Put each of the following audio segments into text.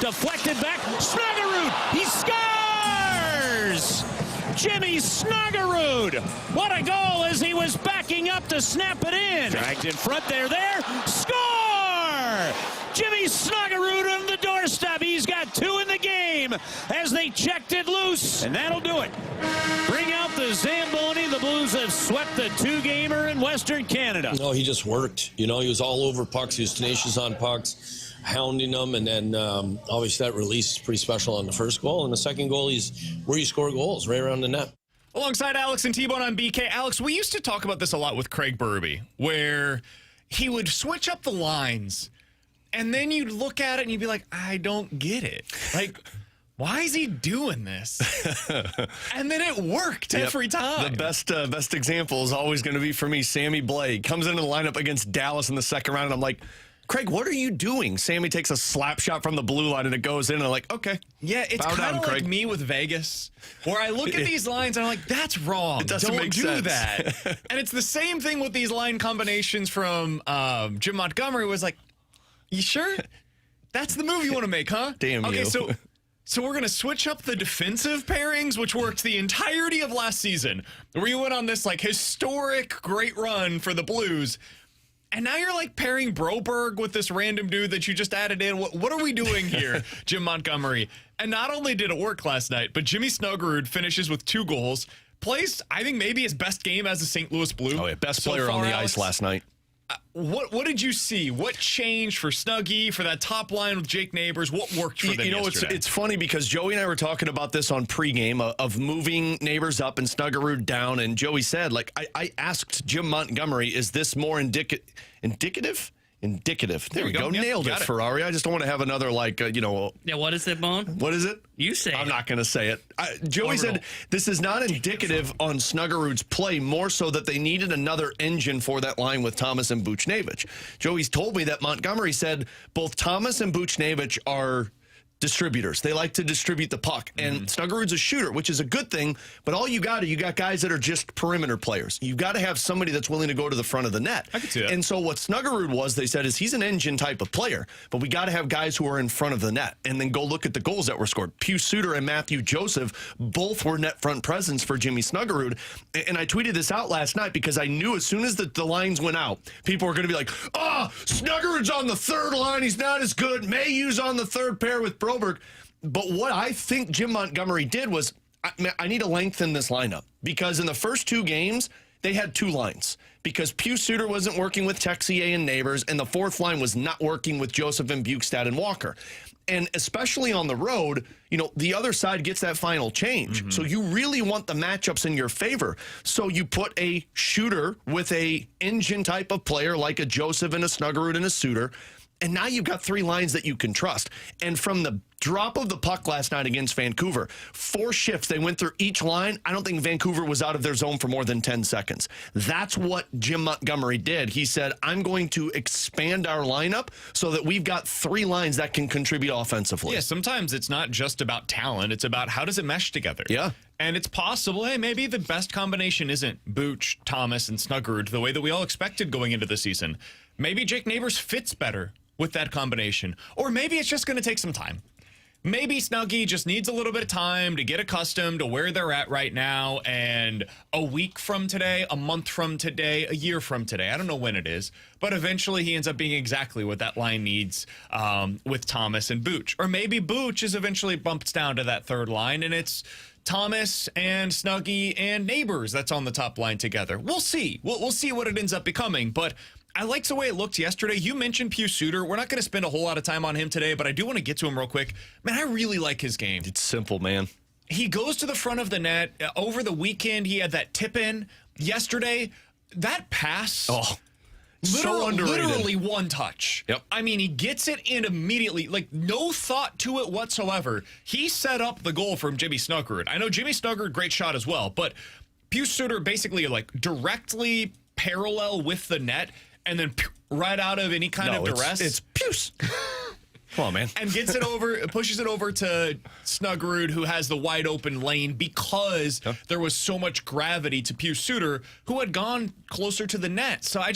Deflected back. Snuggerud. He scores! Jimmy Snuggerud. What a goal as he was backing up to snap it in. Dragged in front there. Score! Jimmy Snuggerud on the doorstep. He's got 2 in the game as they checked it loose. And that'll do it. Bring out the Zamboni. The Blues have swept the 2-gamer in Western Canada. No, he just worked. You know, he was all over pucks. He was tenacious on pucks, hounding them. And then obviously that release is pretty special on the first goal. And the second goal, he's where you score goals, right around the net. Alongside Alex and T-Bone on BK. Alex, we used to talk about this a lot with Craig Berube, where he would switch up the lines, and then you'd look at it and you'd be like, I don't get it. Like, why is he doing this? And then it worked every time. The best example is always going to be for me, Sammy Blake. Comes into the lineup against Dallas in the second round, and I'm like, Craig, what are you doing? Sammy takes a slap shot from the blue line, and it goes in, and I'm like, okay. Yeah, it's kind of like me with Vegas, where I look at these lines, and I'm like, that's wrong. It doesn't Don't make do sense. that. And it's the same thing with these line combinations from Jim Montgomery was like, you sure? That's the move you want to make, huh? Damn okay, you. So we're going to switch up the defensive pairings, which worked the entirety of last season, where you went on this like historic great run for the Blues. And now you're like pairing Broberg with this random dude that you just added in. What are we doing here, Jim Montgomery? And not only did it work last night, but Jimmy Snuggerud finishes with 2 goals, plays, I think, maybe his best game as a St. Louis Blue. Oh, yeah, best player on the ice last night. What did you see? What changed for Snuggie, for that top line with Jake Neighbors? What worked for them yesterday? It's funny because Joey and I were talking about this on pregame of moving Neighbors up and Snuggerud down, and Joey said, like, I asked Jim Montgomery, is this more indicative? Indicative. There we go. Yep, Nailed it, Ferrari. I just don't want to have another, Yeah, what is it, Bone? What is it? You say I'm not going to say it. Joey said this is not indicative on Snuggerud's play, more so that they needed another engine for that line with Thomas and Buchnevich. Joey's told me that Montgomery said both Thomas and Buchnevich are distributors. They like to distribute the puck. And Snuggerud's a shooter, which is a good thing, but all you got guys that are just perimeter players. You've got to have somebody that's willing to go to the front of the net. I can see that. And so what Snuggerud was, they said, is he's an engine type of player, but we got to have guys who are in front of the net. And then go look at the goals that were scored. Pius Suter and Matthew Joseph both were net front presence for Jimmy Snuggerud. And I tweeted this out last night because I knew as soon as the lines went out, people were going to be like, Snuggerud's on the third line. He's not as good. Mailloux's on the third pair with Broberg. But what I think Jim Montgomery did was, I need to lengthen this lineup. Because in the first 2 games, they had 2 lines. Because Pius Suter wasn't working with Texier and Neighbors, and the 4th line was not working with Joseph and Bukestad and Walker. And especially on the road, the other side gets that final change. So you really want the matchups in your favor. So you put a shooter with a engine type of player like a Joseph and a Snuggerud and a Suter. And now you've got 3 lines that you can trust. And from the drop of the puck last night against Vancouver, 4 shifts, they went through each line. I don't think Vancouver was out of their zone for more than 10 seconds. That's what Jim Montgomery did. He said, I'm going to expand our lineup so that we've got 3 lines that can contribute offensively. Yeah, sometimes it's not just about talent. It's about how does it mesh together. Yeah. And it's possible, hey, maybe the best combination isn't Booch, Thomas, and Snuggerud the way that we all expected going into the season. Maybe Jake Neighbors fits better with that combination. Or maybe it's just going to take some time. Maybe Snuggie just needs a little bit of time to get accustomed to where they're at right now, and a week from today, a month from today, a year from today, I don't know when it is, but eventually he ends up being exactly what that line needs with Thomas and Booch. Or maybe Booch is eventually bumped down to that third line, and it's Thomas and Snuggie and Neighbors that's on the top line together. We'll see. We'll see what it ends up becoming, but I liked the way it looked yesterday. You mentioned Pius Suter. We're not going to spend a whole lot of time on him today, but I do want to get to him real quick. Man, I really like his game. It's simple, man. He goes to the front of the net. Over the weekend, he had that tip-in. Yesterday, that pass, so underrated. Literally one touch. Yep. I mean, he gets it in immediately. Like, no thought to it whatsoever. He set up the goal from Jimmy Snuggerud. I know Jimmy Snuggerud, great shot as well, but Pius Suter basically, like, directly parallel with the net, and then right out of any kind of duress. It's Pius. Come on, man. And gets it over, pushes it over to Snuggerud, who has the wide open lane because there was so much gravity to Pius Suter, who had gone closer to the net. So I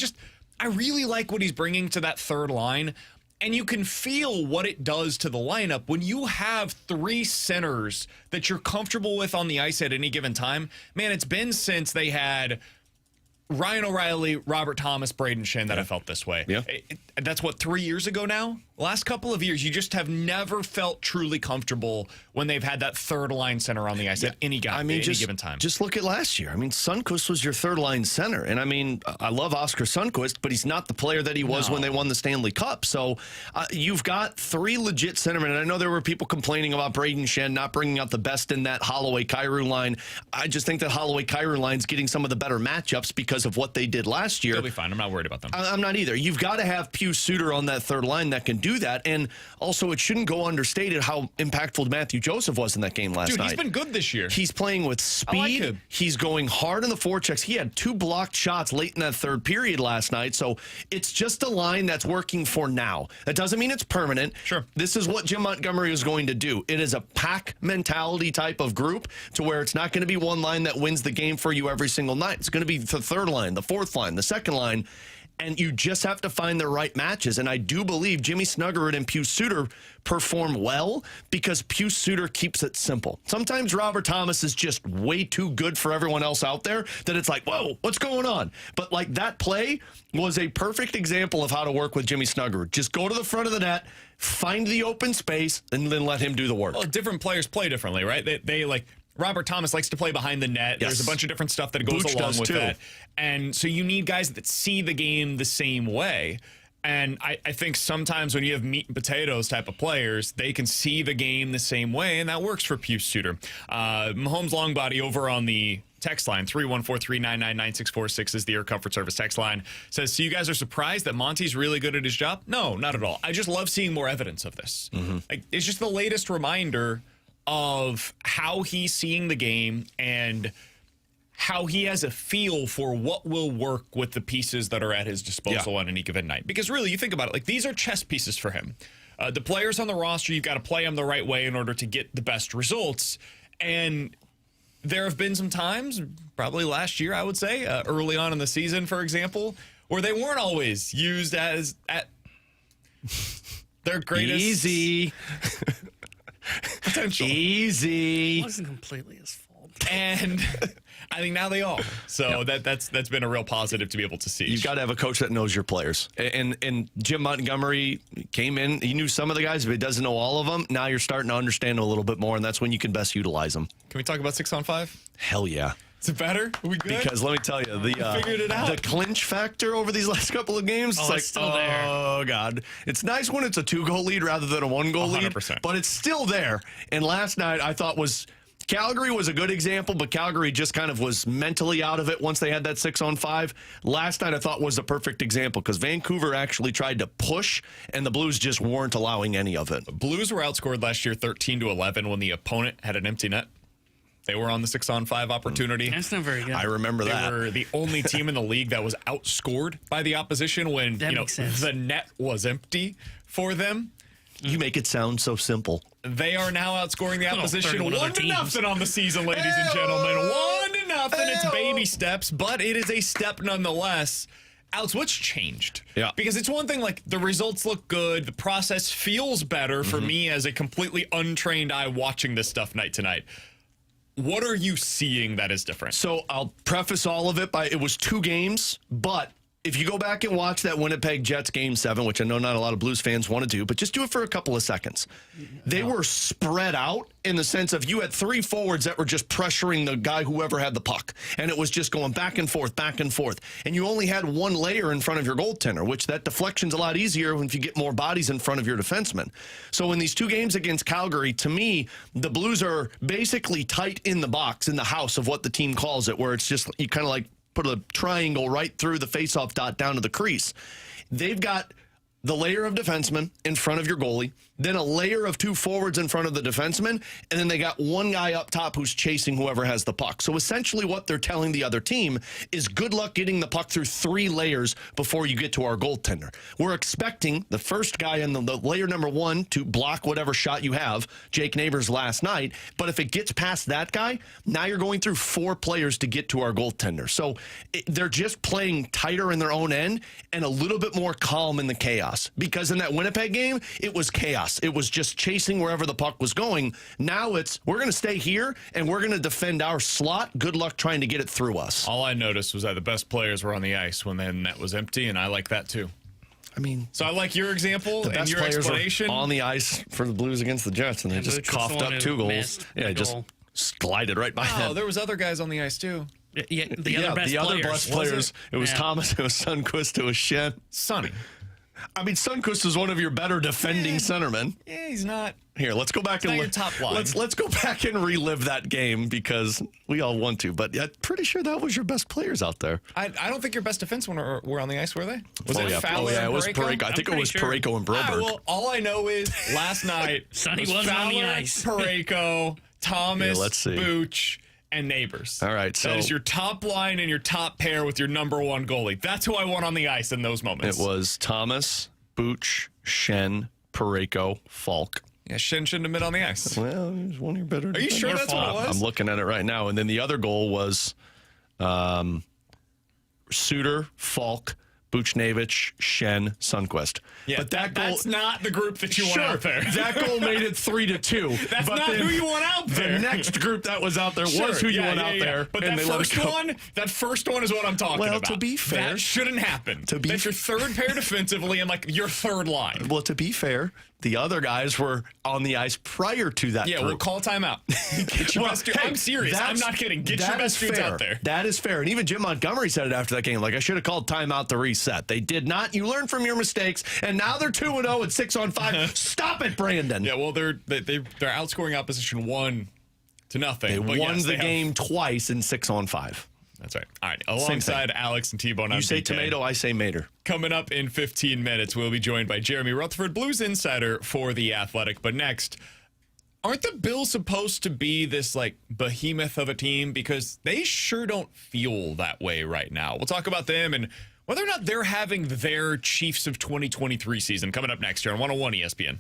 really like what he's bringing to that third line. And you can feel what it does to the lineup when you have 3 centers that you're comfortable with on the ice at any given time. Man, it's been since they had Ryan O'Reilly, Robert Thomas, Braden Shen that I felt this way. Yeah. That's what, 3 years ago now? Last couple of years, you just have never felt truly comfortable when they've had that third line center on the ice at any given time. Just look at last year. I mean, Sundqvist was your third line center. And I mean, I love Oscar Sundqvist, but he's not the player that he was when they won the Stanley Cup. So you've got 3 legit centermen. And I know there were people complaining about Braden Shen not bringing out the best in that Holloway-Kyrou line. I just think that Holloway-Kyrou line's getting some of the better matchups because of what they did last year. They'll be fine. I'm not worried about them. I'm not either. You've got to have Pius Suter on that third line that can do that. And also, it shouldn't go understated how impactful Matthew Joseph was in that game last night. Dude, he's been good this year. He's playing with speed. I like him. He's going hard in the forechecks. He had 2 blocked shots late in that third period last night. So it's just a line that's working for now. That doesn't mean it's permanent. Sure. This is what Jim Montgomery is going to do. It is a pack mentality type of group to where it's not going to be one line that wins the game for you every single night. It's going to be the third line, the fourth line, the second line. And you just have to find the right matches. And I do believe Jimmy Snuggerud and Pius Suter perform well because Pius Suter keeps it simple. Sometimes Robert Thomas is just way too good for everyone else out there that it's like, whoa, what's going on? But like that play was a perfect example of how to work with Jimmy Snuggerud. Just go to the front of the net, find the open space, and then let him do the work. Well, different players play differently, right? They like... Robert Thomas likes to play behind the net. Yes. There's a bunch of different stuff that goes Booch along does with too. that. And so you need guys that see the game the same way. And I think sometimes when you have meat and potatoes type of players, they can see the game the same way, and that works for Pius Suter. Mahomes Longbody over on the text line, 314-399-9646 is the Air Comfort Service text line, says, so you guys are surprised that Monty's really good at his job? No, not at all. I just love seeing more evidence of this. Like, it's just the latest reminder of how he's seeing the game and how he has a feel for what will work with the pieces that are at his disposal on any given night. Because really, you think about it, like these are chess pieces for him. The players on the roster, you've got to play them the right way in order to get the best results. And there have been some times, probably last year, I would say, early on in the season, for example, where they weren't always used as at their greatest Easy. potential. Easy. It wasn't completely his fault. And I think now they are. So that's been a real positive to be able to see. You've got to have a coach that knows your players. And Jim Montgomery came in. He knew some of the guys, but he doesn't know all of them. Now you're starting to understand them a little bit more, and that's when you can best utilize them. Can we talk about 6-on-5? Hell yeah. Is it better? Are we good? Because let me tell you, figured it out. the clinch factor over these last couple of games, it's still there. Oh, God. It's nice when it's a 2-goal lead rather than a 1-goal lead, 100%. but it's still there. And last night I thought Calgary was a good example, but Calgary just kind of was mentally out of it once they had that 6-on-5. Last night I thought was a perfect example because Vancouver actually tried to push, and the Blues just weren't allowing any of it. Blues were outscored last year 13-11 when the opponent had an empty net. They were on the 6-on-5 opportunity. That's not very good. I remember that. They were the only team in the league that was outscored by the opposition when makes sense. the net was empty for them. You make it sound so simple. They are now outscoring the opposition 31 other 1-0 on the season, ladies and gentlemen. 1-0. It's baby steps, but it is a step nonetheless. Alex, what's changed? Yeah. Because it's one thing, like, the results look good. The process feels better for me as a completely untrained eye watching this stuff night to night. What are you seeing that is different? So I'll preface all of it by it was 2 games, but if you go back and watch that Winnipeg Jets Game 7, which I know not a lot of Blues fans want to do, but just do it for a couple of seconds. They were spread out in the sense of you had 3 forwards that were just pressuring the guy whoever had the puck, and it was just going back and forth, and you only had 1 layer in front of your goaltender, which that deflection's a lot easier if you get more bodies in front of your defenseman. So in these 2 games against Calgary, to me, the Blues are basically tight in the box, in the house of what the team calls it, where it's just you kind of like put a triangle right through the faceoff dot down to the crease. They've got the layer of defensemen in front of your goalie, then a layer of 2 forwards in front of the defenseman, and then they got 1 guy up top who's chasing whoever has the puck. So essentially what they're telling the other team is good luck getting the puck through 3 layers before you get to our goaltender. We're expecting the first guy in the layer number 1 to block whatever shot you have, Jake Neighbors last night, but if it gets past that guy, now you're going through 4 players to get to our goaltender. So they're just playing tighter in their own end and a little bit more calm in the chaos. chaos because in that Winnipeg game, it was chaos. It was just chasing wherever the puck was going. Now it's, we're going to stay here and we're going to defend our slot. Good luck trying to get it through us. All I noticed was that the best players were on the ice when the net was empty, and I like that too. I mean, So I like your example the and best your players explanation. were on the ice for the Blues against the Jets, and they just Booch was coughed the up one 2 who goals. missed Yeah, the just goal. glided right by Oh, them. there was other guys on the ice too. Yeah, the other best the other players. best players. It was Yeah. Thomas, it was Sundqvist, it was Shen. Sonny. I mean, Sundqvist is one of your better defending centermen. Yeah, he's not. Here, let's go back and not your top line. Let's go back and relive that game because we all want to. But I'm pretty sure that was your best players out there. I don't think your best defensemen were on the ice, were they? Was it yeah. Fowler it and was Parayko? Parayko. I think it pretty was sure. Parayko and Broberg. Well, all I know is last night Sonny was wasn't on the Fowler, ice. Parayko, Thomas, Yeah, let's see. Booch, and Neighbors. All right, so- that is your top line and your top pair with your number one goalie. That's who I want on the ice in those moments. It was Thomas, Booch, Shen, Parayko, Falk. Yeah, Shen shouldn't have been on the ice. Well, he was one of your better. Are you sure that's what it was? I'm looking at it right now. And then the other goal was Suter, Falk, Buchnevich, Shen, Sundqvist. Yeah, but that goal, that's not the group that you sure, want out there. that goal made it 3-2. That's but not then who you want out there. The next group that was out there was who you want out there. But and that they let it first one is what I'm talking Well, about. to be fair- that shouldn't happen. That's your third pair defensively and like your third line. Well, to be fair, the other guys were on the ice prior to that. Yeah, group. we'll call timeout. Get your best dude. I'm serious. I'm not kidding. Get your that best is dudes fair. out there. That is fair. And even Jim Montgomery said it after that game. Like, I should have called timeout to reset. They did not. You learn from your mistakes, and now they're 2-0 at 6-on-5. Stop it, Brandon. Yeah, well, they're outscoring opposition 1-0. They but won yes, the they have- game twice in 6-on-5. That's right. All right. Alongside Alex and T-Bone, I'm You say DK. tomato, I say mater. Coming up in 15 minutes, we'll be joined by Jeremy Rutherford, Blues insider for The Athletic. But next, aren't the Bills supposed to be this like behemoth of a team? Because they sure don't feel that way right now. We'll talk about them and whether or not they're having their Chiefs of 2023 season coming up next year on 101 ESPN.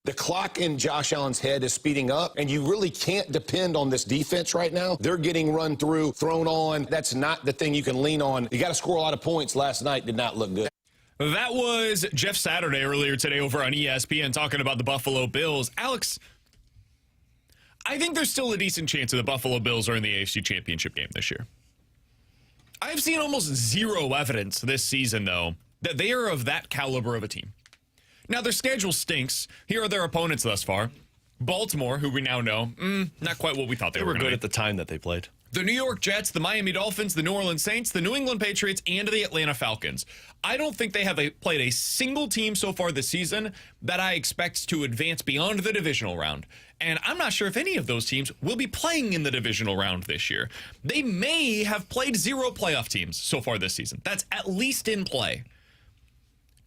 The clock in Josh Allen's head is speeding up, and you really can't depend on this defense right now. They're getting run through, thrown on. That's not the thing you can lean on. You got to score a lot of points. Last night did not look good. That was Jeff Saturday earlier today over on ESPN talking about the Buffalo Bills. Alex, I think there's still a decent chance that the Buffalo Bills are in the AFC Championship game this year. I've seen almost zero evidence this season, though, that they are of that caliber of a team. Now, their schedule stinks. Here are their opponents thus far. Baltimore, who we now know, not quite what we thought they were good at the time that they played. The New York Jets, the Miami Dolphins, the New Orleans Saints, the New England Patriots, and the Atlanta Falcons. I don't think they have played a single team so far this season that I expect to advance beyond the divisional round. And I'm not sure if any of those teams will be playing in the divisional round this year. They may have played 0 playoff teams so far this season. That's at least in play.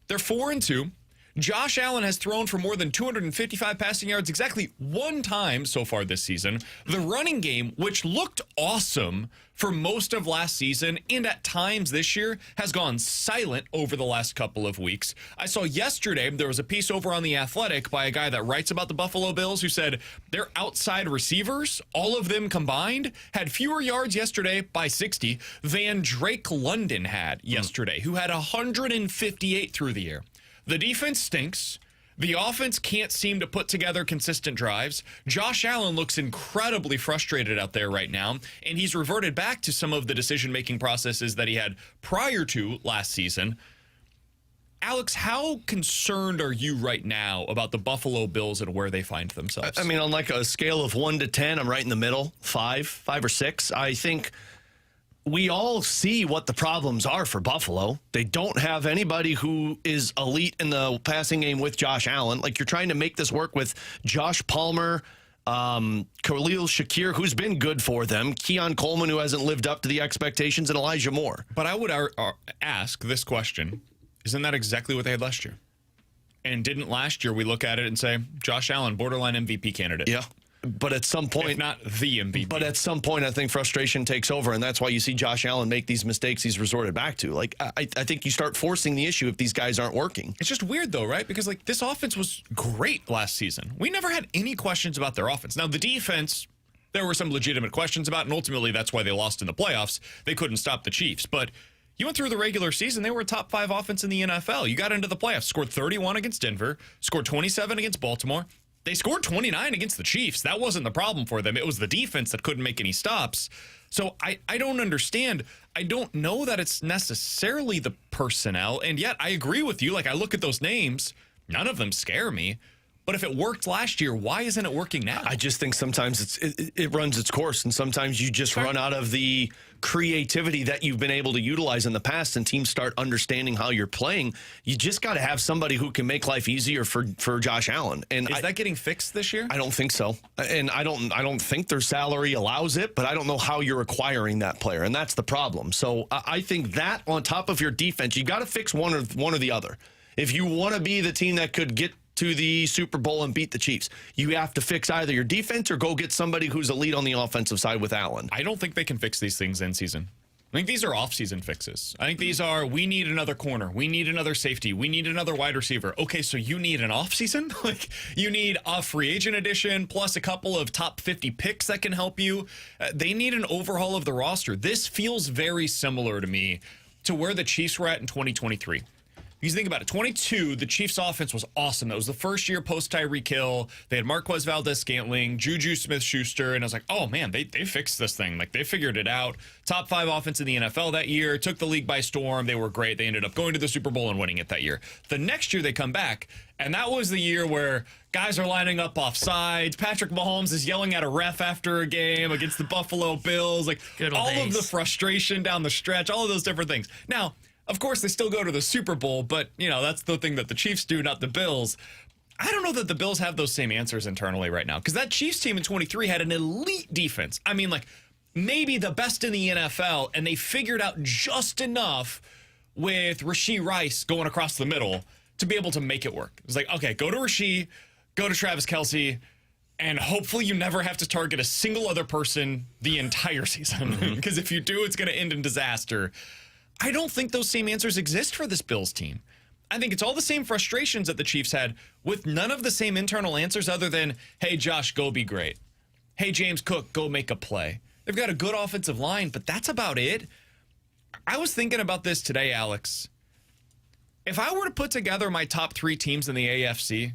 They're 4-2. Josh Allen has thrown for more than 255 passing yards exactly 1 time so far this season. The running game, which looked awesome for most of last season and at times this year, has gone silent over the last couple of weeks. I saw yesterday there was a piece over on The Athletic by a guy that writes about the Buffalo Bills who said their outside receivers, all of them combined, had fewer yards yesterday by 60 than Drake London had yesterday, who had 158 through the air. The defense stinks. The offense can't seem to put together consistent drives. Josh Allen looks incredibly frustrated out there right now, and he's reverted back to some of the decision-making processes that he had prior to last season. Alex, how concerned are you right now about the Buffalo Bills and where they find themselves? I mean, on like a scale of 1 to 10, I'm right in the middle, 5 or 6. I think we all see what the problems are for Buffalo. They don't have anybody who is elite in the passing game with Josh Allen. Like, you're trying to make this work with Josh Palmer, Khalil Shakir, who's been good for them, Keon Coleman, who hasn't lived up to the expectations, and Elijah Moore. But I would ask this question. Isn't that exactly what they had last year? And didn't last year we look at it and say, Josh Allen, borderline MVP candidate? Yeah. But at some point, if not the MVP. But at some point, I think frustration takes over, and that's why you see Josh Allen make these mistakes he's resorted back to. Like, I think you start forcing the issue if these guys aren't working. It's just weird, though, right? Because, like, this offense was great last season. We never had any questions about their offense. Now, the defense, there were some legitimate questions about, and ultimately that's why they lost in the playoffs. They couldn't stop the Chiefs. But you went through the regular season, they were a top 5 offense in the NFL. You got into the playoffs, scored 31 against Denver, scored 27 against Baltimore. They scored 29 against the Chiefs. That wasn't the problem for them. It was the defense that couldn't make any stops. So I don't understand. I don't know that it's necessarily the personnel. And yet I agree with you. Like, I look at those names, none of them scare me. But if it worked last year, why isn't it working now? I just think sometimes it runs its course, and sometimes you just run out of the creativity that you've been able to utilize in the past, and teams start understanding how you're playing. You just got to have somebody who can make life easier for Josh Allen. And is that getting fixed this year? I don't think so, and I don't think their salary allows it. But I don't know how you're acquiring that player, and that's the problem. So I think that on top of your defense, you got to fix one or the other. If you want to be the team that could get to the Super Bowl and beat the Chiefs, you have to fix either your defense or go get somebody who's elite on the offensive side with Allen. I don't think they can fix these things in season. I think these are off-season fixes. I think these are, we need another corner. We need another safety. We need another wide receiver. Okay, so you need an off-season? Like, you need a free agent addition plus a couple of top 50 picks that can help you. They need an overhaul of the roster. This feels very similar to me to where the Chiefs were at in 2023. You think about it, 22, the Chiefs' offense was awesome. That was the first year post-Tyreek Hill. They had Marquez Valdez-Scantling, Juju Smith-Schuster, and I was like, oh, man, they fixed this thing. Like, they figured it out. Top 5 offense in the NFL that year, took the league by storm. They were great. They ended up going to the Super Bowl and winning it that year. The next year, they come back, and that was the year where guys are lining up off sides. Patrick Mahomes is yelling at a ref after a game against the Buffalo Bills. Like, all of the frustration down the stretch, all of those different things. Now, of course, they still go to the Super Bowl, but, you know, that's the thing that the Chiefs do, not the Bills. I don't know that the Bills have those same answers internally right now, because that Chiefs team in 23 had an elite defense. I mean, like, maybe the best in the NFL, and they figured out just enough with Rashee Rice going across the middle to be able to make it work. It was like, okay, go to Rashee, go to Travis Kelce, and hopefully you never have to target a single other person the entire season, because if you do, it's going to end in disaster. I don't think those same answers exist for this Bills team. I think it's all the same frustrations that the Chiefs had with none of the same internal answers other than, hey, Josh, go be great. Hey, James Cook, go make a play. They've got a good offensive line, but that's about it. I was thinking about this today, Alex. If I were to put together my top 3 teams in the AFC,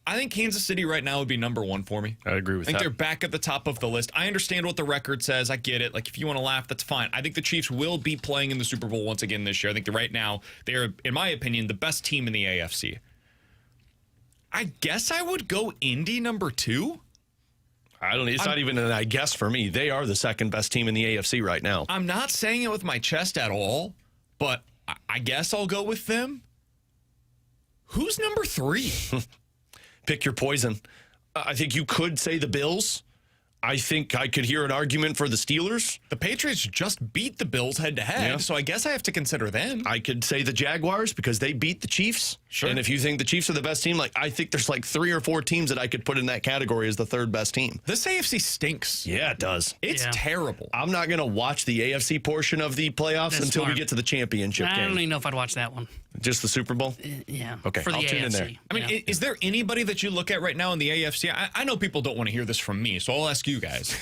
I think Kansas City right now would be number 1 for me. I agree with that. I think they're back at the top of the list. I understand what the record says. I get it. Like, if you want to laugh, that's fine. I think the Chiefs will be playing in the Super Bowl once again this year. I think that right now, they're, in my opinion, the best team in the AFC. I guess I would go Indy number 2. It's not even an I guess for me. They are the second best team in the AFC right now. I'm not saying it with my chest at all, but I guess I'll go with them. Who's number 3? Pick your poison. I think you could say the Bills. I think I could hear an argument for the Steelers. The Patriots just beat the Bills head-to-head, so I guess I have to consider them. I could say the Jaguars because they beat the Chiefs. Sure. And if you think the Chiefs are the best team, I think there's 3 or 4 teams that I could put in that category as the third best team. This AFC stinks. Yeah, it does. It's terrible. I'm not going to watch the AFC portion of the playoffs That's until smart. we get to the championship I game. don't even know if I'd watch that one. Just the Super Bowl? Yeah. Okay, For the I'll AFC. tune in there. I mean, is there anybody that you look at right now in the AFC? I know people don't want to hear this from me, so I'll ask you guys.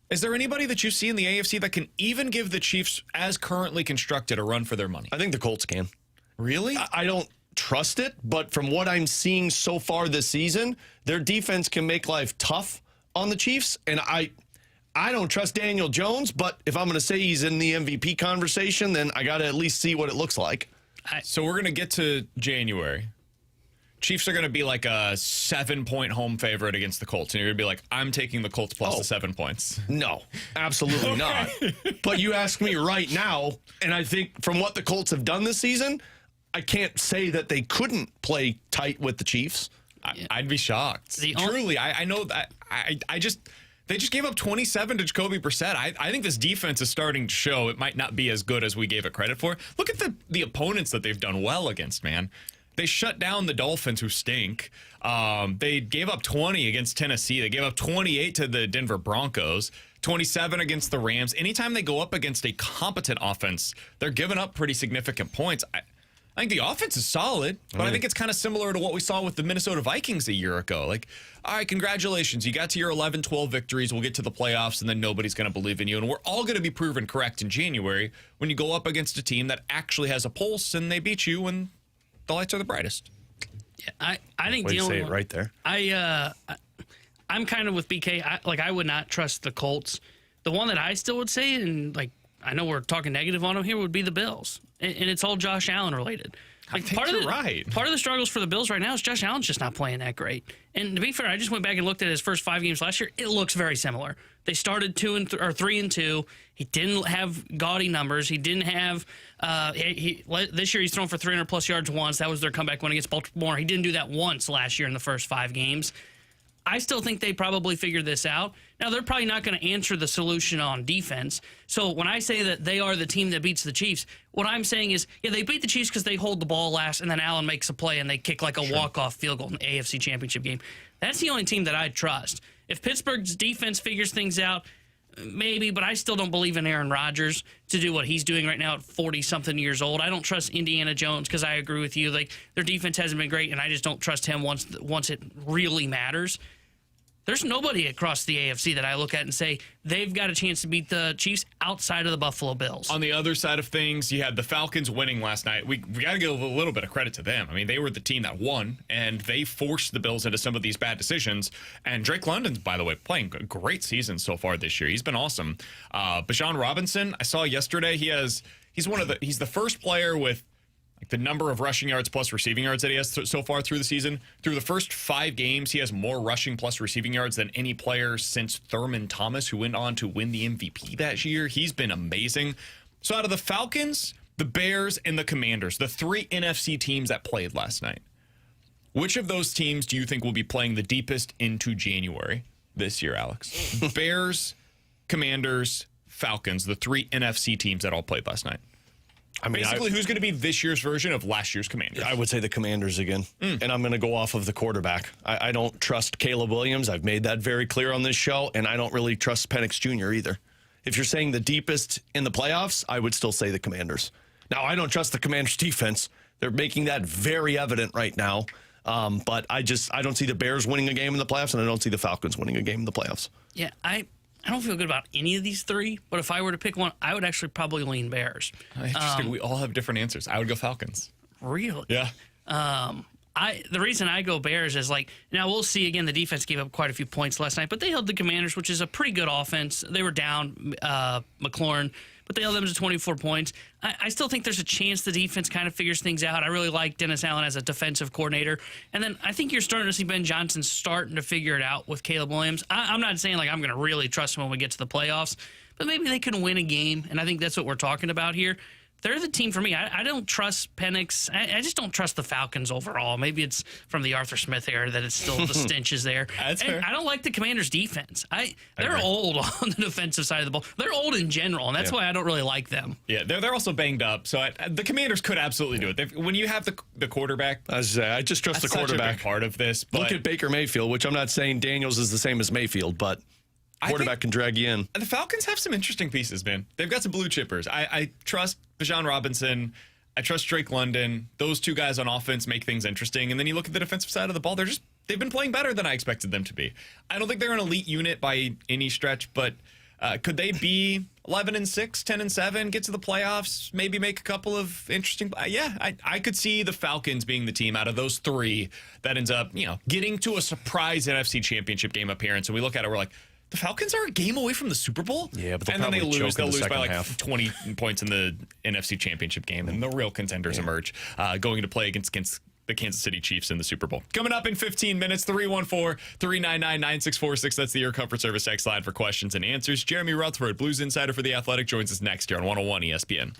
Is there anybody that you see in the AFC that can even give the Chiefs, as currently constructed, a run for their money? I think the Colts can. Really? I don't trust it, but from what I'm seeing so far this season, their defense can make life tough on the Chiefs. And I don't trust Daniel Jones, but if I'm going to say he's in the MVP conversation, then I got to at least see what it looks like. So we're going to get to January. Chiefs are going to be like a 7-point home favorite against the Colts. And you're going to be like, I'm taking the Colts plus the 7 points. No, absolutely not. But you ask me right now, and I think from what the Colts have done this season, I can't say that they couldn't play tight with the Chiefs. I'd be shocked. Truly, I know that. They just gave up 27 to Jacoby Brissett. I think this defense is starting to show it might not be as good as we gave it credit for. Look at the opponents that they've done well against, man. They shut down the Dolphins, who stink. They gave up 20 against Tennessee. They gave up 28 to the Denver Broncos, 27 against the Rams. Anytime they go up against a competent offense, they're giving up pretty significant points. I think the offense is solid, but I think it's kind of similar to what we saw with the Minnesota Vikings a year ago. Like, all right, congratulations. You got to your 11-12 victories. We'll get to the playoffs, and then nobody's going to believe in you. And we're all going to be proven correct in January when you go up against a team that actually has a pulse, and they beat you when the lights are the brightest. Yeah, I think Way the to only say it one, right there. I'm kind of with BK. I would not trust the Colts. The one that I still would say, and I know we're talking negative on them here, would be the Bills, and it's all Josh Allen related. I think you're right. Part of the struggles for the Bills right now is Josh Allen's just not playing that great. And to be fair, I just went back and looked at his first 5 games last year. It looks very similar. They started 3-2. He didn't have gaudy numbers. He didn't have. This year he's thrown for 300+ yards once. That was their comeback win against Baltimore. He didn't do that once last year in the first 5 games. I still think they probably figured this out. Now, they're probably not going to answer the solution on defense. So when I say that they are the team that beats the Chiefs, what I'm saying is, yeah, they beat the Chiefs because they hold the ball last, and then Allen makes a play, and they kick like a walk-off field goal in the AFC Championship game. That's the only team that I trust. If Pittsburgh's defense figures things out, maybe, but I still don't believe in Aaron Rodgers to do what he's doing right now at 40-something years old. I don't trust Indiana Jones because I agree with you. Like, their defense hasn't been great, and I just don't trust him once it really matters. There's nobody across the AFC that I look at and say they've got a chance to beat the Chiefs outside of the Buffalo Bills. On the other side of things, you had the Falcons winning last night. We got to give a little bit of credit to them. I mean, they were the team that won, and they forced the Bills into some of these bad decisions. And Drake London's, by the way, playing a great season so far this year. He's been awesome. Bijan Robinson, I saw yesterday, he's the first player with the number of rushing yards plus receiving yards that he has so far through the season. Through the first 5 games, he has more rushing plus receiving yards than any player since Thurman Thomas, who went on to win the MVP that year. He's been amazing. So out of the Falcons, the Bears, and the Commanders, the 3 NFC teams that played last night, which of those teams do you think will be playing the deepest into January this year, Alex? Bears, Commanders, Falcons, the 3 NFC teams that all played last night. I mean, basically, who's going to be this year's version of last year's Commanders? I would say the Commanders again. And I'm going to go off of the quarterback. I don't trust Caleb Williams. I've made that very clear on this show. And I don't really trust Penix Jr. either. If you're saying the deepest in the playoffs, I would still say the Commanders. Now, I don't trust the Commanders' defense. They're making that very evident right now. But I don't see the Bears winning a game in the playoffs, and I don't see the Falcons winning a game in the playoffs. Yeah, I don't feel good about any of these three, but if I were to pick one, I would actually probably lean Bears. Interesting. We all have different answers. I would go Falcons. Really? Yeah. The reason I go Bears is now we'll see again, the defense gave up quite a few points last night, but they held the Commanders, which is a pretty good offense. They were down McLaurin, but they held them to 24 points. I still think there's a chance the defense kind of figures things out. I really like Dennis Allen as a defensive coordinator. And then I think you're starting to see Ben Johnson starting to figure it out with Caleb Williams. I'm not saying I'm going to really trust him when we get to the playoffs, but maybe they can win a game, and I think that's what we're talking about here. They're the team for me. I don't trust Penix. I just don't trust the Falcons overall. Maybe it's from the Arthur Smith era that it's still the stench is there. That's fair. I don't like the Commanders' defense. They're old on the defensive side of the ball. They're old in general, and that's why I don't really like them. Yeah, they're also banged up. So the Commanders could absolutely do it. When you have the quarterback, I just trust the such a quarterback. big part of this. But Look at Baker Mayfield, which I'm not saying Daniels is the same as Mayfield, but quarterback can drag you in. The Falcons have some interesting pieces, man. They've got some blue chippers. I trust Bijan Robinson. I trust Drake London. Those two guys on offense make things interesting. And then you look at the defensive side of the ball, they've been playing better than I expected them to be. I don't think they're an elite unit by any stretch, but could they be 11-6, 10-7, get to the playoffs, maybe make a couple of interesting? I could see the Falcons being the team out of those three that ends up, getting to a surprise NFC Championship game appearance. And we look at it, we're like, the Falcons are a game away from the Super Bowl? Yeah, but and then they lose. They'll lose by half. 20 points in the NFC Championship game, and the real contenders emerge going into play against the Kansas City Chiefs in the Super Bowl. Coming up in 15 minutes, 314-399-9646. That's the Air Comfort Service X line for questions and answers. Jeremy Rutherford, Blues Insider for The Athletic, joins us next here on 101 ESPN.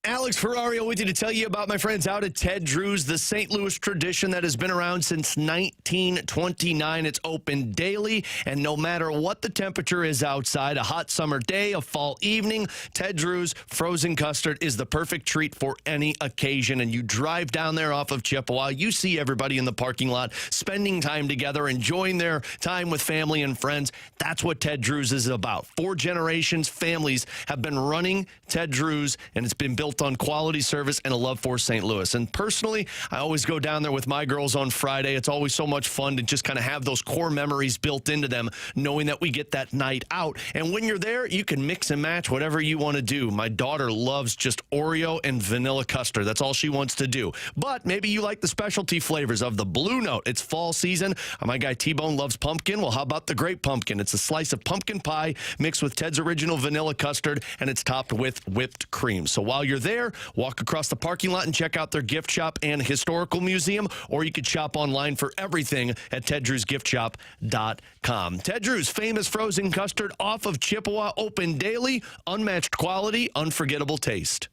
Alex Ferrario with you to tell you about my friends out at Ted Drew's, the St. Louis tradition that has been around since 1929. It's open daily, and no matter what the temperature is outside, a hot summer day, a fall evening, Ted Drew's frozen custard is the perfect treat for any occasion. And you drive down there off of Chippewa, you see everybody in the parking lot spending time together, enjoying their time with family and friends. That's what Ted Drew's is about. 4 generations, families have been running Ted Drew's, and it's been built on quality service and a love for St. Louis. And personally, I always go down there with my girls on Friday. It's always so much fun to just kind of have those core memories built into them, knowing that we get that night out. And when you're there, you can mix and match whatever you want to do. My daughter loves just Oreo and vanilla custard. That's all she wants to do. But maybe you like the specialty flavors of the Blue Note. It's fall season. My guy T-Bone loves pumpkin. Well, how about the Great Pumpkin? It's a slice of pumpkin pie mixed with Ted's original vanilla custard, and it's topped with whipped cream. So while you're there, walk across the parking lot and check out their gift shop and historical museum, or you could shop online for everything at teddrewsgiftshop.com. Ted Drew's famous frozen custard off of Chippewa, open daily, unmatched quality, unforgettable taste.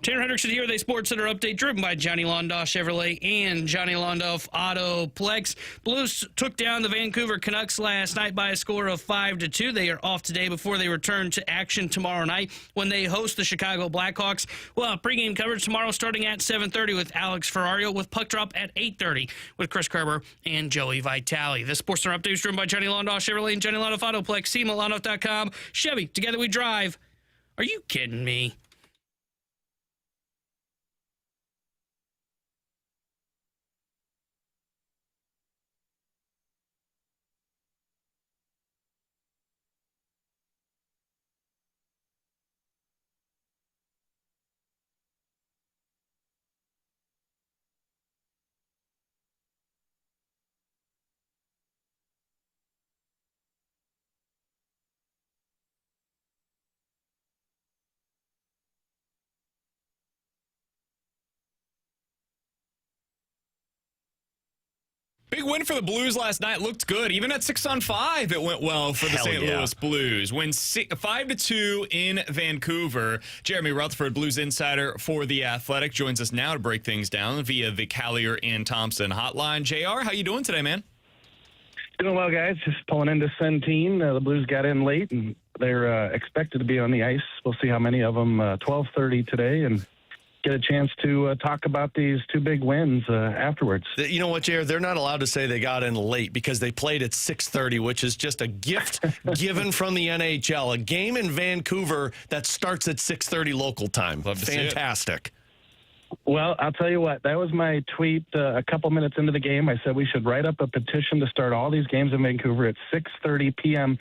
Tanner Hendrickson here with a Sports Center update driven by Johnny Londoff Chevrolet and Johnny Londoff Autoplex. Blues took down the Vancouver Canucks last night by a score of 5-2. They are off today before they return to action tomorrow night when they host the Chicago Blackhawks. Well, pregame coverage tomorrow starting at 7:30 with Alex Ferrario, with puck drop at 8:30 with Chris Kerber and Joey Vitale. This Sports Center update is driven by Johnny Londoff Chevrolet and Johnny Londoff Autoplex. See him at Londoff.com. Chevy, together we drive. Are you kidding me? Big win for the Blues last night. Looked good. Even at 6-on-5, it went well for the St. Louis Blues. Win 5-2 in Vancouver. Jeremy Rutherford, Blues insider for The Athletic, joins us now to break things down via the Callier and Thompson hotline. JR, how you doing today, man? Doing well, guys. Just pulling into Centene. The Blues got in late, and they're expected to be on the ice. We'll see how many of them. 12:30 today, and get a chance to talk about these two big wins afterwards. You know what, JR? They're not allowed to say they got in late because they played at 6:30, which is just a gift given from the NHL. A game in Vancouver that starts at 6:30 local time. Love to see it. Fantastic. Well, I'll tell you what. That was my tweet a couple minutes into the game. I said we should write up a petition to start all these games in Vancouver at 6:30 p.m.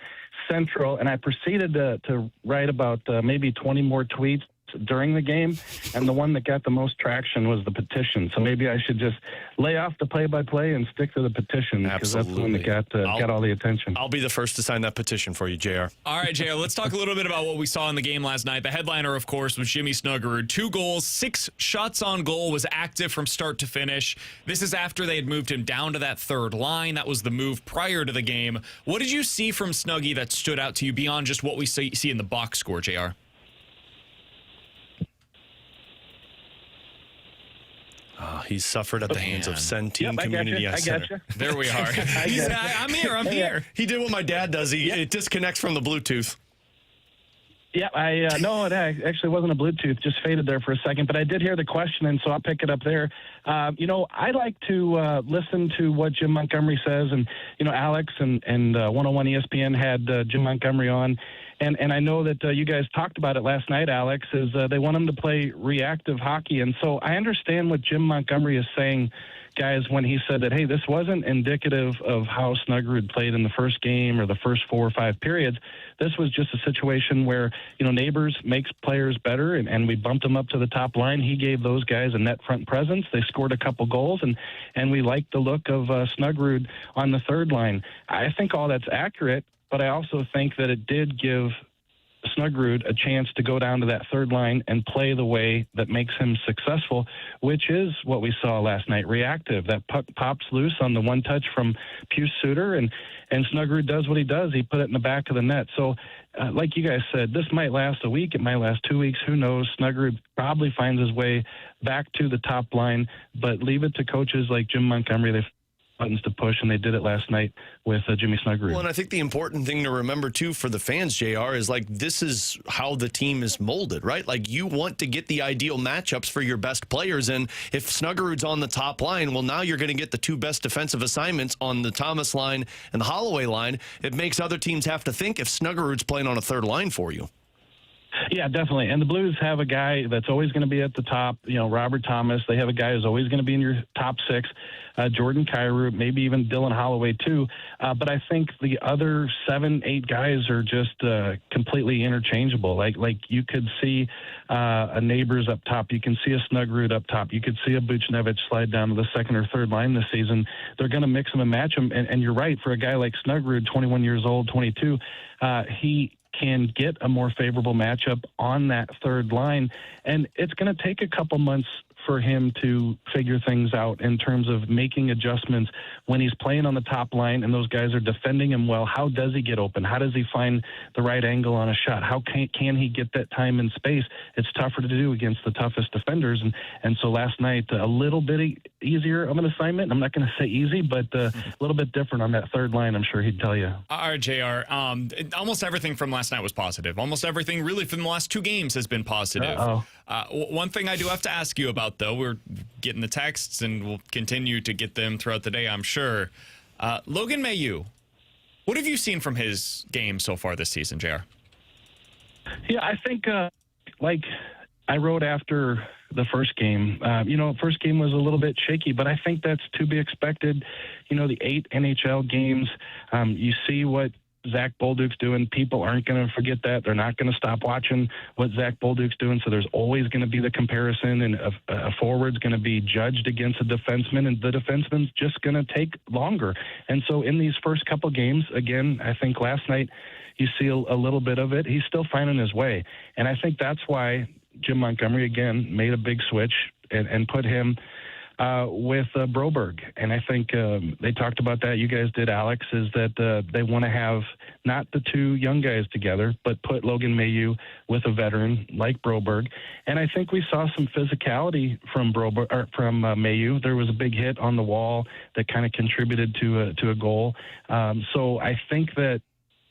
Central, and I proceeded to write about maybe 20 more tweets during the game, and the one that got the most traction was the petition. So maybe I should just lay off the play-by-play and stick to the petition, because that's the one that got all the attention. I'll be the first to sign that petition for you, JR. All right, JR, let's talk a little bit about what we saw in the game last night. The headliner, of course, was Jimmy Snuggerud. 2 goals, 6 shots on goal, was active from start to finish. This is after they had moved him down to that third line. That was the move prior to the game. What did you see from Snuggy that stood out to you beyond just what we see in the box score, JR? He's suffered at the hands of Centene Community Center. There we are. I'm here. He did what my dad does. It disconnects from the Bluetooth. Yeah, no, it actually wasn't a Bluetooth, just faded there for a second, but I did hear the question, and so I'll pick it up there. I like to listen to what Jim Montgomery says, and, Alex and 101 ESPN had Jim Montgomery on, and I know that you guys talked about it last night, Alex, is they want him to play reactive hockey, and so I understand what Jim Montgomery is saying, guys, when he said that, hey, this wasn't indicative of how Snuggerud played in the first game or the first 4 or 5 periods. This was just a situation where, Neighbors makes players better, and we bumped them up to the top line. He gave those guys a net front presence. They scored a couple goals, and we liked the look of Snuggerud on the third line. I think all that's accurate, but I also think that it did give Snuggerud a chance to go down to that third line and play the way that makes him successful, which is what we saw last night, reactive. That puck pops loose on the one touch from Pius Suter, and Snuggerud does what he does. He put it in the back of the net. So, like you guys said, this might last a week. It might last 2 weeks. Who knows? Snuggerud probably finds his way back to the top line, but leave it to coaches like Jim Montgomery. They've buttons to push, and they did it last night with Jimmy Snuggerud. Well, and I think the important thing to remember, too, for the fans, JR, is this is how the team is molded, right? You want to get the ideal matchups for your best players, and if Snuggerud's on the top line, well, now you're going to get the 2 best defensive assignments on the Thomas line and the Holloway line. It makes other teams have to think if Snuggerud's playing on a third line for you. Yeah, definitely. And the Blues have a guy that's always going to be at the top, Robert Thomas. They have a guy who's always going to be in your top 6, Jordan Kyrou, maybe even Dylan Holloway too. But I think the other 7, 8 guys are just completely interchangeable. Like you could see a Neighbors up top. You can see a Snuggerud up top. You could see a Buchnevich slide down to the second or third line this season. They're going to mix them and match them. And you're right, for a guy like Snuggerud, 21 years old, 22, he can get a more favorable matchup on that third line. And it's going to take a couple months for him to figure things out in terms of making adjustments when he's playing on the top line and those guys are defending him well. How does he get open? How does he find the right angle on a shot? How can he get that time and space? It's tougher to do against the toughest defenders. And so last night, a little bit easier of an assignment. I'm not going to say easy, but a little bit different on that third line, I'm sure he'd tell you. All right, JR. Almost everything from last night was positive. Almost everything really from the last 2 games has been positive. One thing I do have to ask you about, though, we're getting the texts and we'll continue to get them throughout the day, I'm sure. Logan Mailloux, what have you seen from his game so far this season, JR? Yeah, I think, like I wrote after the first game, first game was a little bit shaky, but I think that's to be expected. The 8 NHL games, you see what Zach Bolduc's doing. People aren't going to forget that. They're not going to stop watching what Zach Bolduc's doing. So there's always going to be the comparison, and a forward's going to be judged against a defenseman, and the defenseman's just going to take longer. And so in these first couple games, again, I think last night you see a little bit of it. He's still finding his way. And I think that's why Jim Montgomery, again, made a big switch and put him with Broberg. And I think they talked about that. You guys did, Alex, is that they want to have not the 2 young guys together, but put Logan Mailloux with a veteran like Broberg. And I think we saw some physicality from Mailloux. There was a big hit on the wall that kind of contributed to a goal. So I think that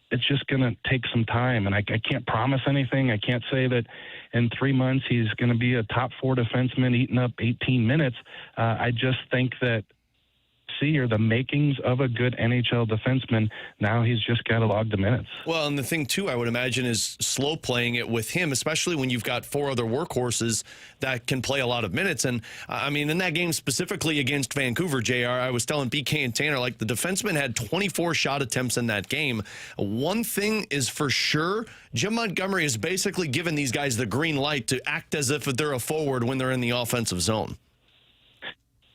it's just going to take some time, and I can't promise anything. I can't say that in 3 months he's going to be a top 4 defenseman eating up 18 minutes. I just think that are the makings of a good NHL defenseman. Now he's just got to log the minutes. Well, and the thing, too, I would imagine is slow playing it with him, especially when you've got 4 other workhorses that can play a lot of minutes. And, I mean, in that game specifically against Vancouver, JR, I was telling BK and Tanner, like, the defenseman had 24 shot attempts in that game. One thing is for sure, Jim Montgomery has basically given these guys the green light to act as if they're a forward when they're in the offensive zone.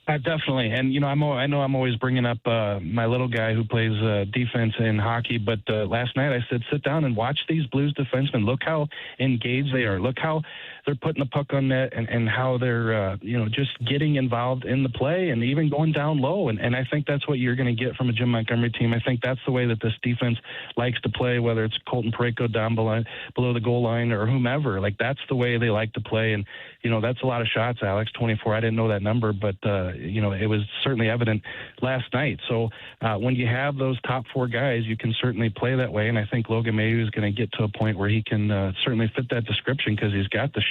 Definitely. And, I know I'm always bringing up my little guy who plays defense in hockey, but last night I said, sit down and watch these Blues defensemen. Look how engaged they are. Look how they're putting the puck on net and how they're, just getting involved in the play and even going down low. And I think that's what you're going to get from a Jim Montgomery team. I think that's the way that this defense likes to play, whether it's Colton Parayko down below the goal line or whomever. Like, that's the way they like to play. And, that's a lot of shots, Alex, 24. I didn't know that number, but, it was certainly evident last night. So when you have those top 4 guys, you can certainly play that way. And I think Logan Mailloux is going to get to a point where he can certainly fit that description because he's got the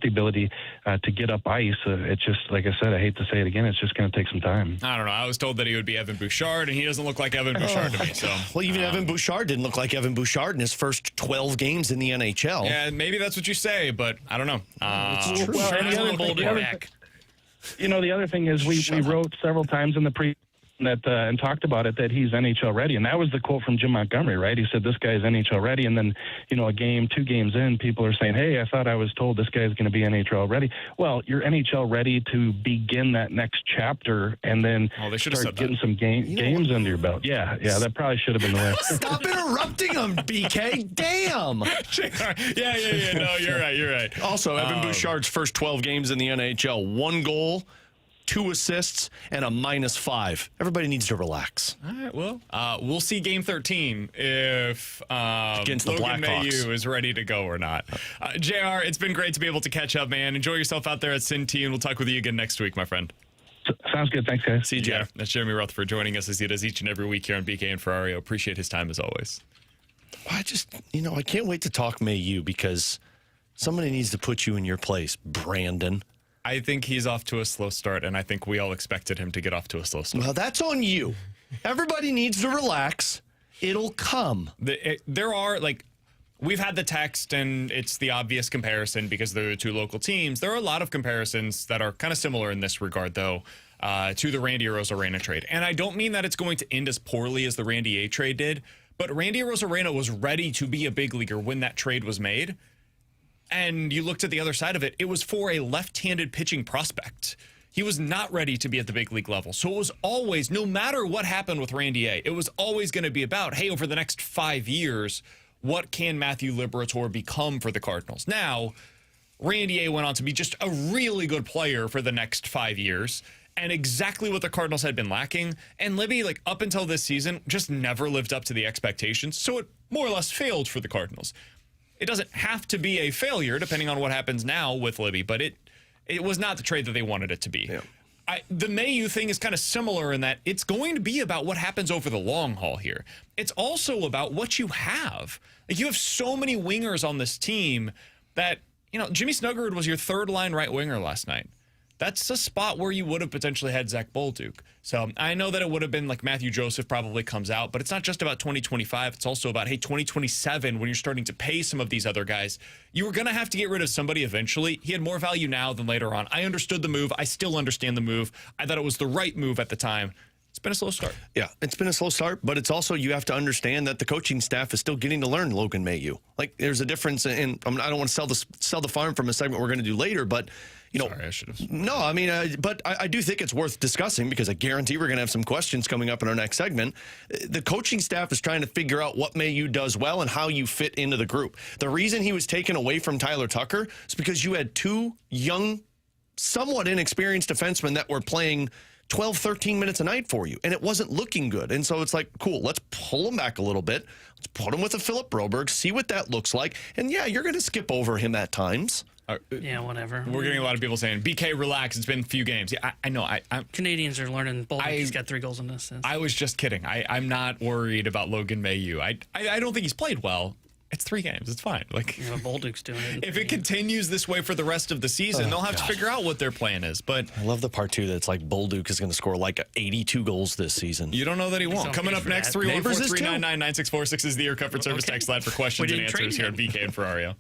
ability to get up ice. It's just, like I said, I hate to say it again, it's just going to take some time. I don't know. I was told that he would be Evan Bouchard, and he doesn't look like Evan Bouchard to me. So, well, even Evan Bouchard didn't look like Evan Bouchard in his first 12 games in the NHL. Yeah, maybe that's what you say, but I don't know. It's true. Well, the other thing is we wrote several times in the and talked about it that he's NHL ready, and that was the quote from Jim Montgomery, right? He said this guy's NHL ready, and then a game, 2 games in, people are saying, hey, I thought I was told this guy's going to be NHL ready. Well, you're NHL ready to begin that next chapter, and then they should have start getting some games under your belt. Yeah, that probably should have been the way. Stop interrupting him, BK. Damn. Yeah. No, you're right. Also, Evan Bouchard's first 12 games in the NHL, 1 goal, 2 assists, and a -5. Everybody needs to relax. All right, well, we'll see Game 13 if against the Logan Blackhawks Mailloux is ready to go or not. JR, it's been great to be able to catch up, man. Enjoy yourself out there at Cinti, and we'll talk with you again next week, my friend. Sounds good. Thanks, guys. See you, JR. That's Jeremy Rutherford joining us as he does each and every week here on BK and Ferrario. Appreciate his time as always. I just, I can't wait to talk Mailloux because somebody needs to put you in your place, Brandon. I think he's off to a slow start, and I think we all expected him to get off to a slow start. Well, that's on you. Everybody needs to relax. It'll come. There are, we've had the text, and it's the obvious comparison because they're the 2 local teams. There are a lot of comparisons that are kind of similar in this regard, though, to the Randy Arozarena trade. And I don't mean that it's going to end as poorly as the Randy A trade did, but Randy Arozarena was ready to be a big leaguer when that trade was made. And you looked at the other side of it, it was for a left-handed pitching prospect. He was not ready to be at the big league level. So it was always, no matter what happened with Randy A, it was always going to be about, hey, over the next 5 years, what can Matthew Liberatore become for the Cardinals? Now, Randy A went on to be just a really good player for the next 5 years, and exactly what the Cardinals had been lacking. And Libby, like up until this season, just never lived up to the expectations, so it more or less failed for the Cardinals. It doesn't have to be a failure, depending on what happens now with Libby, but it was not the trade that they wanted it to be. Yeah. The Mailloux thing is kind of similar in that it's going to be about what happens over the long haul here. It's also about what you have. Like, you have so many wingers on this team that, Jimmy Snuggerud was your third line right winger last night. That's a spot where you would have potentially had Zach Bolduc. So I know that it would have been like Matthew Joseph probably comes out, but it's not just about 2025. It's also about, hey, 2027, when you're starting to pay some of these other guys. You were going to have to get rid of somebody eventually. He had more value now than later on. I understood the move. I still understand the move. I thought it was the right move at the time. It's been a slow start. Yeah, it's been a slow start, but it's also, you have to understand that the coaching staff is still getting to learn Logan Mailloux. Like, there's a difference in, I don't want to sell the farm from a segment we're going to do later, but, Sorry, I should have. No, I mean, but I do think it's worth discussing, because I guarantee we're going to have some questions coming up in our next segment. The coaching staff is trying to figure out what Mailloux does well and how you fit into the group. The reason he was taken away from Tyler Tucker is because you had two young, somewhat inexperienced defensemen that were playing 12, 13 minutes a night for you, and it wasn't looking good. And so it's like, cool, let's pull him back a little bit. Let's put him with a Philip Broberg, see what that looks like. And yeah, you're going to skip over him at times. Yeah, whatever. We're getting a lot of people saying, BK, relax. It's been a few games. Yeah, I know. Canadians are learning. He's got 3 goals in this. I was just kidding. I'm not worried about Logan Mailloux. I don't think he's played well. It's 3 games. It's fine. Like, Bolduc's doing it. If it continues this way for the rest of the season, they'll have to figure out what their plan is. But I love the part too that's like Bolduc is going to score like 82 goals this season. You don't know that he won't. Coming up next, 314-399-9646 is the Air Comfort Service text line for questions and answers here at BK and Ferrario.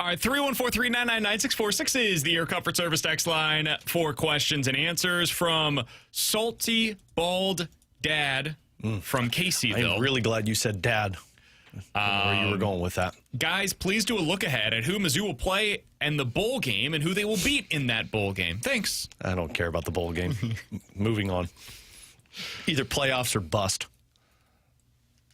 All right, 314-399-9646 is the Air Comfort Service text line for questions and answers from Salty Bald Dad from Caseyville. I'm really glad you said dad. I don't know where you were going with that. Guys, please do a look ahead at who Mizzou will play and the bowl game and who they will beat in that bowl game. Thanks. I don't care about the bowl game. Moving on. Either playoffs or bust.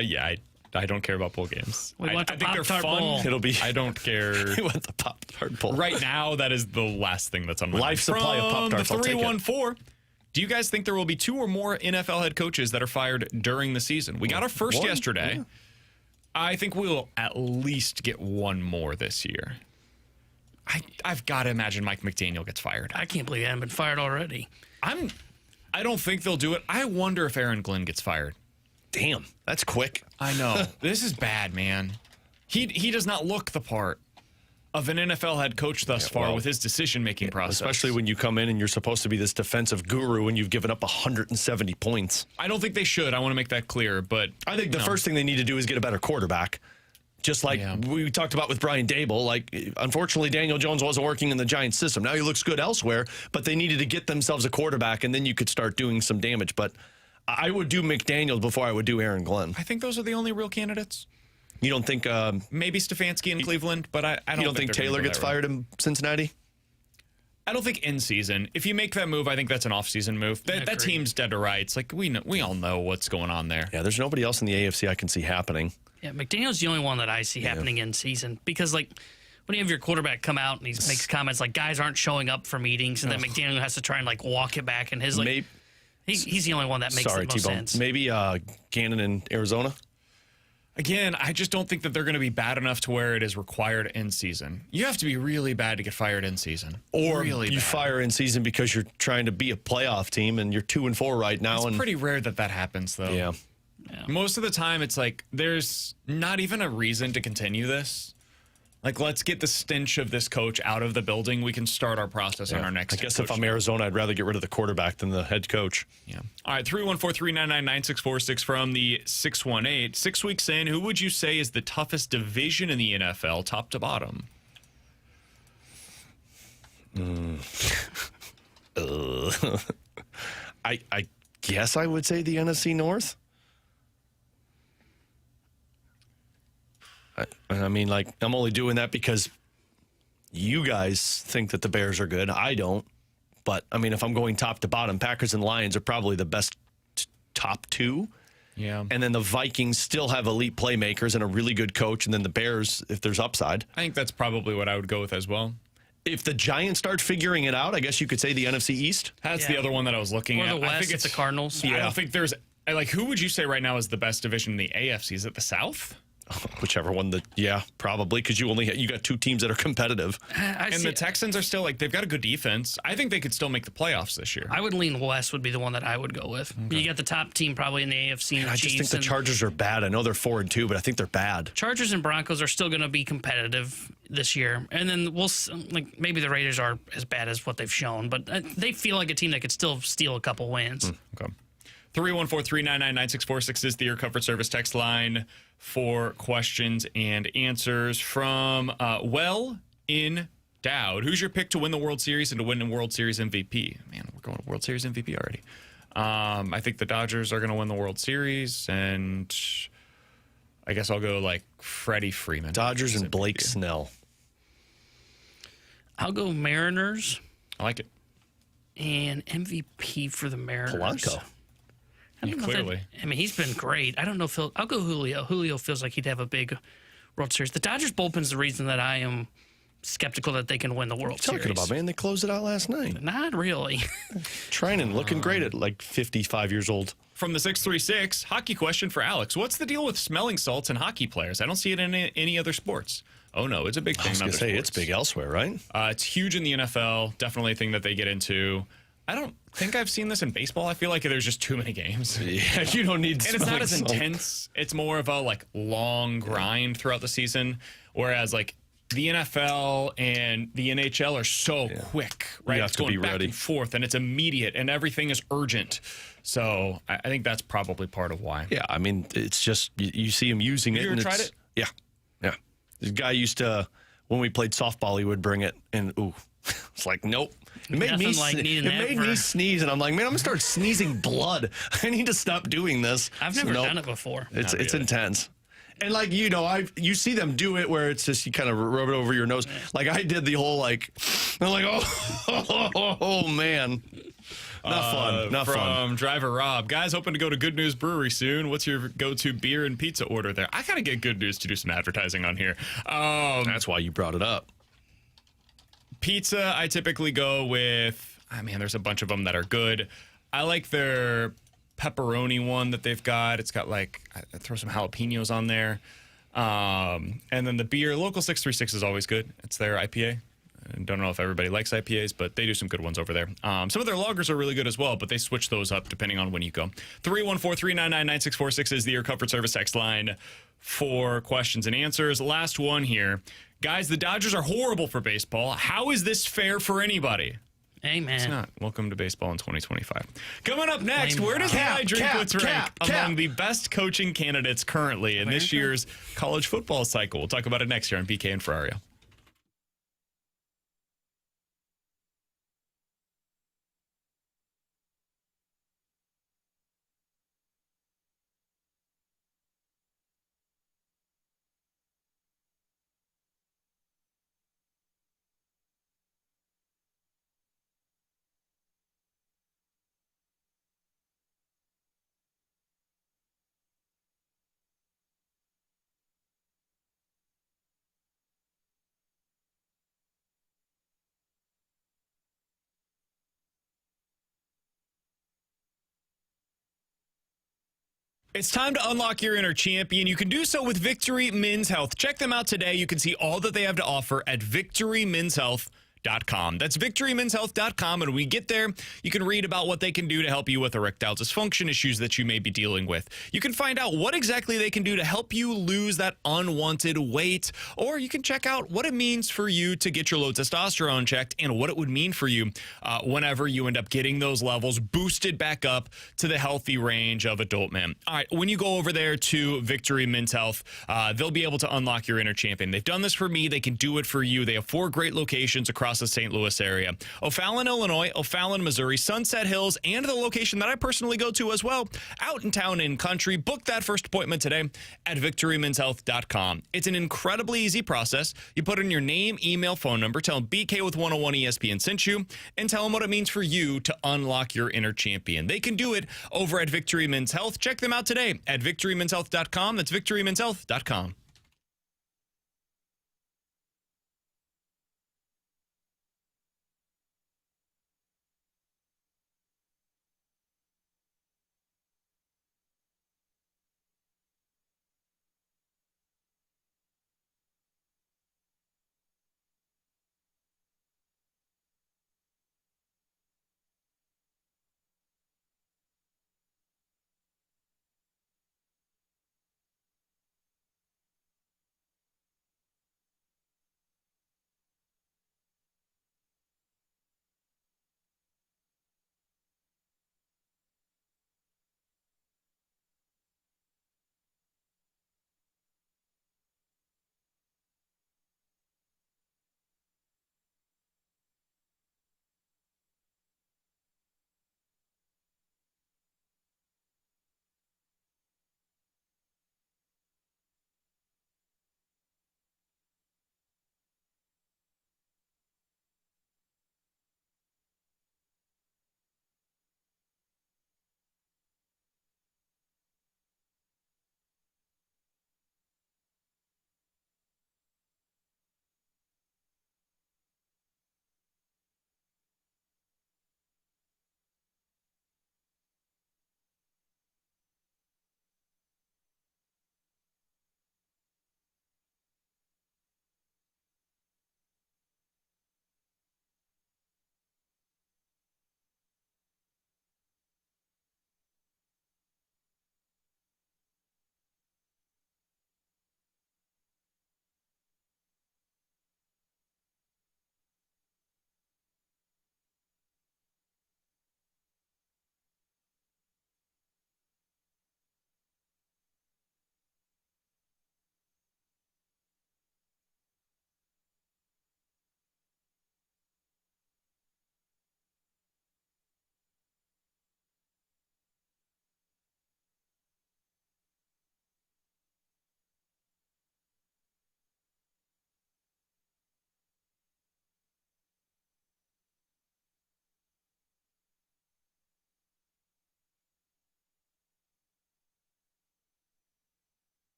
Yeah, I don't care about bowl games. We want the I think they're Pop-Tart fun. Bowl. It'll be. I don't care. We want the Pop-Tart Bowl. Right now, that is the last thing that's on my Life mind. supply of From Pop-Tarts, the I'll take it. 314, do you guys think there will be 2 or more NFL head coaches that are fired during the season? We got our first One? yesterday. Yeah. I think we'll at least get one more this year. I've got to imagine Mike McDaniel gets fired. I can't believe he hasn't been fired already. I don't think they'll do it. I wonder if Aaron Glenn gets fired. Damn, that's quick. I know. This is bad, man. He does not look the part of an NFL head coach thus far with his decision-making process. Especially when you come in and you're supposed to be this defensive guru and you've given up 170 points. I don't think they should. I want to make that clear. But I think the first thing they need to do is get a better quarterback. Just like we talked about with Brian Dable. Like, unfortunately, Daniel Jones wasn't working in the Giants system. Now he looks good elsewhere, but they needed to get themselves a quarterback, and then you could start doing some damage. But I would do McDaniel before I would do Aaron Glenn. I think those are the only real candidates. You don't think Maybe Stefanski in Cleveland, but I don't. you don't think they're gonna Taylor go gets that route. fired in Cincinnati? I don't think in season. If you make that move, I think that's an off-season move. That team's dead to rights. Like we all know what's going on there. Yeah, there's nobody else in the AFC I can see happening. Yeah, McDaniel's the only one that I see happening in season because, like, when you have your quarterback come out and he makes comments like guys aren't showing up for meetings, and then McDaniel has to try and like walk it back, and his like he's the only one that makes the most sense. Maybe Gannon in Arizona. Again, I just don't think that they're going to be bad enough to where it is required in season. You have to be really bad to get fired in season, Or really you bad. fire in season because you're trying to be a playoff team and you're 2-4 right now. It's pretty rare that happens, though. Yeah. Most of the time, it's like there's not even a reason to continue this. Like, let's get the stench of this coach out of the building. We can start our process on our next. I guess head if coach I'm Arizona, I'd rather get rid of the quarterback than the head coach. Yeah. All right, 314-399-9646 from the 618. 6 weeks in, who would you say is the toughest division in the NFL, top to bottom? I guess I would say the NFC North. I mean, like, I'm only doing that because you guys think that the Bears are good. I don't. But, I mean, if I'm going top to bottom, Packers and Lions are probably the best top 2. Yeah. And then the Vikings still have elite playmakers and a really good coach. And then the Bears, if there's upside. I think that's probably what I would go with as well. If the Giants start figuring it out, I guess you could say the NFC East. That's the other one that I was looking Or at. the West, I think it's the Cardinals. I don't think there's like who would you say right now is the best division in the AFC? Is it the South? Whichever one probably because you got 2 teams that are competitive. I And see, the Texans are still like they've got a good defense. I think they could still make the playoffs this year. I would lean West would be the one that I would go with. You got the top team probably in the AFC. And the I just Chiefs think the Chargers are bad. I know they're 4-2, but I think they're bad. Chargers and Broncos are still going to be competitive this year, and then maybe the Raiders are as bad as what they've shown, but they feel like a team that could still steal a couple wins. Okay. 314-399-9646 is the Air Comfort Service text line for questions and answers from in Dowd. Who's your pick to win the World Series and to win the World Series MVP? Man, we're going to World Series MVP already. I think the Dodgers are going to win the World Series, and I guess I'll go like Freddie Freeman. Dodgers and MVP. Blake Snell. I'll go Mariners I like it. and MVP for the Mariners. Polanco. I don't know if clearly. he's been great. I don't know if I'll go Julio. Julio feels like he'd have a big World Series. The Dodgers bullpen's the reason that I am skeptical that they can win the World Series. Talking about, man, they closed it out last night. Not really. Trinan looking great at like 55 years old. From the 636, hockey question for Alex. What's the deal with smelling salts in hockey players? I don't see it in any other sports. Oh, no, it's a big thing I was in going other to say, sports. it's big elsewhere, right? It's huge in the NFL. Definitely a thing that they get into. I don't think I've seen this in baseball. I feel like there's just too many games. Yeah, you don't need And it's not as salt. intense. It's more of a like long grind throughout the season. Whereas like the NFL and the NHL are so quick, right? You have It's to going be back ready. and forth, and it's immediate, and everything is urgent. So I think that's probably part of why. Yeah, I mean, it's just, you see him using it. You ever and tried it's- it? Yeah. This guy used to, when we played softball, he would bring it, and ooh, it's like, nope. It made Nothing like needing that me for- sneeze, and I'm like, man, I'm gonna start sneezing blood. I need to stop doing this. I've So, never nope. done it before. It's intense. And like, you see them do it where it's just you kind of rub it over your nose. Like I did the whole like, I'm like, oh man. Not fun. Not from fun. Driver Rob. Guys, hoping to go to Good News Brewery soon. What's your go-to beer and pizza order there? I gotta get Good News to do some advertising on here. That's why you brought it up. Pizza, I typically go with, there's a bunch of them that are good. I like their pepperoni one that they've got. It's got I throw some jalapenos on there. And then the beer, Local 636 is always good. It's their IPA. I don't know if everybody likes IPAs, but they do some good ones over there. Some of their lagers are really good as well, but they switch those up depending on when you go. 314-399-9646 is the Air Comfort Service text line for questions and answers. Last one here. Guys, the Dodgers are horrible for baseball. How is this fair for anybody? Hey, man. It's not. Welcome to baseball in 2025. Coming up next, Blame where does Rob. Eli Drinkwitz rank among the best coaching candidates currently in this year's college football cycle? We'll talk about it next year on BK and Ferrario. It's time to unlock your inner champion. You can do so with Victory Men's Health. Check them out today. You can see all that they have to offer at victorymenshealth.com. That's victorymenshealth.com. And when we get there, you can read about what they can do to help you with erectile dysfunction issues that you may be dealing with. You can find out what exactly they can do to help you lose that unwanted weight, or you can check out what it means for you to get your low testosterone checked and what it would mean for you whenever you end up getting those levels boosted back up to the healthy range of adult men. All right, when you go over there to Victory Men's Health, they'll be able to unlock your inner champion. They've done this for me. They can do it for you. They have 4 great locations across the St. Louis area. O'Fallon, Illinois, O'Fallon, Missouri, Sunset Hills, and the location that I personally go to as well, out in town in country. Book that first appointment today at victorymenshealth.com. It's an incredibly easy process. You put in your name, email, phone number, tell them BK with 101 ESPN sent you, and tell them what it means for you to unlock your inner champion. They can do it over at Victory Men's Health. Check them out today at victorymenshealth.com. That's victorymenshealth.com.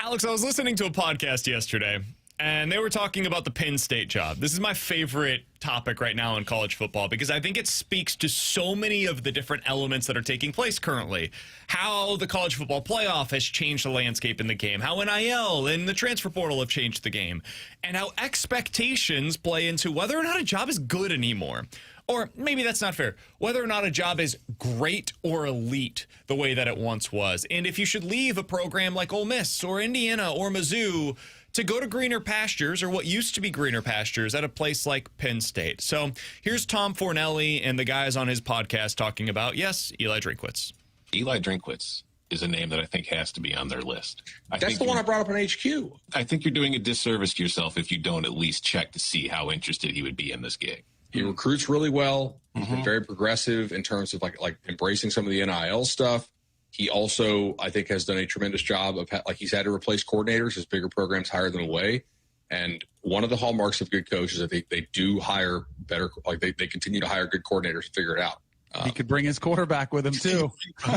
Alex, I was listening to a podcast yesterday, and they were talking about the Penn State job. This is my favorite topic right now in college football because I think it speaks to so many of the different elements that are taking place currently. How the college football playoff has changed the landscape in the game, how NIL and the transfer portal have changed the game, and how expectations play into whether or not a job is good anymore. Or maybe that's not fair. Whether or not a job is great or elite the way that it once was. And if you should leave a program like Ole Miss or Indiana or Mizzou to go to greener pastures or what used to be greener pastures at a place like Penn State. So here's Tom Fornelli and the guys on his podcast talking about, yes, Eli Drinkwitz. Eli Drinkwitz is a name that I think has to be on their list. That's the one I brought up on HQ. I think you're doing a disservice to yourself if you don't at least check to see how interested he would be in this gig. He recruits really well. He's been very progressive in terms of like embracing some of the NIL stuff. He also, I think, has done a tremendous job of he's had to replace coordinators as bigger programs hire them away. And one of the hallmarks of good coaches is that they do hire better, they continue to hire good coordinators to figure it out. He could bring his quarterback with him too.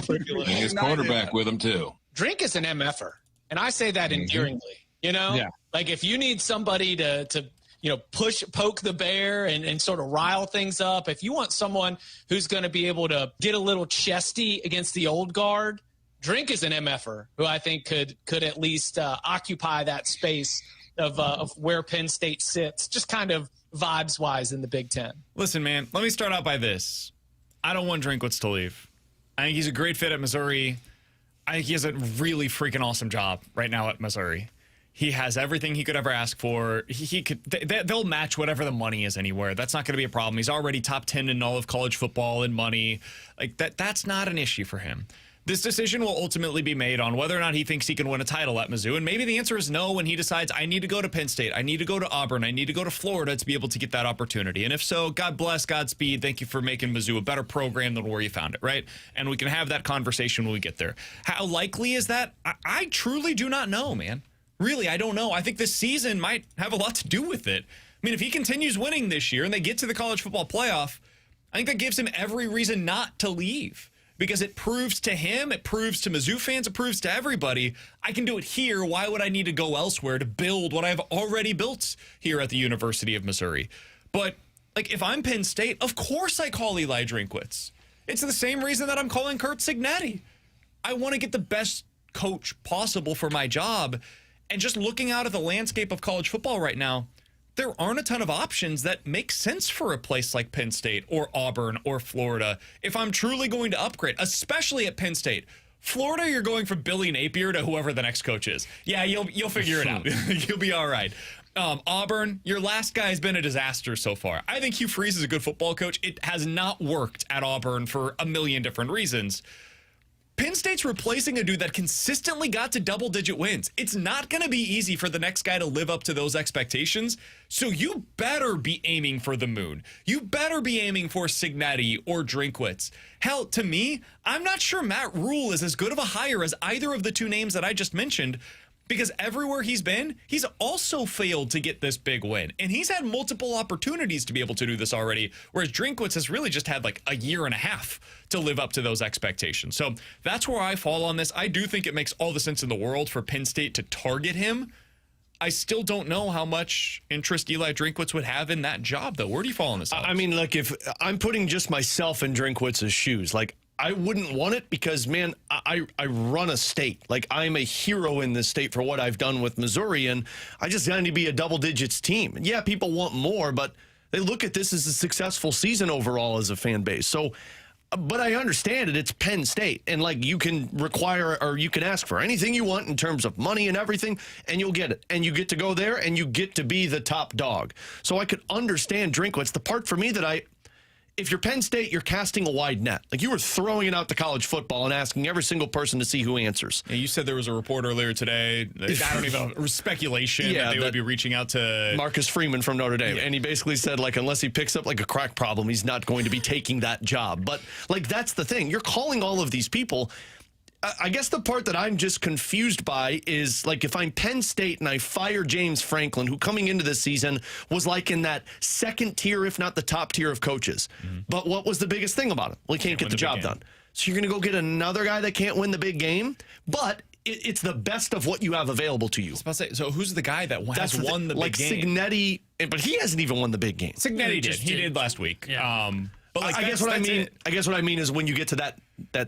Bring his quarterback with him too. Drink is an MFer, and I say that endearingly. Like if you need somebody to poke the bear and sort of rile things up. If you want someone who's going to be able to get a little chesty against the old guard, Drink is an MFer who I think could at least occupy that space of where Penn State sits, just kind of vibes-wise in the Big Ten. Listen, man, let me start out by this. I don't want Drinkwitz to leave. I think he's a great fit at Missouri. I think he has a really freaking awesome job right now at Missouri. He has everything he could ever ask for. They'll match whatever the money is anywhere. That's not going to be a problem. He's already top 10 in all of college football in money. That's not an issue for him. This decision will ultimately be made on whether or not he thinks he can win a title at Mizzou. And maybe the answer is no when he decides, I need to go to Penn State. I need to go to Auburn. I need to go to Florida to be able to get that opportunity. And if so, God bless, Godspeed. Thank you for making Mizzou a better program than where you found it, right? And we can have that conversation when we get there. How likely is that? I truly do not know, man. Really, I don't know. I think this season might have a lot to do with it. I mean, if he continues winning this year and they get to the college football playoff, I think that gives him every reason not to leave because it proves to him, it proves to Mizzou fans, it proves to everybody, I can do it here. Why would I need to go elsewhere to build what I've already built here at the University of Missouri? But, if I'm Penn State, of course I call Eli Drinkwitz. It's the same reason that I'm calling Curt Cignetti. I want to get the best coach possible for my job. And just looking out at the landscape of college football right now, there aren't a ton of options that make sense for a place like Penn State or Auburn or Florida if I'm truly going to upgrade, especially at Penn State. Florida, you're going from Billy Napier to whoever the next coach is. Yeah, you'll figure it out. You'll be all right. Auburn, your last guy has been a disaster so far. I think Hugh Freeze is a good football coach. It has not worked at Auburn for a million different reasons. Penn State's replacing a dude that consistently got to double-digit wins. It's not going to be easy for the next guy to live up to those expectations, so you better be aiming for the moon. You better be aiming for Cignetti or Drinkwitz. Hell, to me, I'm not sure Matt Rule is as good of a hire as either of the two names that I just mentioned, because everywhere he's been, he's also failed to get this big win. And he's had multiple opportunities to be able to do this already, whereas Drinkwitz has really just had a year and a half to live up to those expectations. So that's where I fall on this. I do think it makes all the sense in the world for Penn State to target him. I still don't know how much interest Eli Drinkwitz would have in that job, though. Where do you fall on this, Alex? I mean, if I'm putting just myself in Drinkwitz's shoes, I wouldn't want it because, man, I run a state. I'm a hero in this state for what I've done with Missouri, and I just got to be a double digits team. And yeah, people want more, but they look at this as a successful season overall as a fan base. So, but I understand it. It's Penn State, and you can require or you can ask for anything you want in terms of money and everything, and you'll get it. And you get to go there, and you get to be the top dog. So I could understand Drinkwitz. The part for me that if you're Penn State, you're casting a wide net. You were throwing it out to college football and asking every single person to see who answers. Yeah, you said there was a report earlier today. I don't even know, speculation that they would be reaching out to Marcus Freeman from Notre Dame. Yeah. And he basically said, unless he picks up a crack problem, he's not going to be taking that job. But that's the thing. You're calling all of these people. I guess the part that I'm just confused by is if I'm Penn State and I fire James Franklin, who coming into this season was in that second tier, if not the top tier of coaches. Mm-hmm. But what was the biggest thing about him? Well, he can't get the job done. So you're going to go get another guy that can't win the big game, but it's the best of what you have available to you. I was about to say, so who's the guy that has won the big game? Signetti, but he hasn't even won the big game. Signetti did. He did last week. Yeah. But I guess what I mean is when you get to that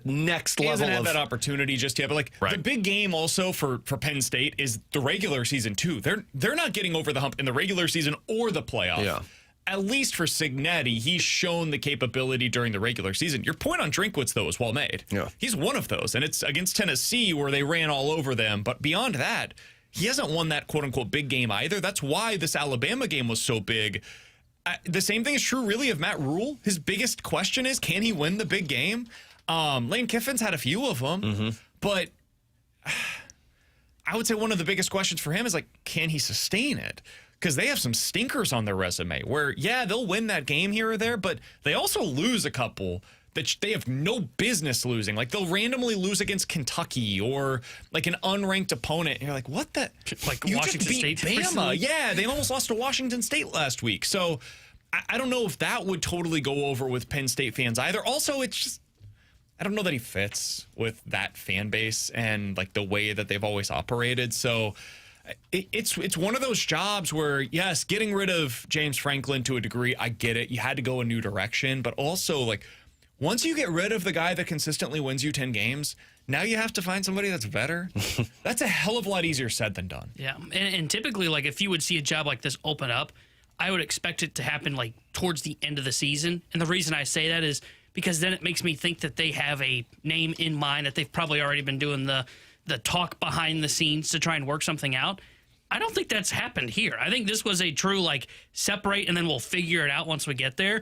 next level. He hasn't had that opportunity just yet. But the big game also for Penn State is the regular season too. They're not getting over the hump in the regular season or the playoff. Yeah. At least for Signetti, he's shown the capability during the regular season. Your point on Drinkwitz, though, is well made. Yeah. He's one of those, and it's against Tennessee where they ran all over them. But beyond that, he hasn't won that quote-unquote big game either. That's why this Alabama game was so big. The same thing is true, really, of Matt Rule. His biggest question is, can he win the big game? Lane Kiffin's had a few of them, but I would say one of the biggest questions for him is, can he sustain it? Because they have some stinkers on their resume where, they'll win that game here or there, but they also lose a couple that they have no business losing. They'll randomly lose against Kentucky or an unranked opponent. And you're like, what the? You Washington just beat State Bama. Yeah, they almost lost to Washington State last week. So I don't know if that would totally go over with Penn State fans either. Also, it's just, I don't know that he fits with that fan base and the way that they've always operated. So it's one of those jobs where, yes, getting rid of James Franklin to a degree, I get it. You had to go a new direction. But also, once you get rid of the guy that consistently wins you 10 games, now you have to find somebody that's better. That's a hell of a lot easier said than done. Yeah, and typically, if you would see a job like this open up, I would expect it to happen, towards the end of the season. And the reason I say that is because then it makes me think that they have a name in mind, that they've probably already been doing the talk behind the scenes to try and work something out. I don't think that's happened here. I think this was a true, separate and then we'll figure it out once we get there.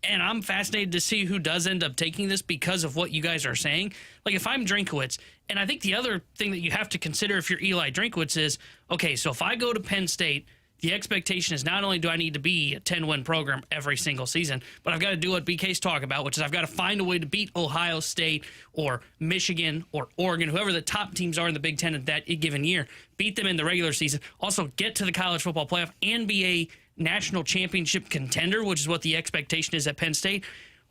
And I'm fascinated to see who does end up taking this because of what you guys are saying. If I'm Drinkwitz, and I think the other thing that you have to consider if you're Eli Drinkwitz is, okay, so if I go to Penn State, the expectation is not only do I need to be a 10-win program every single season, but I've got to do what BK's talking about, which is I've got to find a way to beat Ohio State or Michigan or Oregon, whoever the top teams are in the Big Ten at that given year, beat them in the regular season, also get to the college football playoff and be a national championship contender, which is what the expectation is at Penn State.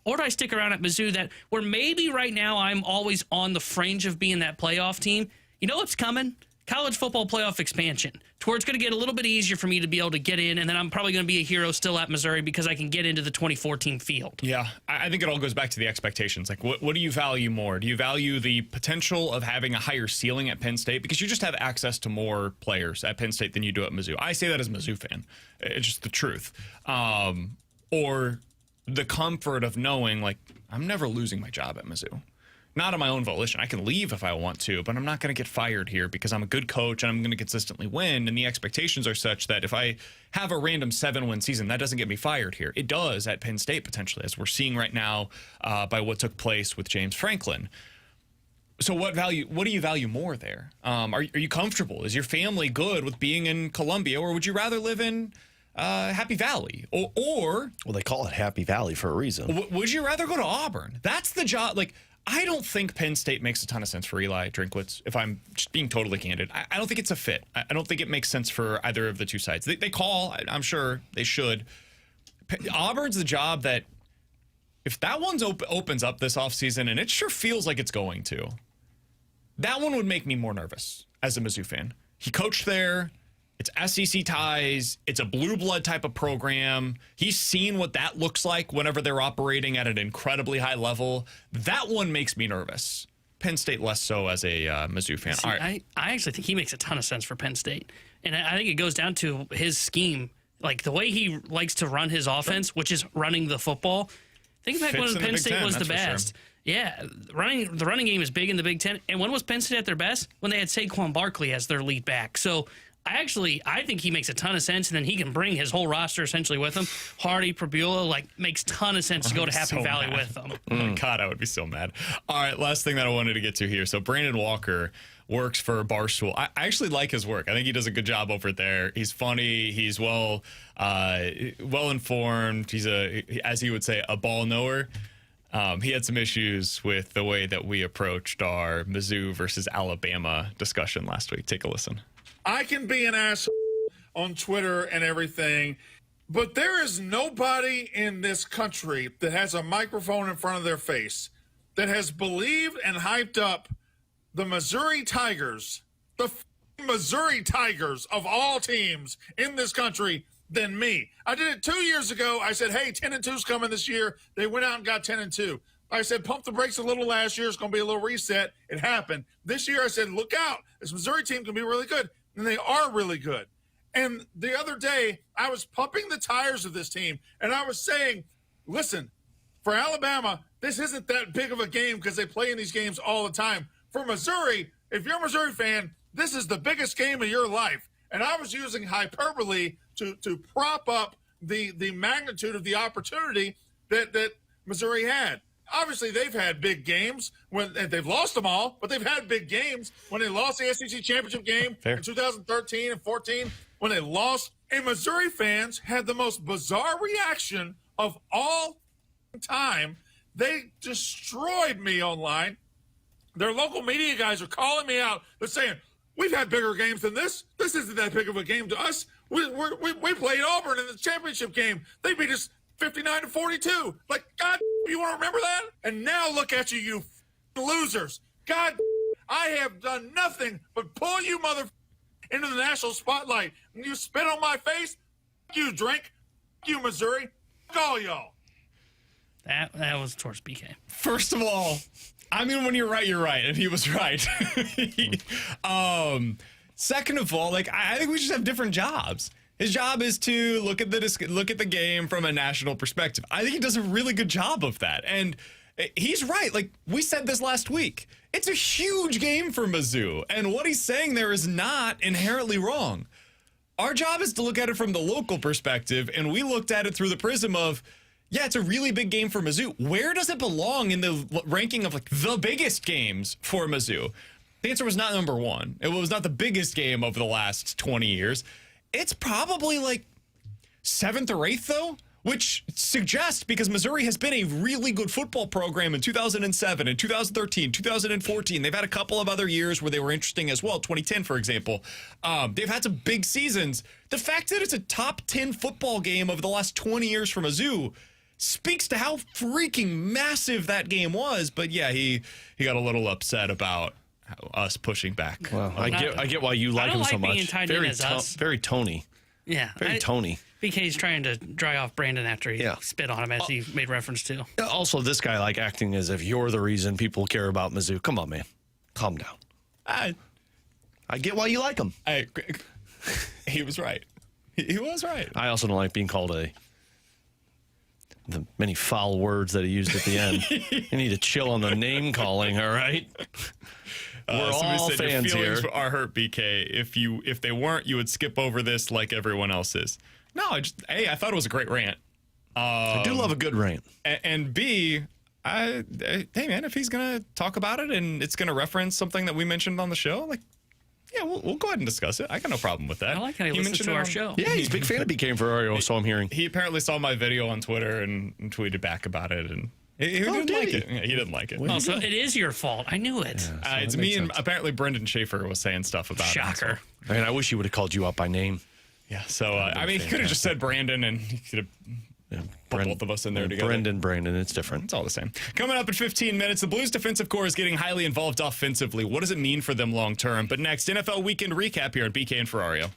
Or do I stick around at Mizzou where maybe right now I'm always on the fringe of being that playoff team? You know what's coming? College football playoff expansion, to where it's going to get a little bit easier for me to be able to get in, and then I'm probably going to be a hero still at Missouri because I can get into the 2014 field. Yeah, I think it all goes back to the expectations. What do you value more? Do you value the potential of having a higher ceiling at Penn State? Because you just have access to more players at Penn State than you do at Mizzou. I say that as a Mizzou fan. It's just the truth. Or the comfort of knowing, I'm never losing my job at Mizzou. Not on my own volition. I can leave if I want to, but I'm not going to get fired here because I'm a good coach and I'm going to consistently win. And the expectations are such that if I have a random 7-win season, that doesn't get me fired here. It does at Penn State potentially, as we're seeing right now by what took place with James Franklin. So what do you value more there? Are you comfortable? Is your family good with being in Columbia, or would you rather live in Happy Valley? Or well, they call it Happy Valley for a reason. Would you rather go to Auburn? That's the job. I don't think Penn State makes a ton of sense for Eli Drinkwitz, if I'm just being totally candid. I don't think it's a fit. I don't think it makes sense for either of the two sides. They call, I'm sure they should. Auburn's the job that, if that one opens up this offseason, and it sure feels like it's going to, that one would make me more nervous as a Mizzou fan. He coached there. It's SEC ties. It's a blue blood type of program. He's seen what that looks like whenever they're operating at an incredibly high level. That one makes me nervous. Penn State less so as a Mizzou fan. See, all right. I actually think he makes a ton of sense for Penn State. And I think it goes down to his scheme, the way he likes to run his offense, which is running the football. Think back when Penn State was the best. Sure. Yeah, the running game is big in the Big Ten. And when was Penn State at their best? When they had Saquon Barkley as their lead back. So I think he makes a ton of sense, and then he can bring his whole roster essentially with him. Hardy, Prabula, makes ton of sense to go to Happy Valley with them. Oh my God, I would be so mad. All right, last thing that I wanted to get to here. So Brandon Walker works for Barstool. I actually like his work. I think he does a good job over there. He's funny. He's well informed. He's as he would say, a ball knower. He had some issues with the way that we approached our Mizzou versus Alabama discussion last week. Take a listen. I can be an asshole on Twitter and everything, but there is nobody in this country that has a microphone in front of their face that has believed and hyped up the Missouri Tigers, Missouri Tigers of all teams in this country than me. I did it 2 years ago. I said, hey, 10-2's coming this year. They went out and got 10-2. I said, pump the brakes a little last year. It's going to be a little reset. It happened. This year I said, look out. This Missouri team can be really good. And they are really good. And the other day, I was pumping the tires of this team, and I was saying, listen, for Alabama, this isn't that big of a game because they play in these games all the time. For Missouri, if you're a Missouri fan, this is the biggest game of your life. And I was using hyperbole to prop up the magnitude of the opportunity that Missouri had. Obviously, they've had big games when they've lost them all, but they've had big games when they lost the SEC championship game in 2013 and 14, when they lost. And Missouri fans had the most bizarre reaction of all time. They destroyed me online. Their local media guys are calling me out. They're saying, we've had bigger games than this. This isn't that big of a game to us. We played Auburn in the championship game. They beat us 59-42. Like, God, you want to remember that? And now look at you losers. God, I have done nothing but pull you into the national spotlight. And you spit on my face? You drink. You Missouri. All y'all. That was towards BK. First of all, I mean, when you're right, and he was right. Second of all, like, I think we just have different jobs. His job is to look at the game from a national perspective. I think he does a really good job of that. And he's right. Like, we said this last week. It's a huge game for Mizzou. And what he's saying there is not inherently wrong. Our job is to look at it from the local perspective. And we looked at it through the prism of, yeah, it's a really big game for Mizzou. Where does it belong in the ranking of, like, the biggest games for Mizzou? The answer was not number one. It was not the biggest game of the last 20 years. It's probably like 7th or 8th, though, which suggests, because Missouri has been a really good football program in 2007 and 2013, 2014. They've had a couple of other years where they were interesting as well. 2010, for example. They've had some big seasons. The fact that it's a top 10 football game over the last 20 years for Mizzou speaks to how freaking massive that game was. But yeah, he got a little upset about us pushing back. Well, I get why you like him so much. Very Tony. Yeah. Very Tony. BK's trying to dry off Brandon after he spit on him, as he made reference to. Also, this guy like acting as if you're the reason people care about Mizzou. Come on, man. Calm down. I get why you like him. He was right. He was right. I also don't like being called the many foul words that he used at the end. You need to chill on the name calling, all right? We're all fans your feelings here. Are hurt, BK. If they weren't, you would skip over this like everyone else is. No, I thought it was a great rant. I do love a good rant. And B, hey man, if he's gonna talk about it and it's gonna reference something that we mentioned on the show, like, yeah, we'll go ahead and discuss it. I got no problem with that. I like how he listens to our show. Yeah, he's a big fan of BK and Ferrario, so I'm hearing. He apparently saw my video on Twitter and tweeted back about it, and he didn't like it. Yeah, he didn't like it. Oh, so it is your fault. I knew it. Yeah, it's me and apparently Brendan Schaefer was saying stuff about it. Shocker. I mean, I wish he would have called you out by name. Yeah, so I mean, he could have just said Brandon, and he could have put both of us in there together. Brandon, it's different. It's all the same. Coming up in 15 minutes, the Blues defensive core is getting highly involved offensively. What does it mean for them long term? But next, NFL weekend recap here at BK and Ferrario.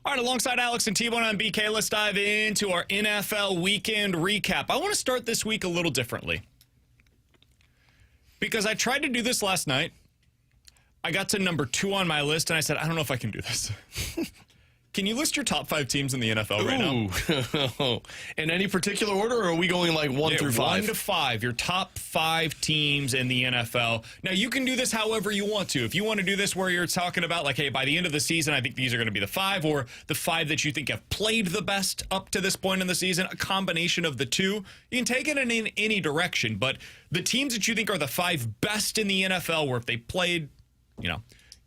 All right, alongside Alex and T-Bone on BK, let's dive into our NFL weekend recap. I want to start this week a little differently because I tried to do this last night. I got to number 2 on my list, and I said, I don't know if I can do this. Can you list your top 5 teams in the NFL right now? In any particular order, or are we going like 1 through 5? 1 to 5, your top 5 teams in the NFL. Now, you can do this however you want to. If you want to do this where you're talking about, like, hey, by the end of the season, I think these are going to be the 5, or the 5 that you think have played the best up to this point in the season, a combination of the two. You can take it in any direction, but the teams that you think are the 5 best in the NFL, where if they played,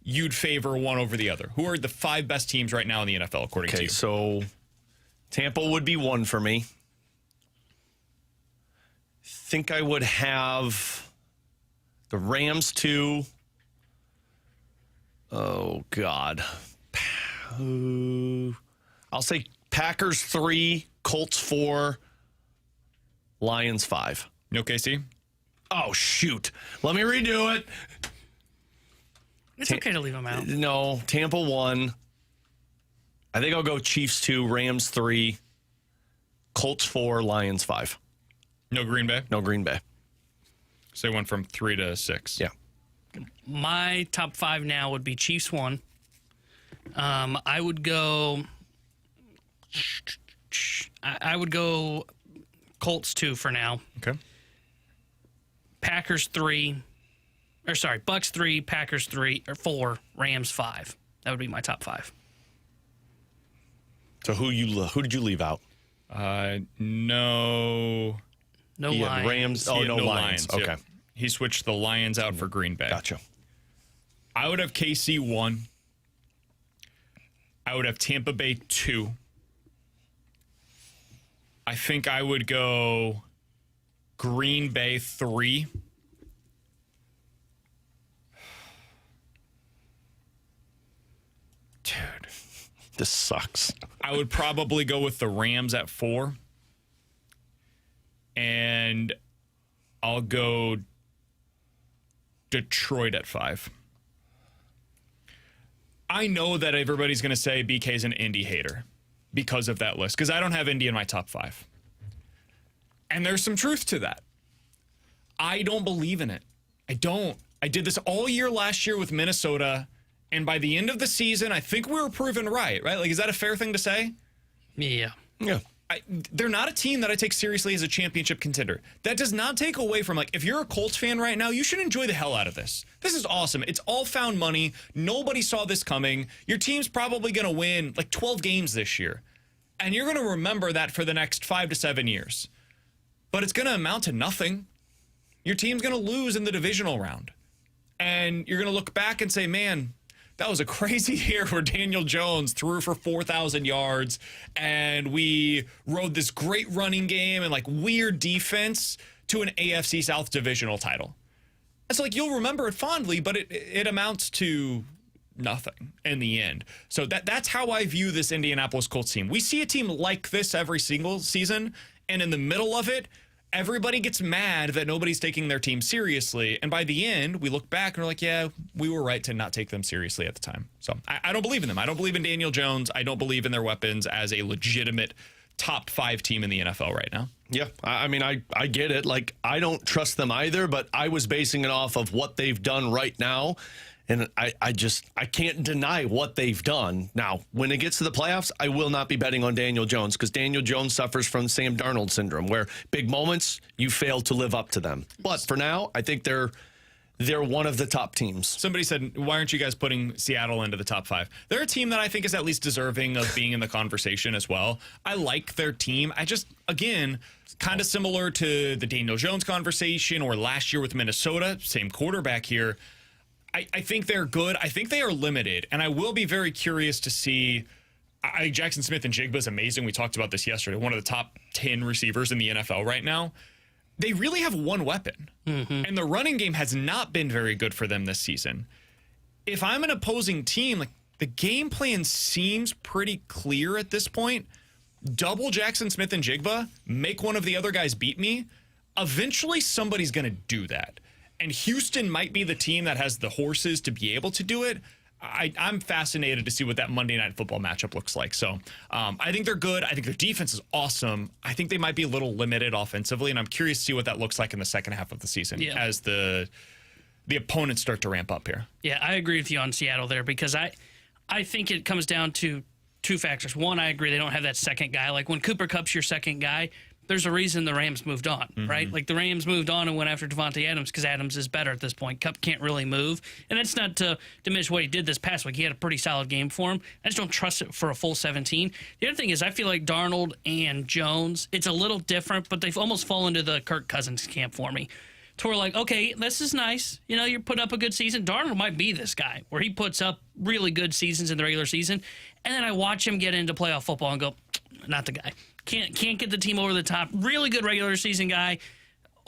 you'd favor one over the other. Who are the 5 best teams right now in the NFL, according to you? Okay, so Tampa would be 1 for me. Think I would have the Rams 2. Oh, God. I'll say Packers 3, Colts 4, Lions 5. No KC? Oh, shoot. Let me redo it. It's okay to leave them out. No, Tampa 1. I think I'll go Chiefs 2, Rams 3, Colts 4, Lions 5. No Green Bay? No Green Bay. So they went from 3 to 6. Yeah. My top 5 now would be Chiefs 1. I would go Colts 2 for now. Okay. Packers 3. Bucks 3, Packers 3 or 4, Rams 5. That would be my top 5. So who did you leave out? No Lions. Rams. Oh, no Lions. Okay. Yep. He switched the Lions out for Green Bay. Gotcha. I would have KC 1. I would have Tampa Bay 2. I think I would go Green Bay 3. Dude, this sucks. I would probably go with the Rams at 4. And I'll go Detroit at 5. I know that everybody's going to say BK's an Indy hater because of that list, because I don't have Indy in my top 5. And there's some truth to that. I don't believe in it. I don't. I did this all year last year with Minnesota. And by the end of the season, I think we were proven right? Like, is that a fair thing to say? Yeah. Yeah. They're not a team that I take seriously as a championship contender. That does not take away from, like, if you're a Colts fan right now, you should enjoy the hell out of this. This is awesome. It's all found money. Nobody saw this coming. Your team's probably going to win, like, 12 games this year. And you're going to remember that for the next 5 to 7 years. But it's going to amount to nothing. Your team's going to lose in the divisional round. And you're going to look back and say, man, that was a crazy year where Daniel Jones threw for 4,000 yards and we rode this great running game and, like, weird defense to an AFC South divisional title. It's like you'll remember it fondly, but it amounts to nothing in the end. So that's how I view this Indianapolis Colts team. We see a team like this every single season, and in the middle of it, everybody gets mad that nobody's taking their team seriously. And by the end, we look back and we're like, yeah, we were right to not take them seriously at the time. So I don't believe in them. I don't believe in Daniel Jones. I don't believe in their weapons as a legitimate top 5 team in the NFL right now. Yeah, I mean, I get it. Like, I don't trust them either, but I was basing it off of what they've done right now. And I can't deny what they've done. Now, when it gets to the playoffs, I will not be betting on Daniel Jones because Daniel Jones suffers from Sam Darnold syndrome, where big moments, you fail to live up to them. But for now, I think they're one of the top teams. Somebody said, why aren't you guys putting Seattle into the top 5? They're a team that I think is at least deserving of being in the conversation as well. I like their team. I just, again, kind of similar to the Daniel Jones conversation or last year with Minnesota, same quarterback here. I think they're good. I think they are limited. And I will be very curious to see. Jackson Smith-Njigba is amazing. We talked about this yesterday. One of the top 10 receivers in the NFL right now. They really have one weapon. Mm-hmm. And the running game has not been very good for them this season. If I'm an opposing team, like, the game plan seems pretty clear at this point. Double Jackson Smith-Njigba, make one of the other guys beat me. Eventually, somebody's going to do that. And Houston might be the team that has the horses to be able to do it. I'm fascinated to see what that Monday Night Football matchup looks like. So I think they're good. I think their defense is awesome. I think they might be a little limited offensively, and I'm curious to see what that looks like in the second half of the season as the opponents start to ramp up here. Yeah, I agree with you on Seattle there because I think it comes down to two factors. One, I agree they don't have that second guy. Like when Cooper Kupp's your second guy, there's a reason the Rams moved on, right? Like the Rams moved on and went after Devontae Adams because Adams is better at this point. Kupp can't really move. And that's not to diminish what he did this past week. He had a pretty solid game for him. I just don't trust it for a full 17. The other thing is I feel like Darnold and Jones, it's a little different, but they've almost fallen into the Kirk Cousins camp for me. To where like, okay, this is nice. You know, you put up a good season. Darnold might be this guy where he puts up really good seasons in the regular season. And then I watch him get into playoff football and go, not the guy. Can't get the team over the top. Really good regular season guy.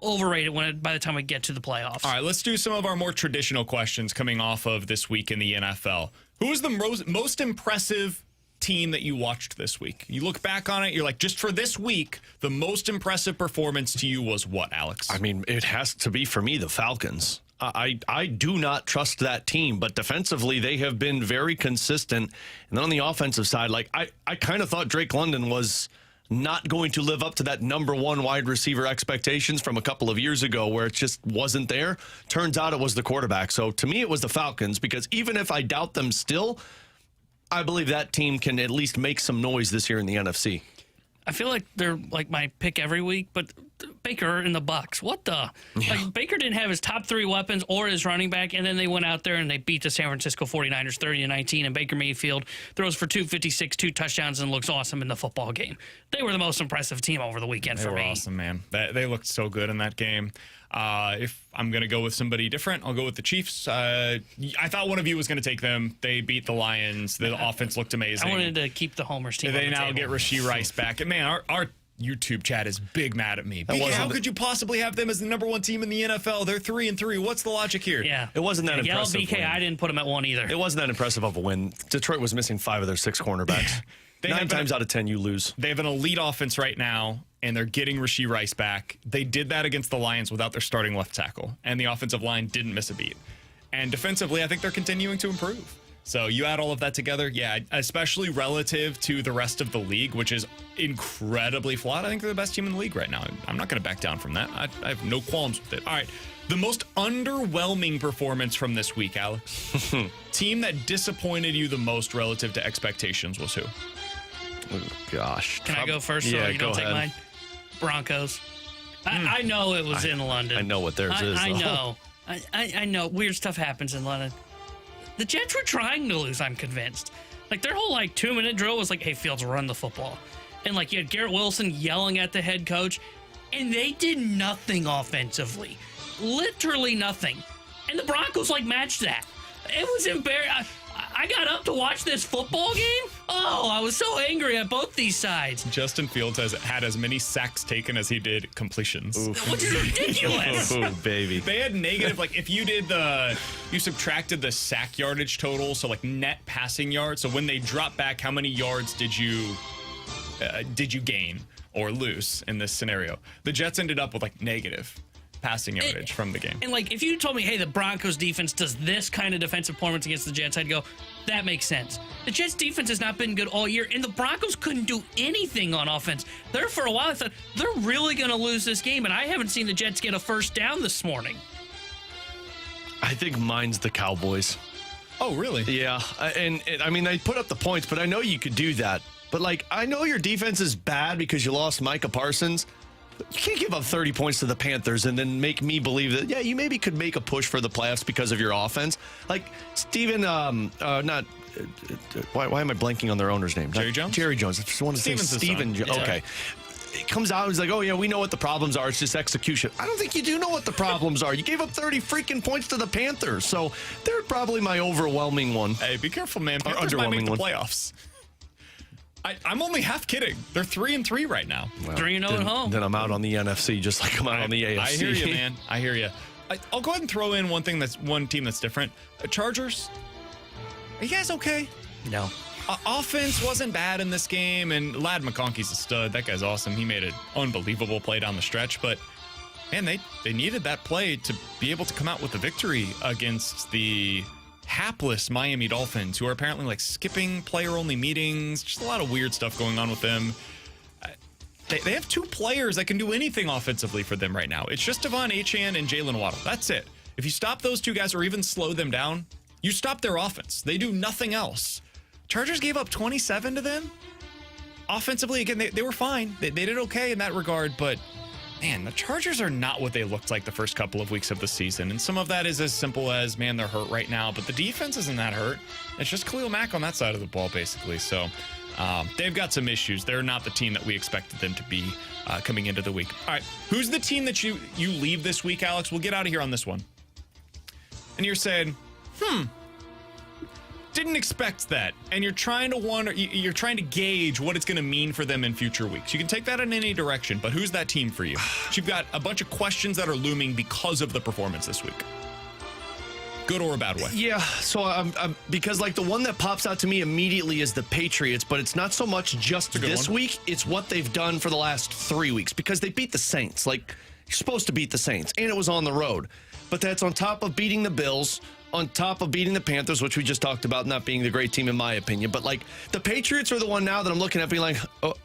Overrated by the time we get to the playoffs. All right, let's do some of our more traditional questions coming off of this week in the NFL. Who was the most impressive team that you watched this week? You look back on it, you're like, just for this week, the most impressive performance to you was what, Alex? I mean, it has to be, for me, the Falcons. I do not trust that team, but defensively, they have been very consistent. And then on the offensive side, like I kind of thought Drake London was not going to live up to that number one wide receiver expectations from a couple of years ago where it just wasn't there. Turns out it was the quarterback. So to me, it was the Falcons because even if I doubt them still, I believe that team can at least make some noise this year in the NFC. I feel like they're like my pick every week, but Baker in the Bucs. What the? Yeah. Like Baker didn't have his top three weapons or his running back, and then they went out there and they beat the San Francisco 49ers 30-19, and Baker Mayfield throws for 256, 2 touchdowns, and looks awesome in the football game. They were the most impressive team over the weekend for me. They were awesome, man. They looked so good in that game. If I'm going to go with somebody different, I'll go with the Chiefs. I thought one of you was going to take them. They beat the Lions. The offense looked amazing. I wanted to keep the Homers team. They now get Rashee Rice back. And man, our YouTube chat is big mad at me. How could you possibly have them as the number one team in the NFL? They're 3-3. What's the logic here? Yeah, it wasn't that impressive. BK, I didn't put them at 1 either. It wasn't that impressive of a win. Detroit was missing 5 of their 6 cornerbacks. 9 times out of 10, you lose. They have an elite offense right now, and they're getting Rashee Rice back. They did that against the Lions without their starting left tackle, and the offensive line didn't miss a beat. And defensively, I think they're continuing to improve. So you add all of that together, yeah, especially relative to the rest of the league, which is incredibly flawed. I think they're the best team in the league right now. I'm not going to back down from that. I have no qualms with it. All right, the most underwhelming performance from this week, Alex. Team that disappointed you the most relative to expectations was who? Oh, gosh. Can I go first so you don't take mine? Broncos. I know it was in London. I know what theirs is. I know. I know. Weird stuff happens in London. The Jets were trying to lose, I'm convinced. Like, their whole, 2-minute drill was like, hey, Fields, run the football. And, you had Garrett Wilson yelling at the head coach, and they did nothing offensively. Literally nothing. And the Broncos, matched that. It was embarrassing. I got up to watch this football game. Oh, I was so angry at both these sides. Justin Fields has had as many sacks taken as he did completions. Which is ridiculous. Oh, baby. They had negative, if you subtracted the sack yardage total, so net passing yards. So when they drop back, how many yards did you gain or lose in this scenario? The Jets ended up with negative passing yardage from the game. And if you told me, hey, the Broncos defense does this kind of defensive performance against the Jets, I'd go, that makes sense. The Jets defense has not been good all year, and the Broncos couldn't do anything on offense. There for a while, I thought, they're really going to lose this game, and I haven't seen the Jets get a first down this morning. I think mine's the Cowboys. Oh, really? Yeah. And I mean, they put up the points, but I know you could do that. But, I know your defense is bad because you lost Micah Parsons. You can't give up 30 points to the Panthers and then make me believe that, yeah, you maybe could make a push for the playoffs because of your offense. Steven, why am I blanking on their owner's name? Jerry Jones? Jerry Jones. I just want to say Steven Jones. Okay. It comes out and he's like, oh, yeah, we know what the problems are. It's just execution. I don't think you do know what the problems are. You gave up 30 freaking points to the Panthers. So they're probably my overwhelming one. Hey, be careful, man. Panthers might make the playoffs. I'm only half kidding. They're 3-3 right now. Well, 3-0 at home. Then I'm out on the NFC, just like I'm out on the AFC. I hear you, man. I hear you. I'll go ahead and throw in one team that's different. Chargers. Are you guys okay? No. Offense wasn't bad in this game, and Ladd McConkey's a stud. That guy's awesome. He made an unbelievable play down the stretch, but man, they needed that play to be able to come out with a victory against the hapless Miami Dolphins, who are apparently like skipping player-only meetings. Just a lot of weird stuff going on with them. They have 2 players that can do anything offensively for them right now. It's just Devon Achane and Jalen Waddle. That's it. If you stop those 2 guys or even slow them down, you stop their offense. They do nothing else. Chargers gave up 27 to them. Offensively, again, they were fine. They did okay in that regard, but man, the Chargers are not what they looked like the first couple of weeks of the season. And some of that is as simple as, man, they're hurt right now, but the defense isn't that hurt. It's just Khalil Mack on that side of the ball, basically. So they've got some issues. They're not the team that we expected them to be coming into the week. All right, who's the team that you leave this week, Alex? We'll get out of here on this one. And you're saying, didn't expect that, and you're trying to gauge what it's going to mean for them in future weeks. You can take that in any direction, but who's that team for you? You've got a bunch of questions that are looming because of the performance this week. Good or a bad way? Yeah, so I'm because like the one that pops out to me immediately is the Patriots, but it's not so much just this week. It's what they've done for the last 3 weeks, because they beat the Saints. Like, you're supposed to beat the Saints, and it was on the road. But that's on top of beating the Bills, on top of beating the Panthers, which we just talked about not being the great team in my opinion. But like, the Patriots are the one now that I'm looking at being like, oh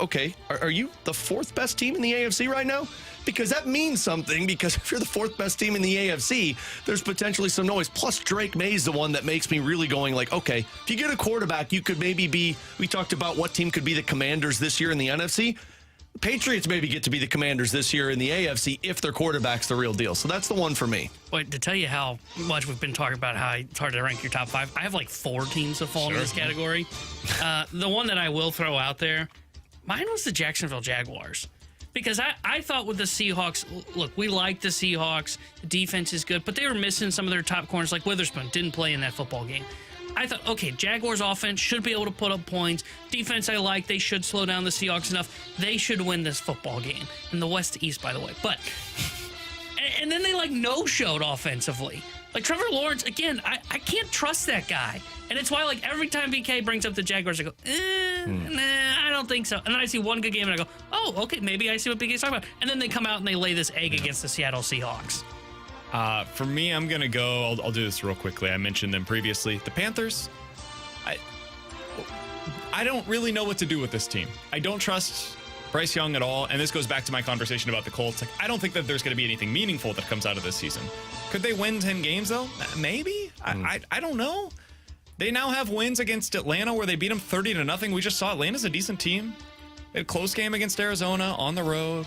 okay, are you the 4th best team in the AFC right now? Because that means something, because if you're the 4th best team in the AFC, there's potentially some noise. Plus, Drake May's the one that makes me really going like, okay, if you get a quarterback, you could maybe be, we talked about what team could be the Commanders this year in the NFC. Patriots maybe get to be the Commanders this year in the AFC if their quarterback's the real deal. So that's the one for me. Wait, to tell you how much we've been talking about how it's hard to rank your top 5, I have like 4 teams that fall into this category. The one that I will throw out there, mine was the Jacksonville Jaguars. Because I thought with the Seahawks, look, we like the Seahawks. The defense is good, but they were missing some of their top corners, like Witherspoon didn't play in that football game. I thought, okay, Jaguars offense should be able to put up points. Defense I like. They should slow down the Seahawks enough. They should win this football game. In the West to East, by the way. But, and then they like no-showed offensively. Like Trevor Lawrence, again, I can't trust that guy. And it's why like every time BK brings up the Jaguars, I go, nah, I don't think so. And then I see one good game and I go, oh, okay, maybe I see what BK's talking about. And then they come out and they lay this egg against the Seattle Seahawks. For me, I'm going to go, I'll do this real quickly. I mentioned them previously. The Panthers, I don't really know what to do with this team. I don't trust Bryce Young at all. And this goes back to my conversation about the Colts. Like, I don't think that there's going to be anything meaningful that comes out of this season. Could they win 10 games, though? Maybe. I don't know. They now have wins against Atlanta where they beat them 30-0. We just saw Atlanta's a decent team. They had a close game against Arizona on the road.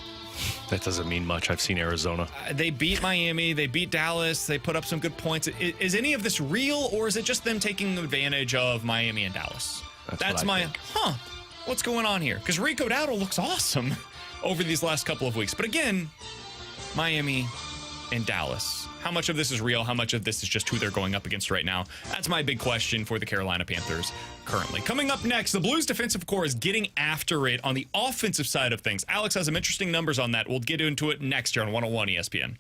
That doesn't mean much. I've seen Arizona. They beat Miami. They beat Dallas. They put up some good points. Is any of this real, or is it just them taking advantage of Miami and Dallas? That's my think. What's going on here? Because Rico Dowdle looks awesome over these last couple of weeks. But again, Miami and Dallas. How much of this is real? How much of this is just who they're going up against right now? That's my big question for the Carolina Panthers currently. Coming up next, the Blues defensive core is getting after it on the offensive side of things. Alex has some interesting numbers on that. We'll get into it next year on 101 ESPN.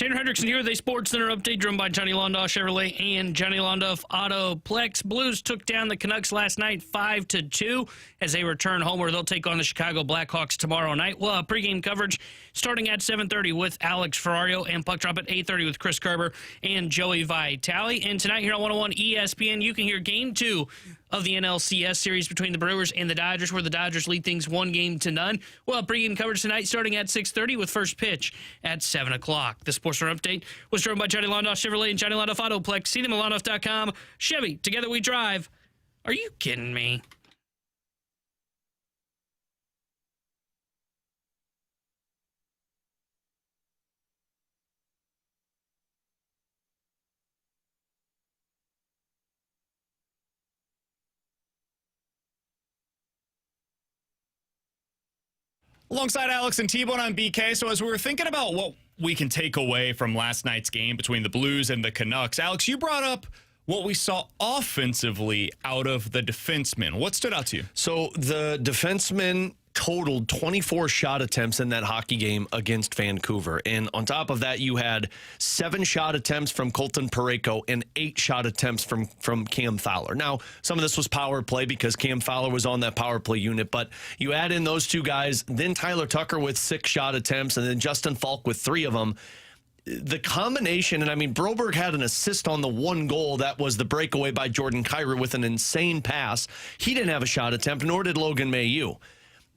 Tanner Hendrickson here with a Sports Center update driven by Johnny Londoff Chevrolet and Johnny Londoff Autoplex. Blues took down the Canucks last night 5-2 as they return home where they'll take on the Chicago Blackhawks tomorrow night. We'll have pregame coverage starting at 7:30 with Alex Ferrario and puck drop at 8:30 with Chris Kerber and Joey Vitale. And tonight here on 101 ESPN, you can hear Game 2 of the NLCS series between the Brewers and the Dodgers, where the Dodgers lead things 1-0. We'll have pregame coverage tonight starting at 6:30 with first pitch at 7 o'clock. The Sports Center update was driven by Johnny Londoff Chevrolet and Johnny Londoff Autoplex. See them at londoff.com. Chevy, together we drive. Are you kidding me? Alongside Alex and T-Bone on BK. So as we were thinking about what we can take away from last night's game between the Blues and the Canucks, Alex, you brought up what we saw offensively out of the defensemen. What stood out to you? So the defensemen totaled 24 shot attempts in that hockey game against Vancouver. And on top of that, you had 7 shot attempts from Colton Parayko and 8 shot attempts from Cam Fowler. Now, some of this was power play because Cam Fowler was on that power play unit, but you add in those two guys, then Tyler Tucker with 6 shot attempts, and then Justin Falk with 3 of them. The combination, and I mean, Broberg had an assist on the one goal. That was the breakaway by Jordan Kyrou with an insane pass. He didn't have a shot attempt, nor did Logan Mailloux.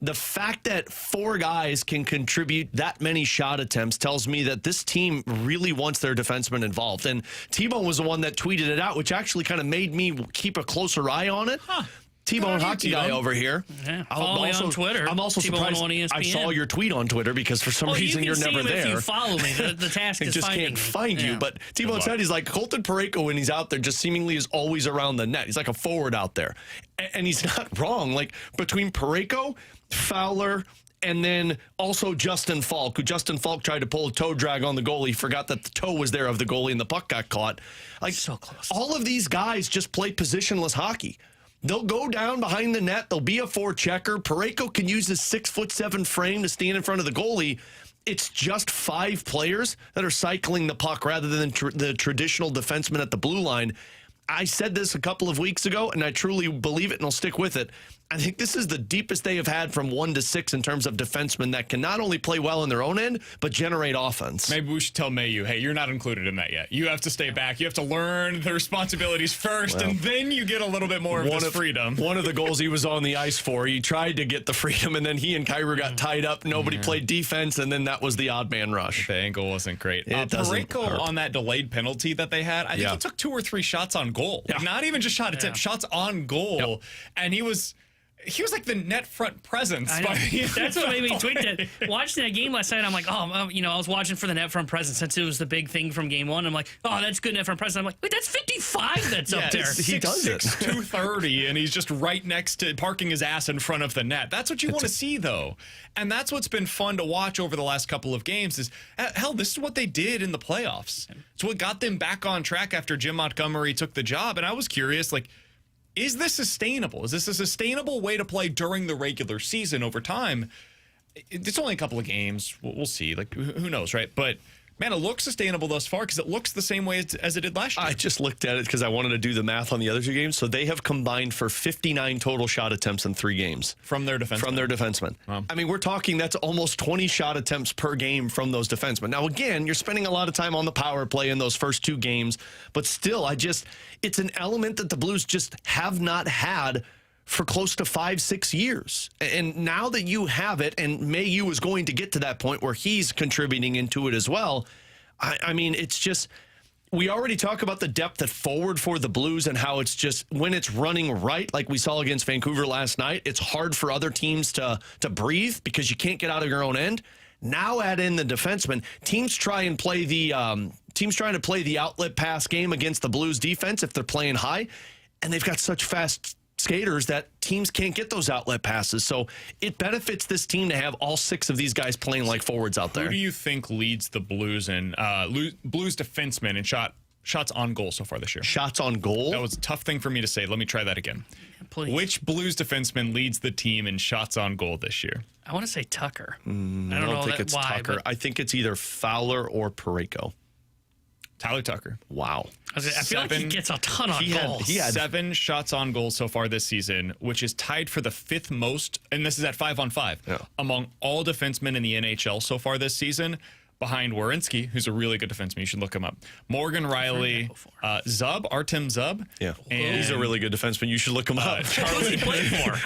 The fact that 4 guys can contribute that many shot attempts tells me that this team really wants their defensemen involved. And T-Bone was the one that tweeted it out, which actually kind of made me keep a closer eye on it. T-Bone hockey guy over here. Yeah, follow me on Twitter. I'm also surprised I saw your tweet on Twitter because for some reason you're never there. If you follow me, the task is just finding can't find you. But T-Bone said he's like Colton Parayko when he's out there just seemingly is always around the net. He's like a forward out there. And he's not wrong. Like between Parayko, Fowler, and then also Justin Falk, who Justin Falk tried to pull a toe drag on the goalie, forgot that the toe was there of the goalie and the puck got caught. Like so close. All of these guys just play positionless hockey. They'll go down behind the net. They'll be a forechecker. Parayko can use his 6'7" frame to stand in front of the goalie. It's just 5 players that are cycling the puck rather than the traditional defenseman at the blue line. I said this a couple of weeks ago, and I truly believe it, and I'll stick with it. I think this is the deepest they have had from 1 to 6 in terms of defensemen that can not only play well in their own end, but generate offense. Maybe we should tell Mailloux, hey, you're not included in that yet. You have to stay back. You have to learn the responsibilities first, and then you get a little bit more of this freedom. One of the goals he was on the ice for, he tried to get the freedom, and then he and Kyrou got tied up. Nobody played defense, and then that was the odd man rush. The angle wasn't great. Parayko on that delayed penalty that they had, I think he took 2 or 3 shots on goal. Like, not even just shot attempts, shots on goal. And he was like the net front presence. That's what made me tweet that. Watching that game last night, I'm like, I was watching for the net front presence since it was the big thing from game 1. I'm like, that's good net front presence. I'm like, wait, that's 55 that's up there. He does it. 230, and he's just right next to parking his ass in front of the net. That's what you want to see, though. And that's what's been fun to watch over the last couple of games is, hell, this is what they did in the playoffs. It's what got them back on track after Jim Montgomery took the job. And I was curious, like, is this sustainable? Is this a sustainable way to play during the regular season over time? It's only a couple of games. We'll see. Like, who knows, right? But, man, it looks sustainable thus far because it looks the same way as it did last year. I just looked at it because I wanted to do the math on the other 2 games. So they have combined for 59 total shot attempts in 3 games. From their defensemen. Wow. I mean, we're talking that's almost 20 shot attempts per game from those defensemen. Now, again, you're spending a lot of time on the power play in those first 2 games. But still, it's an element that the Blues just have not had for close to 5-6 years. And now that you have it, and Mailloux is going to get to that point where he's contributing into it as well, I mean, it's just, we already talk about the depth at forward for the Blues and how it's just, when it's running right, like we saw against Vancouver last night, it's hard for other teams to breathe because you can't get out of your own end. Now add in the defenseman. Teams trying to play the outlet pass game against the Blues defense if they're playing high, and they've got such fast skaters that teams can't get those outlet passes. So it benefits this team to have all 6 of these guys playing like forwards out there. Who do you think leads the Blues in Blues defensemen in shots on goal so far this year? Shots on goal? That was a tough thing for me to say. Let me try that again. Please. Which Blues defenseman leads the team in shots on goal this year? I want to say Tucker. I don't think it's Tucker. But I think it's either Fowler or Parayko. Tyler Tucker. Wow. I feel like he gets a ton of goals. He had 7 shots on goal so far this season, which is tied for the 5th most, and this is at 5-on-5, among all defensemen in the NHL so far this season, behind Werenski, who's a really good defenseman. You should look him up. Morgan Riley, Artem Zub. Yeah, and he's a really good defenseman. You should look him up. Charlie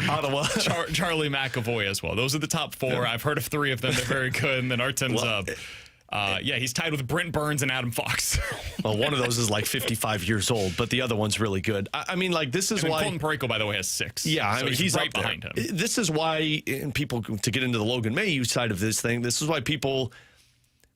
Ottawa. Charlie McAvoy as well. Those are the top 4. Yeah. I've heard of 3 of them. They're very good. And then Artem Zub. He's tied with Brent Burns and Adam Fox. Well, one of those is like 55 years old, but the other one's really good. I mean, like, this is why Colton Parayko, by the way, has 6. Yeah, I mean, he's right up there. behind him. This is why, and people, to get into the Logan Mailloux side of this thing, this is why people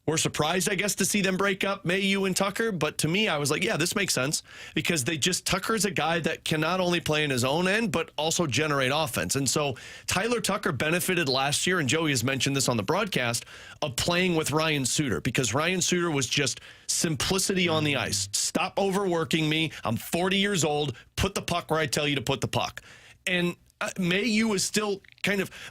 were surprised, I guess, to see them break up Mailloux and Tucker. But to me, I was like, yeah, this makes sense, because Tucker's a guy that can not only play in his own end, but also generate offense. And so Tyler Tucker benefited last year, and Joey has mentioned this on the broadcast, of playing with Ryan Suter, because Ryan Suter was just simplicity on the ice. Stop overworking me. I'm 40 years old. Put the puck where I tell you to put the puck. And Mailloux is still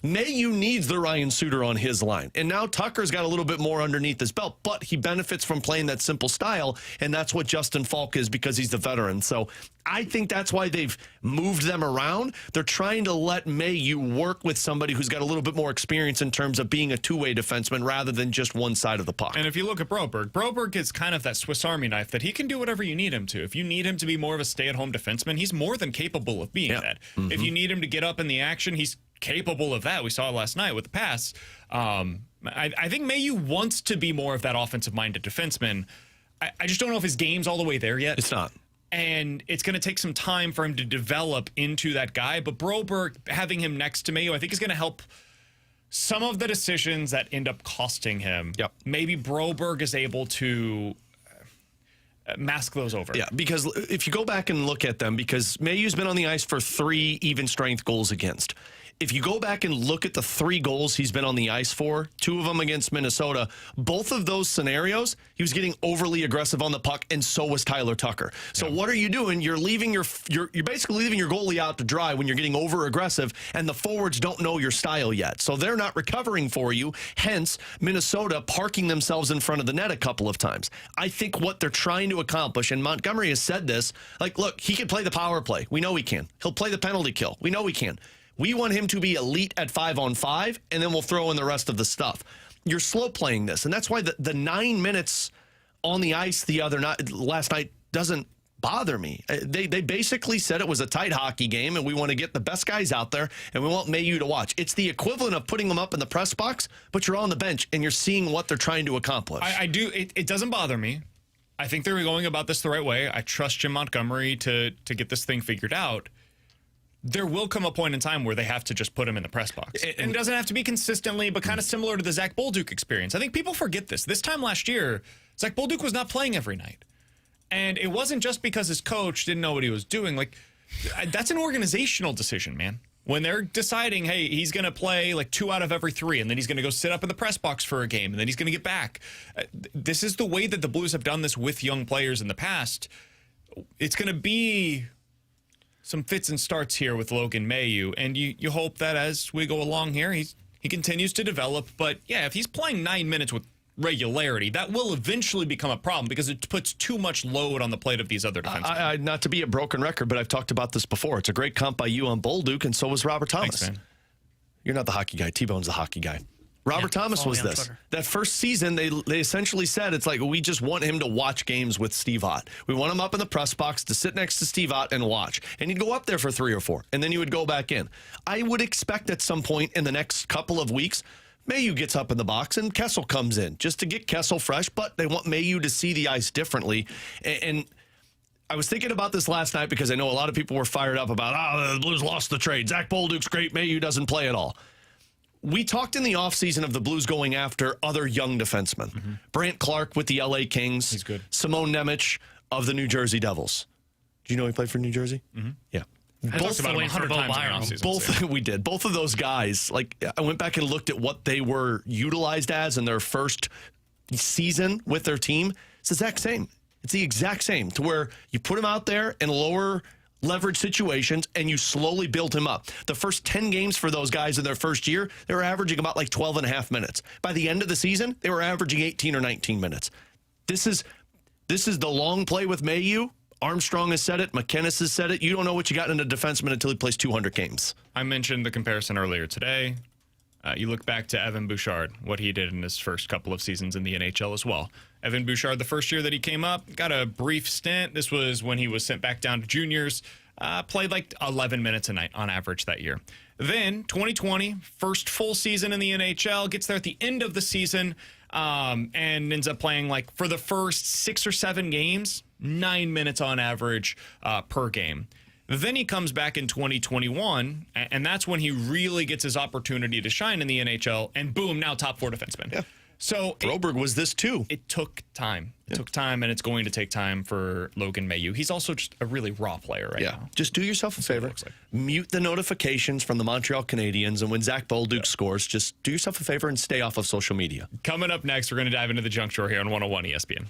Mailloux needs the Ryan Suter on his line. And now Tucker's got a little bit more underneath his belt, but he benefits from playing that simple style, and that's what Justin Falk is, because he's the veteran. So I think that's why they've moved them around. They're trying to let Mailloux work with somebody who's got a little bit more experience in terms of being a two-way defenseman rather than just one side of the puck. And if you look at Broberg is kind of that Swiss Army knife that he can do whatever you need him to. If you need him to be more of a stay-at-home defenseman, he's more than capable of being that. Mm-hmm. If you need him to get up in the action, he's capable of that. We saw it last night with the pass. I think Mailloux wants to be more of that offensive-minded defenseman. I just don't know if his game's all the way there yet. It's not. And it's going to take some time for him to develop into that guy. But Broberg, having him next to Mailloux, I think is going to help some of the decisions that end up costing him. Yep. Maybe Broberg is able to mask those over. Yeah, because if you go back and look at them, because Mailloux's been on the ice for 3 even strength goals against. If you go back and look at the 3 goals he's been on the ice for, 2 of them against Minnesota, both of those scenarios, he was getting overly aggressive on the puck, and so was Tyler Tucker. So what are you doing? You're leaving you're basically leaving your goalie out to dry when you're getting over aggressive, and the forwards don't know your style yet. So they're not recovering for you. Hence, Minnesota parking themselves in front of the net a couple of times. I think what they're trying to accomplish, and Montgomery has said this, like, look, he can play the power play. We know he can. He'll play the penalty kill. We know he can. We want him to be elite at 5-on-5, and then we'll throw in the rest of the stuff. You're slow playing this, and that's why the 9 minutes on the ice last night doesn't bother me. They basically said it was a tight hockey game, and we want to get the best guys out there, and we want Mailloux to watch. It's the equivalent of putting them up in the press box, but you're on the bench, and you're seeing what they're trying to accomplish. I do. It doesn't bother me. I think they're going about this the right way. I trust Jim Montgomery to get this thing figured out. There will come a point in time where they have to just put him in the press box. And it doesn't have to be consistently, but kind of similar to the Zach Bolduc experience. I think people forget this. This time last year, Zach Bolduc was not playing every night. And it wasn't just because his coach didn't know what he was doing. Like, that's an organizational decision, man. When they're deciding, hey, he's going to play like 2 out of every 3, and then he's going to go sit up in the press box for a game, and then he's going to get back. This is the way that the Blues have done this with young players in the past. It's going to be some fits and starts here with Logan Mailloux, and you hope that as we go along here, he continues to develop. But yeah, if he's playing 9 minutes with regularity, that will eventually become a problem because it puts too much load on the plate of these other defensemen. Not to be a broken record, but I've talked about this before. It's a great comp by you on Bolduc, and so was Robert Thomas. Thanks, man. You're not the hockey guy. T-Bone's the hockey guy. Robert Thomas was this. Twitter. That first season, they essentially said, it's like, we just want him to watch games with Steve Ott. We want him up in the press box to sit next to Steve Ott and watch. And he'd go up there for 3 or 4, and then he would go back in. I would expect at some point in the next couple of weeks, Mailloux gets up in the box and Kessel comes in just to get Kessel fresh, but they want Mailloux to see the ice differently. And I was thinking about this last night because I know a lot of people were fired up about, the Blues lost the trade. Zach Bolduc's great. Mailloux doesn't play at all. We talked in the offseason of the Blues going after other young defensemen. Mm-hmm. Brant Clark with the LA Kings. He's good. Simone Nemec of the New Jersey Devils. Do you know he played for New Jersey? Mm-hmm. Yeah. Both about 100 times. We did. Both of those guys, like, I went back and looked at what they were utilized as in their first season with their team. It's the exact same. It's the exact same, to where you put them out there in lower leverage situations, and you slowly build him up. The first 10 games for those guys in their first year, they were averaging about like 12 and a half minutes. By the end of the season, they were averaging 18 or 19 minutes. This is the long play with Mailloux. Armstrong has said it. McKinnis has said it. You don't know what you got in a defenseman until he plays 200 games. I mentioned the comparison earlier today. You look back to Evan Bouchard, what he did in his first couple of seasons in the NHL as well. Evan Bouchard, the first year that he came up, got a brief stint. This was when he was sent back down to juniors. Played like 11 minutes a night on average that year. Then 2020, first full season in the NHL, gets there at the end of the season and ends up playing like for the first 6 or 7 games, 9 minutes on average per game. Then he comes back in 2021, and that's when he really gets his opportunity to shine in the NHL, and boom, now top 4 defenseman. Yeah. So Broberg was this too. It took time. It took time, and it's going to take time for Logan Mailloux. He's also just a really raw player right now. Just do yourself a favor. Mute the notifications from the Montreal Canadiens, and when Zach Bolduc scores, just do yourself a favor and stay off of social media. Coming up next, we're going to dive into the junk drawer here on 101 ESPN.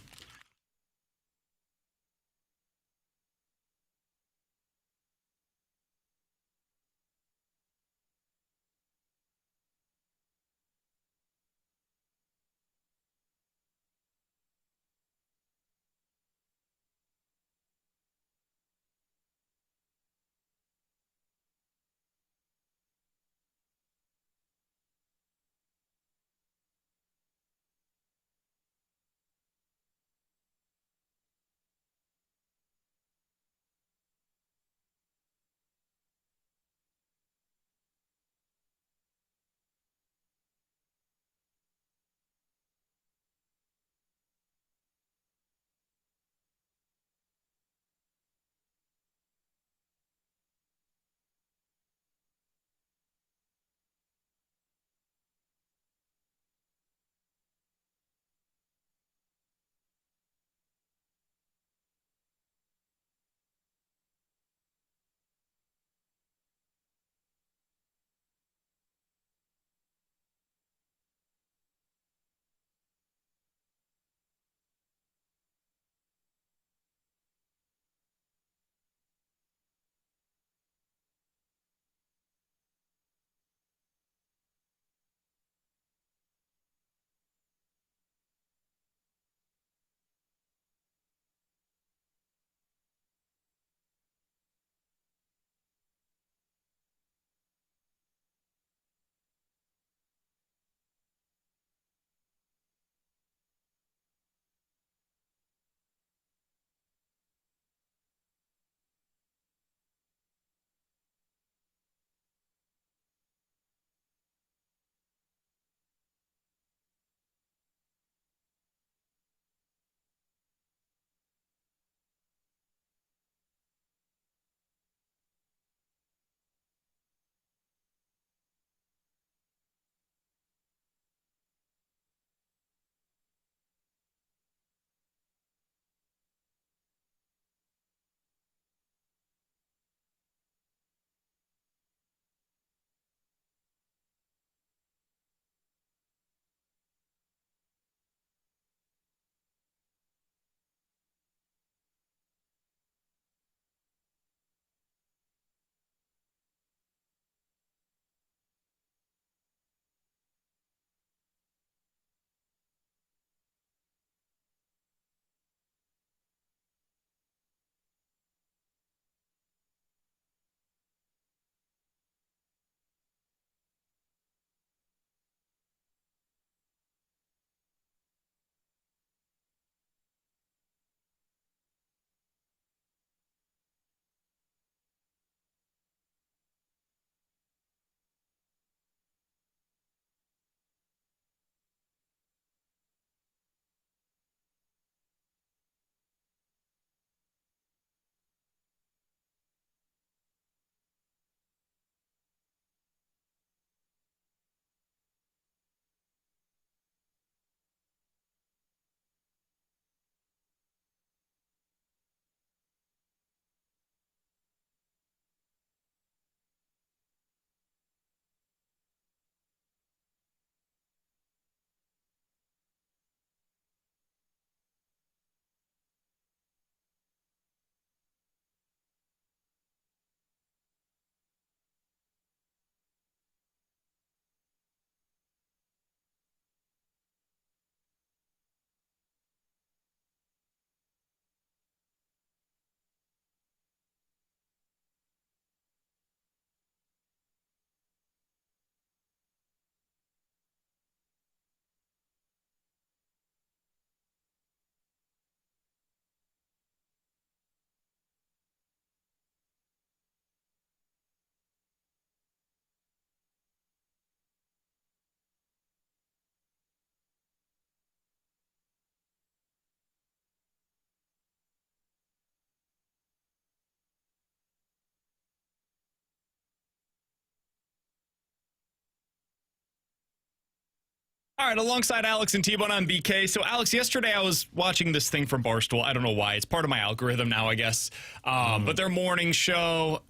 All right, alongside Alex and T-Bone on BK. So, Alex, yesterday I was watching this thing from Barstool. I don't know why. It's part of my algorithm now, I guess. But their morning show,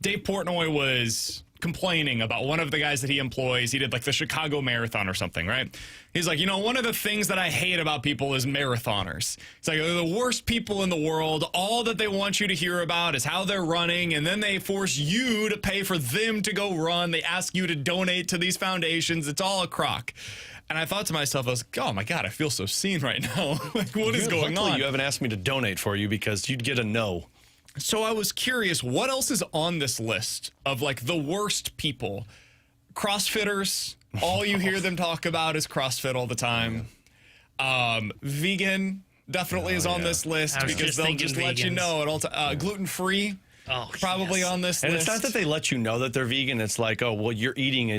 Dave Portnoy was complaining about one of the guys that he employs. He did like the Chicago Marathon or something, right? He's like, one of the things that I hate about people is marathoners. It's like, they're the worst people in the world. All that they want you to hear about is how they're running, and then they force you to pay for them to go run. They ask you to donate to these foundations. It's all a crock. And I thought to myself, I was like, oh my God, I feel so seen right now. Like, what is going on? You haven't asked me to donate for you because you'd get a no. So I was curious, what else is on this list of like the worst people? CrossFitters, all you hear them talk about is CrossFit all the time. Vegan definitely is on this list because they'll just let you know at all times. Gluten-free. Probably on this and list. It's not that they let you know that they're vegan. It's like, oh, well, you're eating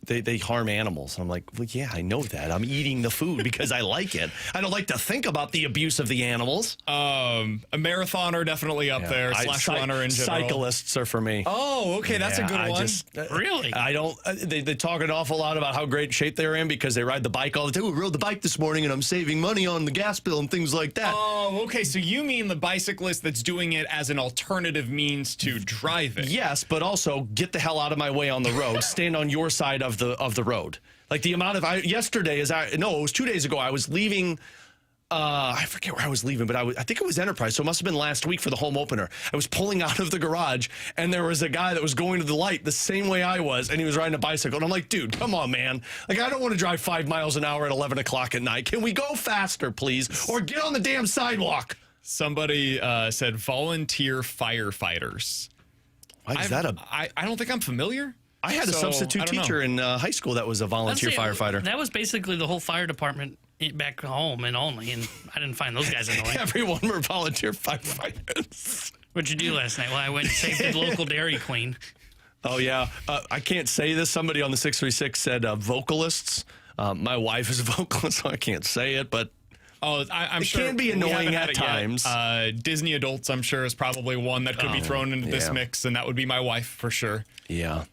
they harm animals. I'm like, well, yeah, I know that. I'm eating the food because I like it. I don't like to think about the abuse of the animals. A marathoner definitely up there, slash runner in general. Cyclists are for me. Oh, okay, that's a good one. Really? I don't. They talk an awful lot about how great shape they're in because they ride the bike all the time. We rode the bike this morning and I'm saving money on the gas bill and things like that. Oh, okay. So you mean the bicyclist that's doing it as an alternative means to driving? Yes, but also get the hell out of my way on the road. Stand on your side of the road. Like the amount of it was 2 days ago. I was leaving. I forget where I was leaving, but I think it was Enterprise, so it must have been last week for the home opener. I was pulling out of the garage, and there was a guy that was going to the light the same way I was, and he was riding a bicycle. And I'm like, dude, come on, man. Like, I don't want to drive 5 miles an hour at 11 o'clock at night. Can we go faster, please? Or get on the damn sidewalk. Somebody said volunteer firefighters. Why is that I don't think I'm familiar. I had a substitute teacher in high school that was a volunteer firefighter. That was basically the whole fire department back home and only, and I didn't find those guys annoying. Everyone were volunteer firefighters. What'd you do last night? Well, I went and saved the local Dairy Queen. Oh, yeah. I can't say this. Somebody on the 636 said vocalists. My wife is a vocalist, so I can't say it, but I'm sure it can be annoying at times. Disney adults, I'm sure, is probably one that could be thrown into this mix, and that would be my wife for sure. Yeah.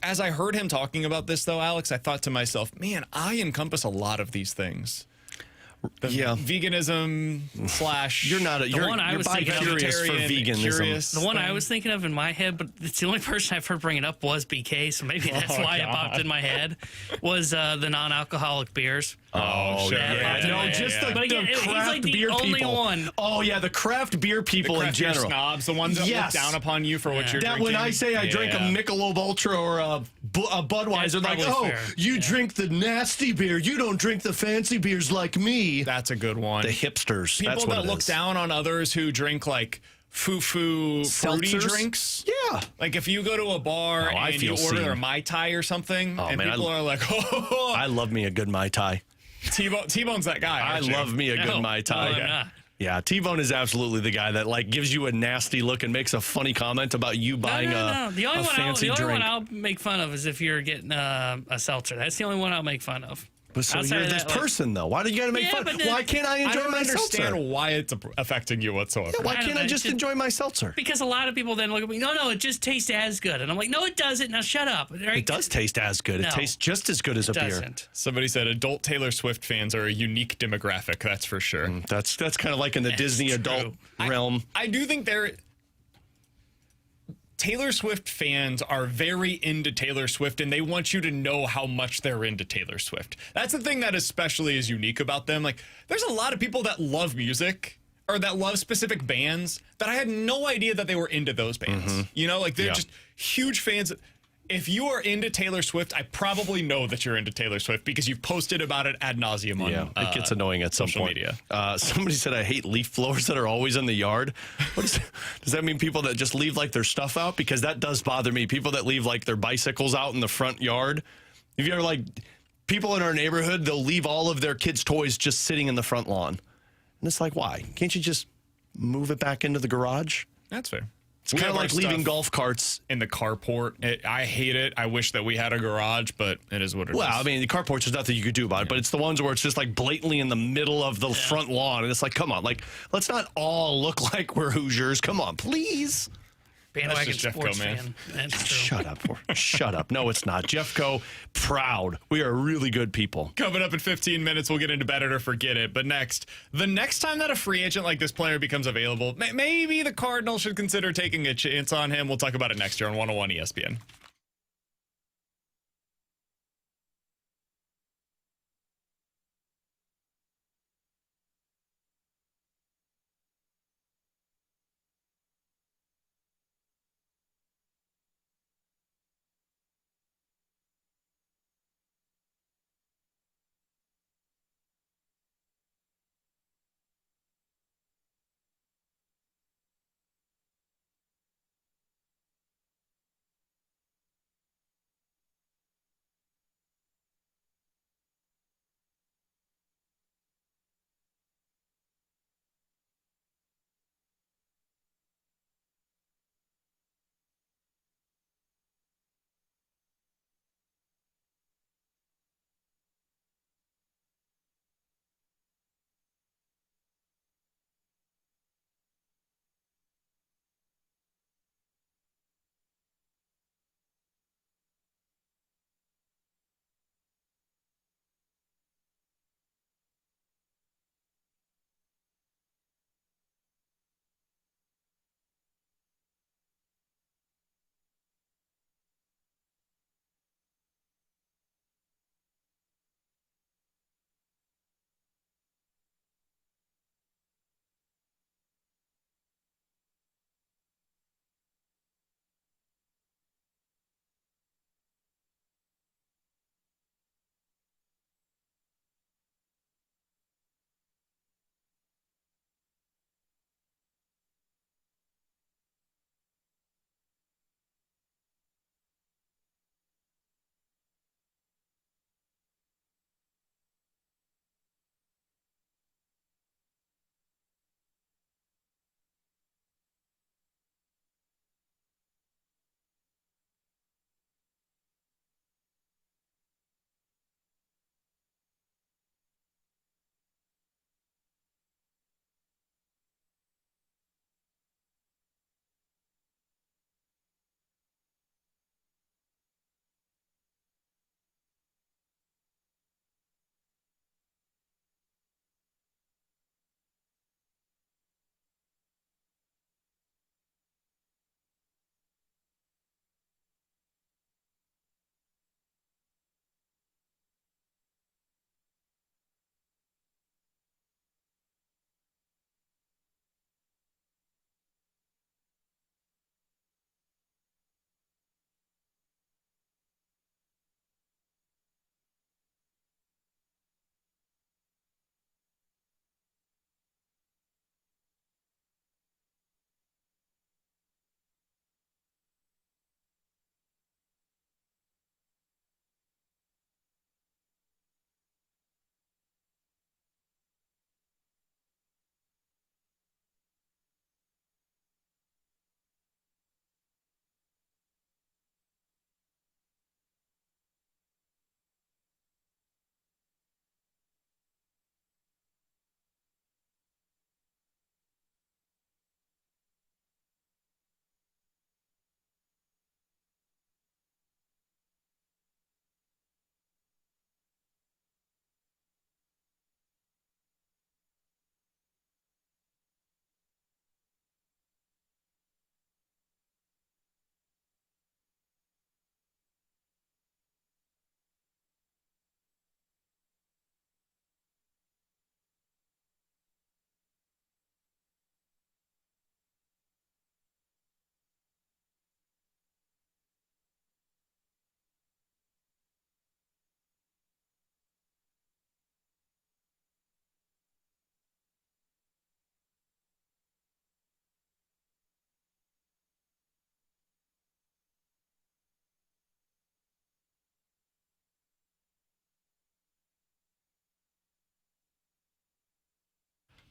As I heard him talking about this, though, Alex, I thought to myself, man, I encompass a lot of these things. Veganism / you're not you're bi-curious for veganism. The one I was thinking of in my head, but it's the only person I've heard bring it up was BK, so maybe that's why it popped in my head, was the non-alcoholic beers. Oh, sure. Just the craft beer people. One. Oh, yeah, the craft beer people in general. Snobs, the ones that look down upon you for what you're drinking. When I say I drink a Michelob Ultra or a Budweiser, like, you drink the nasty beer. You don't drink the fancy beers like me. That's a good one. The hipsters. People that look down on others who drink like foo-foo fruity drinks. Yeah. Like if you go to a bar and you order a Mai Tai or something, and people are like, oh. I love me a good Mai Tai. T-Bone's that guy. I love me a good Mai Tai. Yeah, T-Bone is absolutely the guy that like gives you a nasty look and makes a funny comment about you buying a fancy drink. The only one I'll make fun of is if you're getting a seltzer. That's the only one I'll make fun of. But so you're this person, though. Why do you got to make fun? Why can't I enjoy my seltzer? I don't understand why it's affecting you whatsoever. Yeah, why can't I just enjoy my seltzer? Because a lot of people then look at me, no, it just tastes as good. And I'm like, no, it doesn't. Now shut up. It does taste as good. It tastes just as good as a beer. Somebody said adult Taylor Swift fans are a unique demographic. That's for sure. That's kind of like in the Disney adult realm. I do think Taylor Swift fans are very into Taylor Swift, and they want you to know how much they're into Taylor Swift. That's the thing that especially is unique about them. Like, there's a lot of people that love music or that love specific bands that I had no idea that they were into those bands. You know, like they're just huge fans. If you are into Taylor Swift, I probably know that you're into Taylor Swift because you've posted about it ad nauseum on it gets annoying at some point. Media. Somebody said, I hate leaf blowers that are always in the yard. Does that mean people that just leave like their stuff out? Because that does bother me. People that leave like their bicycles out in the front yard. If you're like people in our neighborhood, they'll leave all of their kids' toys just sitting in the front lawn. And it's like, why? Can't you just move it back into the garage? That's fair. It's kind of like leaving golf carts in the carport. I hate it. I wish that we had a garage, but it is what it is. Well, I mean, the carports, there's nothing you could do about it, but it's the ones where it's just like blatantly in the middle of the front lawn. And it's like, come on, like, let's not all look like we're Hoosiers. Come on, please. bandwagon just sports Jeffco, man. fan. That's true. Shut up. Shut up. No, it's not. Jeffco, proud. We are really good people. Coming up in 15 minutes, we'll get into Bet It or Forget It. But next, the next time that a free agent like this player becomes available, maybe the Cardinals should consider taking a chance on him. We'll talk about it next year on 101 ESPN.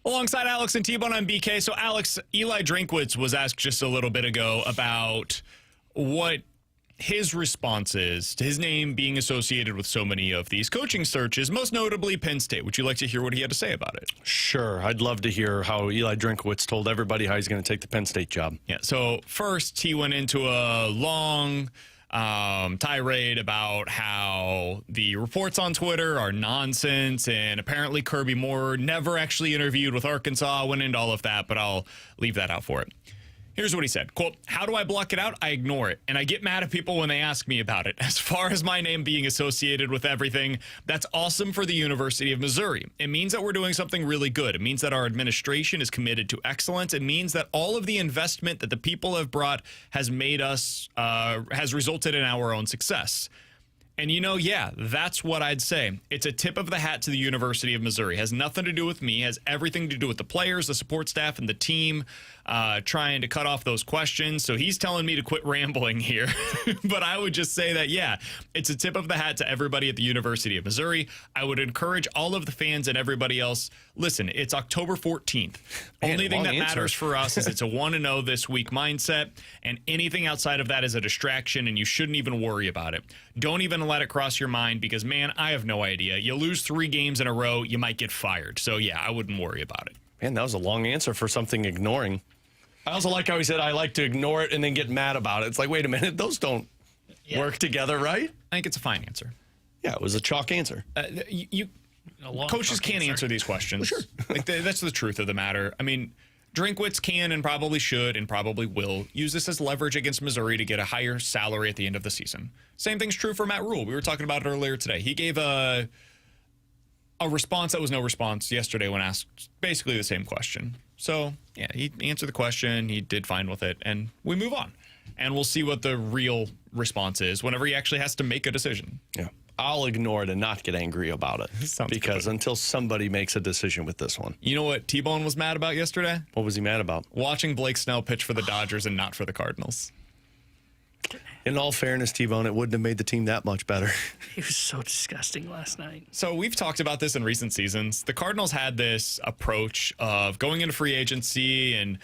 Alongside Alex and T-Bone on BK. So, Alex, Eli Drinkwitz was asked just a little bit ago about what his responses to his name being associated with so many of these coaching searches, most notably Penn State. Would you like to hear what he had to say about it? Sure. I'd love to hear how Eli Drinkwitz told everybody how he's going to take the Penn State job. Yeah. So first, he went into a long tirade about how the reports on Twitter are nonsense, and apparently Kirby Moore never actually interviewed with Arkansas. Went into all of that, but I'll leave that out for it. Here's what he said, quote, "How do I block it out? I ignore it. And I get mad at people when they ask me about it. As far as my name being associated with everything, that's awesome for the University of Missouri. It means that we're doing something really good. It means that our administration is committed to excellence. It means that all of the investment that the people have brought has made us, has resulted in our own success." And, yeah, that's what I'd say. It's a tip of the hat to the University of Missouri. It has nothing to do with me. It has everything to do with the players, the support staff, and the team trying to cut off those questions. So he's telling me to quit rambling here. But I would just say that, yeah, it's a tip of the hat to everybody at the University of Missouri. I would encourage all of the fans and everybody else, listen, it's October 14th. Only thing that matters for us is it's a 1-0 this week mindset, and anything outside of that is a distraction, and you shouldn't even worry about it. Don't even let it cross your mind because, man, I have no idea. You lose 3 games in a row, you might get fired. So, yeah, I wouldn't worry about it. Man, that was a long answer for something ignoring. I also like how he said, I like to ignore it and then get mad about it. It's like, wait a minute, those don't work together, right? I think it's a fine answer. Yeah, it was a chalk answer. Coaches can't answer these questions. Well, sure. That's the truth of the matter. I mean, Drinkwitz can and probably should and probably will use this as leverage against Missouri to get a higher salary at the end of the season. Same thing's true for Matt Rule. We were talking about it earlier today. He gave a response that was no response yesterday when asked basically the same question. So, yeah, he answered the question. He did fine with it, and we move on. And we'll see what the real response is whenever he actually has to make a decision. Yeah. I'll ignore it and not get angry about it because until somebody makes a decision with this one. You know what T-Bone was mad about yesterday? What was he mad about? Watching Blake Snell pitch for the Dodgers and not for the Cardinals. In all fairness, T-Bone, it wouldn't have made the team that much better. He was so disgusting last night. So we've talked about this in recent seasons. The Cardinals had this approach of going into free agency and,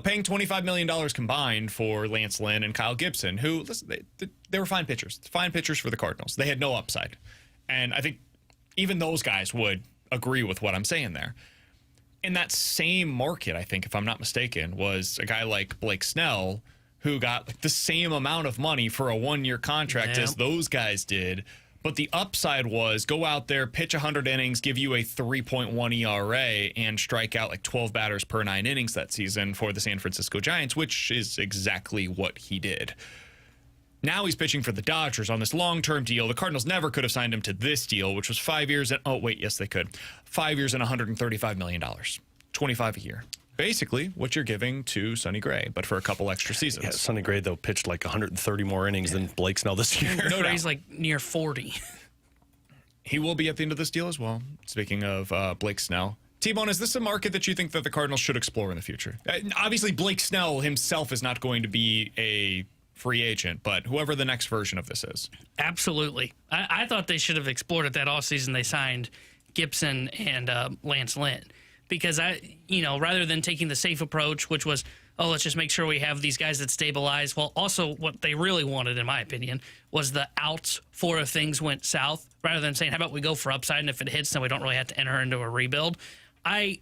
paying $25 million combined for Lance Lynn and Kyle Gibson, who, listen, they were fine pitchers for the Cardinals. They had no upside. And I think even those guys would agree with what I'm saying there. In that same market, I think, if I'm not mistaken, was a guy like Blake Snell, who got the same amount of money for a 1-year contract as those guys did. But the upside was go out there, pitch 100 innings, give you a 3.1 ERA, and strike out like 12 batters per 9 innings that season for the San Francisco Giants, which is exactly what he did. Now he's pitching for the Dodgers on this long-term deal. The Cardinals never could have signed him to this deal, which was 5 years. Yes, they could. 5 years and $135 million. 25 a year. Basically what you're giving to Sonny Gray, but for a couple extra seasons. Yeah, Sonny Gray, though, pitched like 130 more innings than Blake Snell this year. No, Gray's like near 40. He will be at the end of this deal as well. Speaking of Blake Snell. T-Bone, is this a market that you think that the Cardinals should explore in the future? Obviously, Blake Snell himself is not going to be a free agent, but whoever the next version of this is. Absolutely. I thought they should have explored it that offseason. They signed Gibson and Lance Lynn. Because rather than taking the safe approach, which was, let's just make sure we have these guys that stabilize. Well, also what they really wanted, in my opinion, was the outs for if things went south, rather than saying, how about we go for upside, and if it hits, then we don't really have to enter into a rebuild. I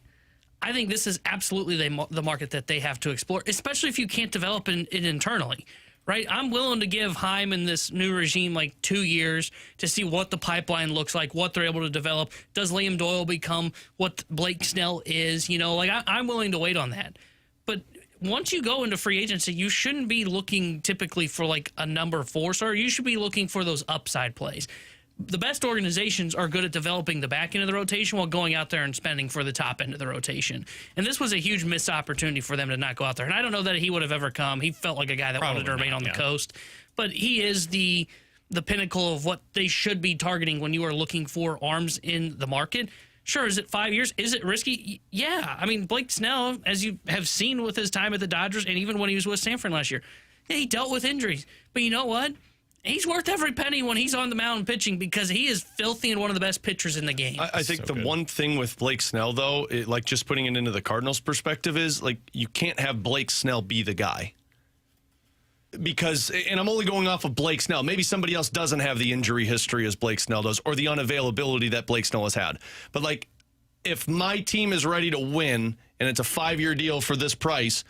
think this is absolutely the market that they have to explore, especially if you can't develop it internally. Right, I'm willing to give Heim and this new regime like 2 years to see what the pipeline looks like, what they're able to develop. Does Liam Doyle become what Blake Snell is? I'm willing to wait on that. But once you go into free agency, you shouldn't be looking typically for like a number 4 star. You should be looking for those upside plays. The best organizations are good at developing the back end of the rotation while going out there and spending for the top end of the rotation. And this was a huge missed opportunity for them to not go out there. And I don't know that he would have ever come. He felt like a guy that wanted to remain on the coast. But he is the pinnacle of what they should be targeting when you are looking for arms in the market. Sure, is it 5 years? Is it risky? Yeah. I mean, Blake Snell, as you have seen with his time at the Dodgers and even when he was with Sanford last year, he dealt with injuries. But you know what? He's worth every penny when he's on the mound pitching because he is filthy and one of the best pitchers in the game. I think the one thing with Blake Snell, though, like just putting it into the Cardinals' perspective is, like, you can't have Blake Snell be the guy. because, and I'm only going off of Blake Snell. Maybe somebody else doesn't have the injury history as Blake Snell does, or the unavailability that Blake Snell has had. But like, if my team is ready to win and it's a 5-year deal for this price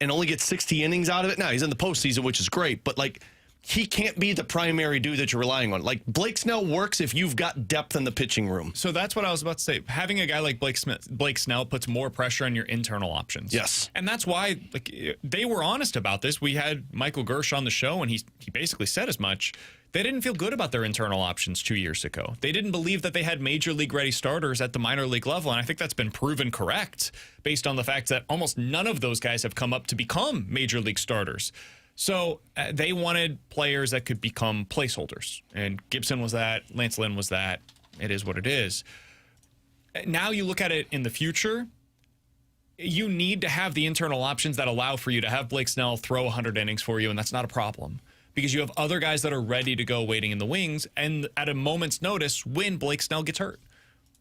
and only get 60 innings out of it, now he's in the postseason, which is great. But like, he can't be the primary dude that you're relying on. Like, Blake Snell works if you've got depth in the pitching room. So that's what I was about to say. Having a guy like Blake Snell puts more pressure on your internal options. Yes. And that's why, like, they were honest about this. We had Michael Gersh on the show, and he basically said as much. They didn't feel good about their internal options 2 years ago. They didn't believe that they had major league ready starters at the minor league level, and I think that's been proven correct based on the fact that almost none of those guys have come up to become major league starters. So they wanted players that could become placeholders, and Gibson was that, Lance Lynn was that. It is what it is. Now you look at it in the future, you need to have the internal options that allow for you to have Blake Snell throw 100 innings for you, and that's not a problem because you have other guys that are ready to go waiting in the wings and at a moment's notice when Blake Snell gets hurt.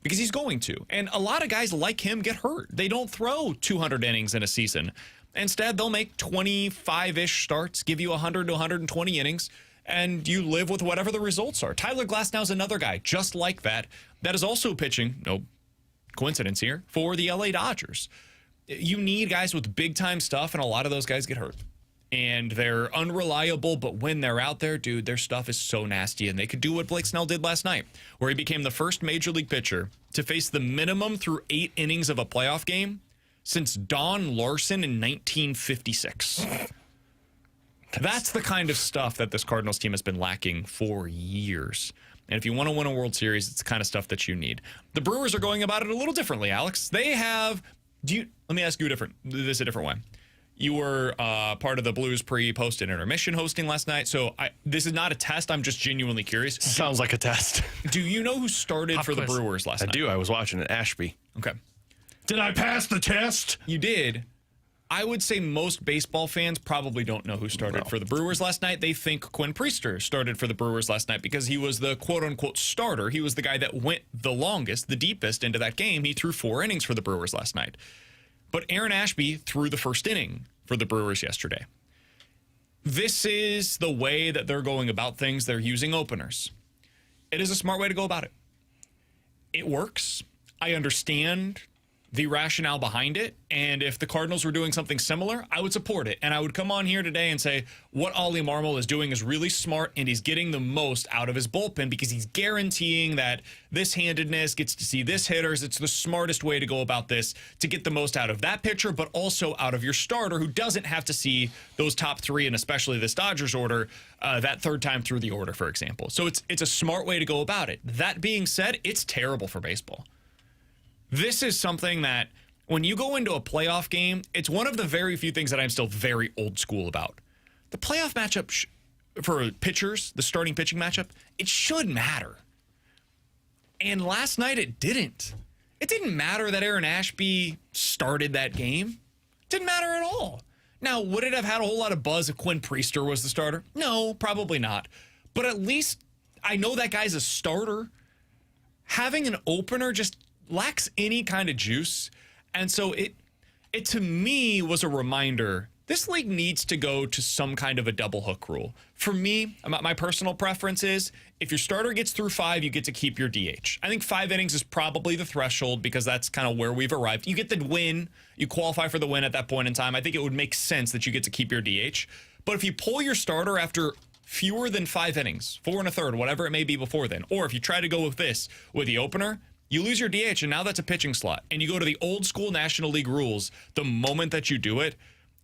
Because he's going to. And a lot of guys like him get hurt. They don't throw 200 innings in a season. Instead, they'll make 25-ish starts, give you 100 to 120 innings, and you live with whatever the results are. Tyler Glasnow's another guy just like that is also pitching, no coincidence here, for the LA Dodgers. You need guys with big-time stuff, and a lot of those guys get hurt. And they're unreliable, but when they're out there, dude, their stuff is so nasty. And they could do what Blake Snell did last night, where he became the first major league pitcher to face the minimum through 8 innings of a playoff game since Don Larson in 1956. That's the kind of stuff that this Cardinals team has been lacking for years. And if you want to win a World Series, it's the kind of stuff that you need. The Brewers are going about it a little differently, Alex. They have... let me ask you a different way. You were part of the Blues post and intermission hosting last night. So this is not a test. I'm just genuinely curious. Sounds like a test. Do you know who started for the Brewers last night? I do. I was watching it. Ashby. Okay. Did I pass the test? You did. I would say most baseball fans probably don't know who started for the Brewers last night. They think Quinn Priester started for the Brewers last night because he was the quote-unquote starter. He was the guy that went the longest, the deepest into that game. He threw 4 innings for the Brewers last night. But Aaron Ashby threw the first inning for the Brewers yesterday. This is the way that they're going about things. They're using openers. It is a smart way to go about it. It works. I understand the rationale behind it, and if the Cardinals were doing something similar, I would support it. And I would come on here today and say what Ollie Marmol is doing is really smart, and he's getting the most out of his bullpen because he's guaranteeing that this handedness gets to see this hitters. It's the smartest way to go about this to get the most out of that pitcher, but also out of your starter who doesn't have to see those top 3, and especially this Dodgers order, that third time through the order, for example. So it's a smart way to go about it. That being said, it's terrible for baseball. This is something that when you go into a playoff game, it's one of the very few things that I'm still very old school about. The playoff matchup for pitchers, the starting pitching matchup, it should matter. And last night it didn't. It didn't matter that Aaron Ashby started that game. It didn't matter at all. Now, would it have had a whole lot of buzz if Quinn Priester was the starter? No, probably not. But at least I know that guy's a starter. Having an opener just lacks any kind of juice. And so it to me was a reminder, this league needs to go to some kind of a double hook rule. For me, my personal preference is if your starter gets through 5, you get to keep your DH. I think 5 innings is probably the threshold because that's kind of where we've arrived. You get the win, you qualify for the win at that point in time. I think it would make sense that you get to keep your DH. But if you pull your starter after fewer than 5 innings, 4 1/3, whatever it may be before then, or if you try to go with this, with the opener, you lose your DH, and now that's a pitching slot. And you go to the old school National League rules the moment that you do it.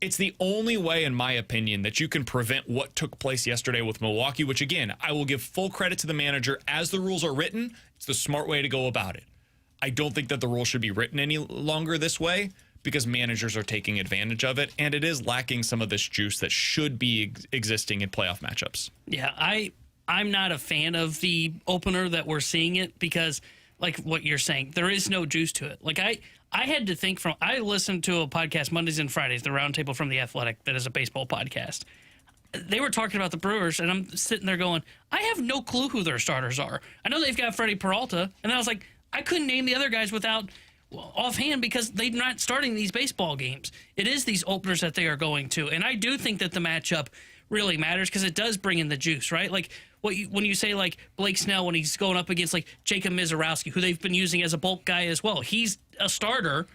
It's the only way, in my opinion, that you can prevent what took place yesterday with Milwaukee, which, again, I will give full credit to the manager. As the rules are written, it's the smart way to go about it. I don't think that the rules should be written any longer this way because managers are taking advantage of it, and it is lacking some of this juice that should be existing in playoff matchups. Yeah, I'm not a fan of the opener that we're seeing it because – like what you're saying, there is no juice to it. Like I had to think I listened to a podcast Mondays and Fridays, the Roundtable from The Athletic, that is a baseball podcast. They were talking about the Brewers, and I'm sitting there going, I have no clue who their starters are. I know they've got Freddie Peralta, and I was like, I couldn't name the other guys offhand because they're not starting these baseball games. It is these openers that they are going to, and I do think that the matchup really matters because it does bring in the juice, right? Like when you say like Blake Snell when he's going up against like Jacob Mizorowski, who they've been using as a bulk guy as well. He's a starter,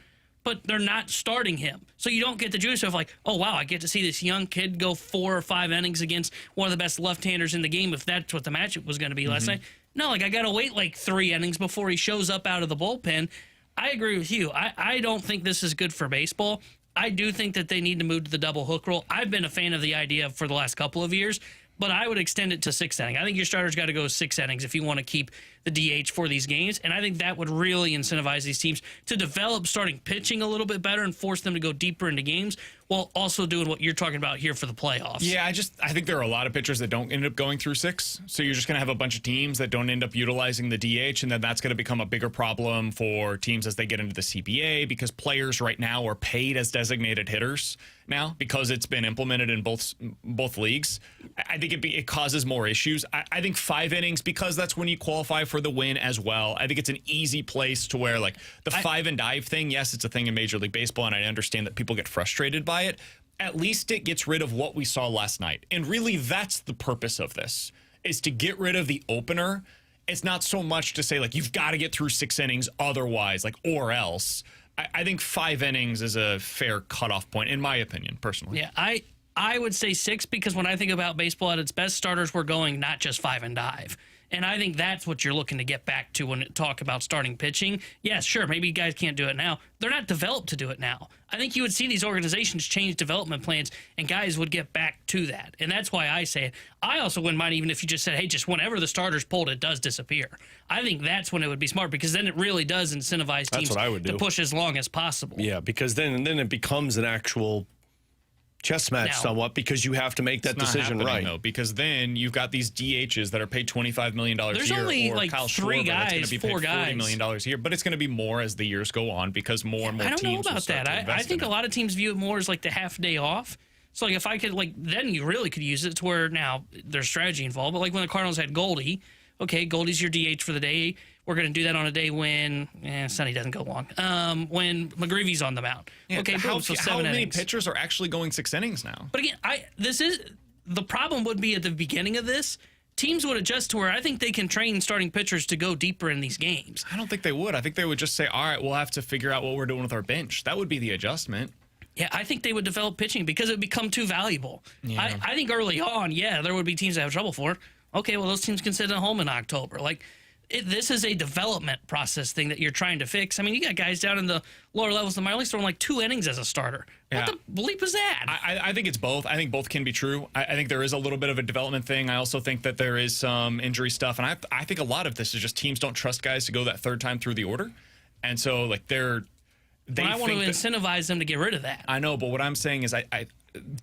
but they're not starting him. So you don't get the juice of like, oh, wow, I get to see this young kid go 4 or 5 innings against one of the best left-handers in the game if that's what the matchup was going to be last night. No, like I got to wait like 3 innings before he shows up out of the bullpen. I agree with you. I don't think this is good for baseball. I do think that they need to move to the double hook rule. I've been a fan of the idea for the last couple of years, but I would extend it to 6 innings. I think your starter's got to go 6 innings if you want to keep the DH for these games, and I think that would really incentivize these teams to develop starting pitching a little bit better and force them to go deeper into games while also doing what you're talking about here for the playoffs. Yeah, I think there are a lot of pitchers that don't end up going through 6, so you're just going to have a bunch of teams that don't end up utilizing the DH, and then that's going to become a bigger problem for teams as they get into the CBA because players right now are paid as designated hitters now because it's been implemented in both leagues. I think it causes more issues. I think 5 innings, because that's when you qualify for the win as well. I think it's an easy place to where like the 5 and dive thing, yes, it's a thing in Major League Baseball, and I understand that people get frustrated by it. At least it gets rid of what we saw last night. And really that's the purpose of this, is to get rid of the opener. It's not so much to say like you've got to get through 6 innings otherwise, like or else. I think 5 innings is a fair cutoff point, in my opinion, personally. Yeah, I would say 6 because when I think about baseball at its best, starters were going not just 5 and dive. And I think that's what you're looking to get back to when you talk about starting pitching. Yes, sure, maybe guys can't do it now. They're not developed to do it now. I think you would see these organizations change development plans, and guys would get back to that. And that's why I say it. I also wouldn't mind even if you just said, hey, just whenever the starter's pulled, it does disappear. I think that's when it would be smart because then it really does incentivize teams to push as long as possible. Yeah, because then it becomes an actual chess match somewhat because you have to make that decision right. Though, because then you've got these DHs that are paid $25 million a year. There's only or like Kyle 3 Schwarber, guys, that's going to be 4 paid guys. $40 million a year, but it's going to be more as the years go on because more and more teams I don't know about that. I think a it. lot of teams view it more as like the half day off. So like if I could like then you really could use it to where now there's strategy involved. But like when the Cardinals had Goldie, okay, Goldie's your DH for the day. We're going to do that on a day when Sonny doesn't go long. When McGreevy's on the mound. Yeah, okay, how so 7 many innings. pitchers are actually going 6 innings now? But again, the problem would be at the beginning of this, teams would adjust to where I think they can train starting pitchers to go deeper in these games. I don't think they would. I think they would just say, all right, we'll have to figure out what we're doing with our bench. That would be the adjustment. Yeah, I think they would develop pitching because it would become too valuable. Yeah. I think early on, there would be teams that have trouble for it. Okay, well, those teams can sit at home in October. This is a development process thing that you're trying to fix. I mean, you got guys down in the lower levels of the minor leagues throwing like 2 innings as a starter. Yeah. What the bleep is that? I think it's both. I think both can be true. I think there is a little bit of a development thing. I also think that there is some injury stuff. And I think a lot of this is just teams don't trust guys to go that 3rd time through the order. And so, like, I want to incentivize them to get rid of that. I know, but what I'm saying is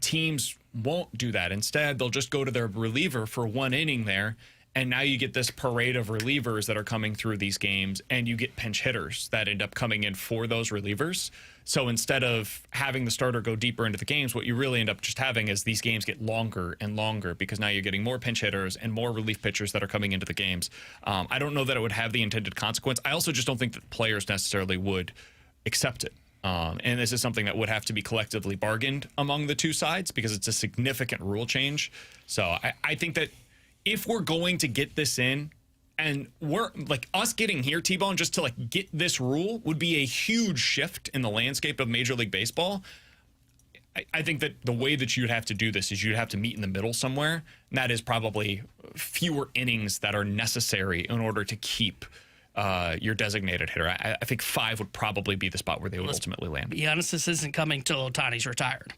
teams won't do that. Instead, they'll just go to their reliever for 1 inning there. And now you get this parade of relievers that are coming through these games, and you get pinch hitters that end up coming in for those relievers. So instead of having the starter go deeper into the games, what you really end up just having is these games get longer and longer because now you're getting more pinch hitters and more relief pitchers that are coming into the games. I don't know that it would have the intended consequence. I also just don't think that players necessarily would accept it. And this is something that would have to be collectively bargained among the 2 sides because it's a significant rule change. So I think that if we're going to get this in, and we're like us getting here, T-Bone, just to like get this rule would be a huge shift in the landscape of Major League Baseball. I think that the way that you'd have to do this is you'd have to meet in the middle somewhere. And that is probably fewer innings that are necessary in order to keep your designated hitter. I think 5 would probably be the spot where they would ultimately land. Be honest, this isn't coming till Ohtani's retired.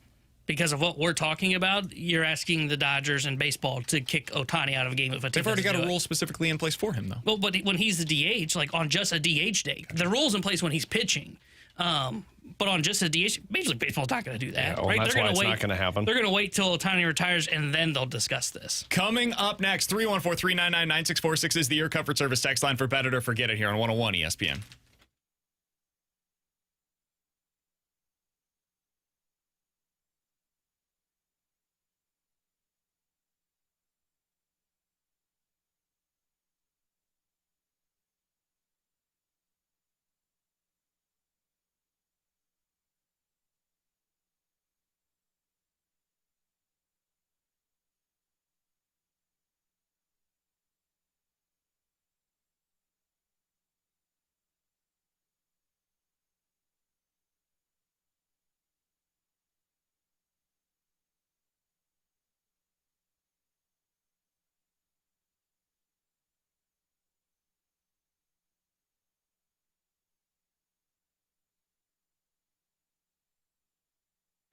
Because of what we're talking about, you're asking the Dodgers and baseball to kick Ohtani out of a game if a team They've already got a it. rule specifically in place for him, though. Well, but when he's the DH, like on just a DH day, the rule's in place when he's pitching. But on just a DH, Major League Baseball's not going to do that. Yeah, well, right? that's why it's not going to happen. They're going to wait till Ohtani retires, and then they'll discuss this. Coming up next, 314-399-9646 is the Your Comfort Service text line for Bet It or Forget It here on 101 ESPN.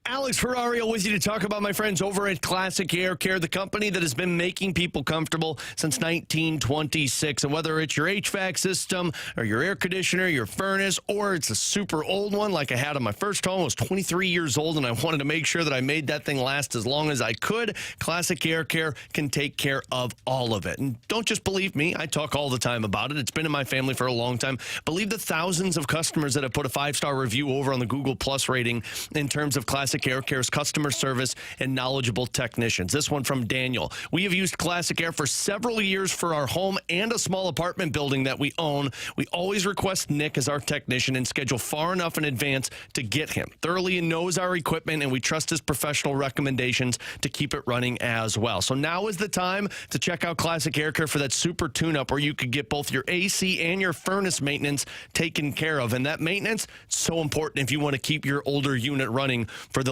Alex Ferrario with you to talk about my friends over at Classic Air Care, the company that has been making people comfortable since 1926. And whether it's your HVAC system or your air conditioner, your furnace, or it's a super old one like I had on my first home. I was 23 years old and I wanted to make sure that I made that thing last as long as I could. Classic Air Care can take care of all of it. And don't just believe me. I talk all the time about it. It's been in my family for a long time. Believe the thousands of customers that have put a 5-star review over on the Google Plus rating in terms of Classic Air Care's customer service and knowledgeable technicians. This one from Daniel. We have used Classic Air for several years for our home and a small apartment building that we own. We always request Nick as our technician and schedule far enough in advance to get him. Thoroughly knows our equipment, and we trust his professional recommendations to keep it running as well. So now is the time to check out Classic Air Care for that super tune-up where you could get both your AC and your furnace maintenance taken care of. And that maintenance, so important if you want to keep your older unit running for the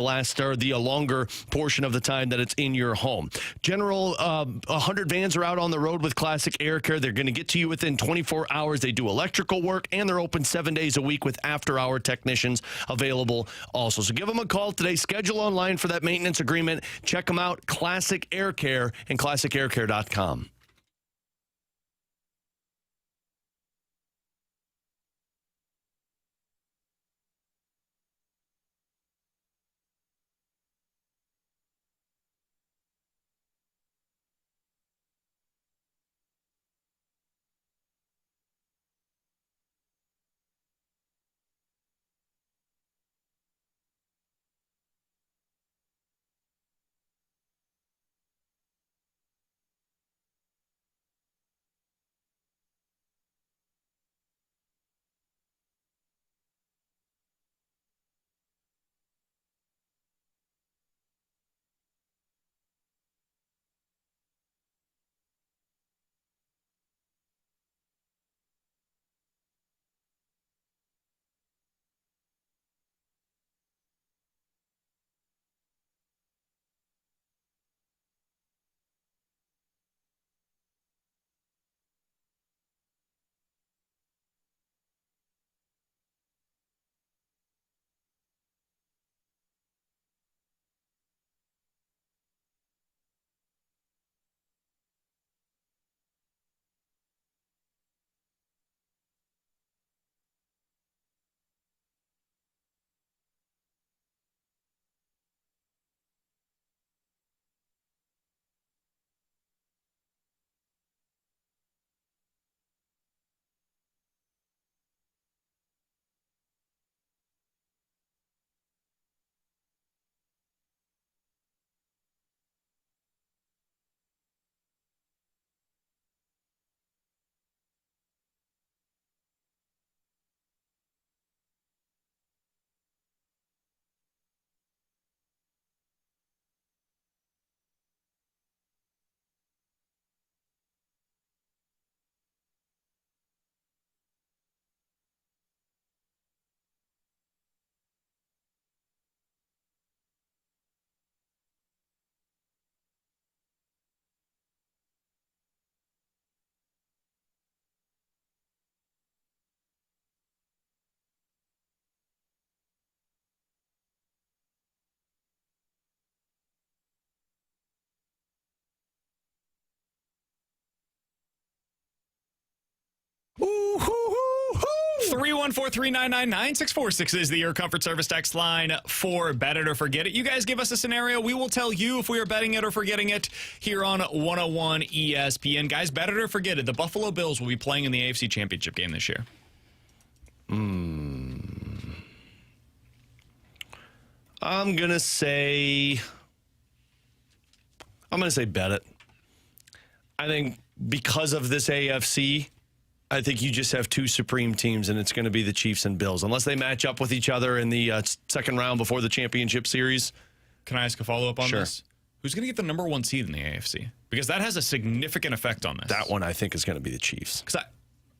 longer portion of the time that it's in your home. General 100 vans are out on the road with Classic Air Care. They're going to get to you within 24 hours. They do electrical work, and they're open 7 days a week with after-hour technicians available also. So give them a call today. Schedule online for that maintenance agreement. Check them out, Classic Air Care and classicaircare.com. Ooh, hoo, hoo, hoo. 314-399-9646 is the Air Comfort Service text line for Bet It or Forget It. You guys give us a scenario. We will tell you if we are betting it or forgetting it here on 101 ESPN. Guys, bet it or forget it. The Buffalo Bills will be playing in the AFC Championship game this year. I'm going to say bet it. I think because of this AFC, I think you just have two supreme teams, and it's going to be the Chiefs and Bills, unless they match up with each other in the second round before the championship series. Can I ask a follow-up on Sure. this? Who's going to get the number one seed in the AFC? Because that has a significant effect on this. That one, I think, is going to be the Chiefs.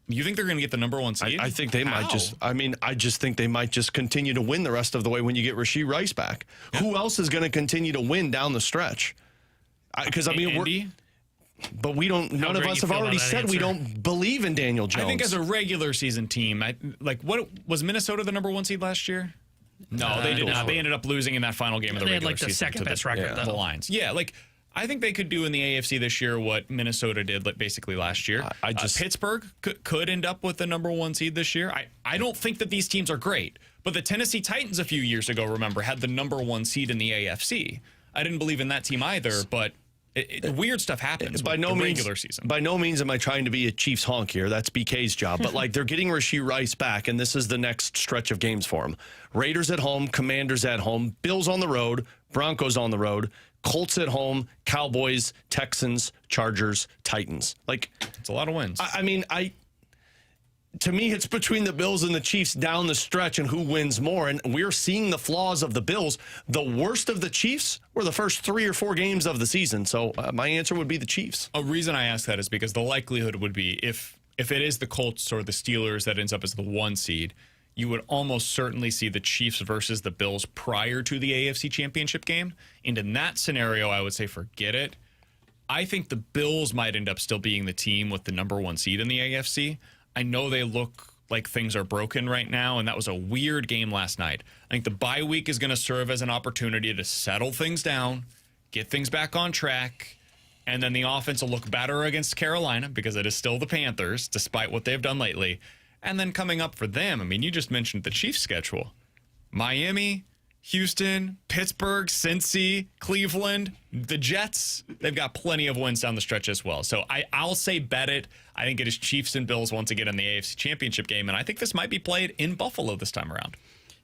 You think they're going to get the number one seed? I think they might just. I just think they might just continue to win the rest of the way when you get Rashee Rice back. Yeah. Who else is going to continue to win down the stretch? Because but we don't. None of us have already said we don't believe in Daniel Jones. I think as a regular season team, what was Minnesota the number one seed last year? No, they did not. They ended up losing in that final game of the They had regular like the season second to best record, the though. Lions. Yeah, like I think they could do in the AFC this year what Minnesota did basically last year. Pittsburgh could end up with the number 1 seed this year. I don't think that these teams are great, but the Tennessee Titans a few years ago, remember, had the number 1 seed in the AFC. I didn't believe in that team either, but weird stuff happens by with no the means, regular season. By no means am I trying to be a Chiefs honk here. That's BK's job. But like they're getting Rashee Rice back, and this is the next stretch of games for him. Raiders at home, Commanders at home, Bills on the road, Broncos on the road, Colts at home, Cowboys, Texans, Chargers, Titans. Like it's a lot of wins. To me, it's between the Bills and the Chiefs down the stretch and who wins more. And we're seeing the flaws of the Bills. The worst of the Chiefs were the first 3 or 4 games of the season. So my answer would be the Chiefs. A reason I ask that is because the likelihood would be if it is the Colts or the Steelers that ends up as the 1 seed, you would almost certainly see the Chiefs versus the Bills prior to the AFC Championship game. And in that scenario, I would say forget it. I think the Bills might end up still being the team with the number 1 seed in the AFC. I know they look like things are broken right now, and that was a weird game last night. I think the bye week is going to serve as an opportunity to settle things down, get things back on track, and then the offense will look better against Carolina because it is still the Panthers, despite what they've done lately. And then coming up for them, I mean, you just mentioned the Chiefs' schedule. Miami, Houston, Pittsburgh, Cincy, Cleveland, the Jets, they've got plenty of wins down the stretch as well. So I'll say bet it. I think it is Chiefs and Bills once again in the AFC Championship game, and I think this might be played in Buffalo this time around.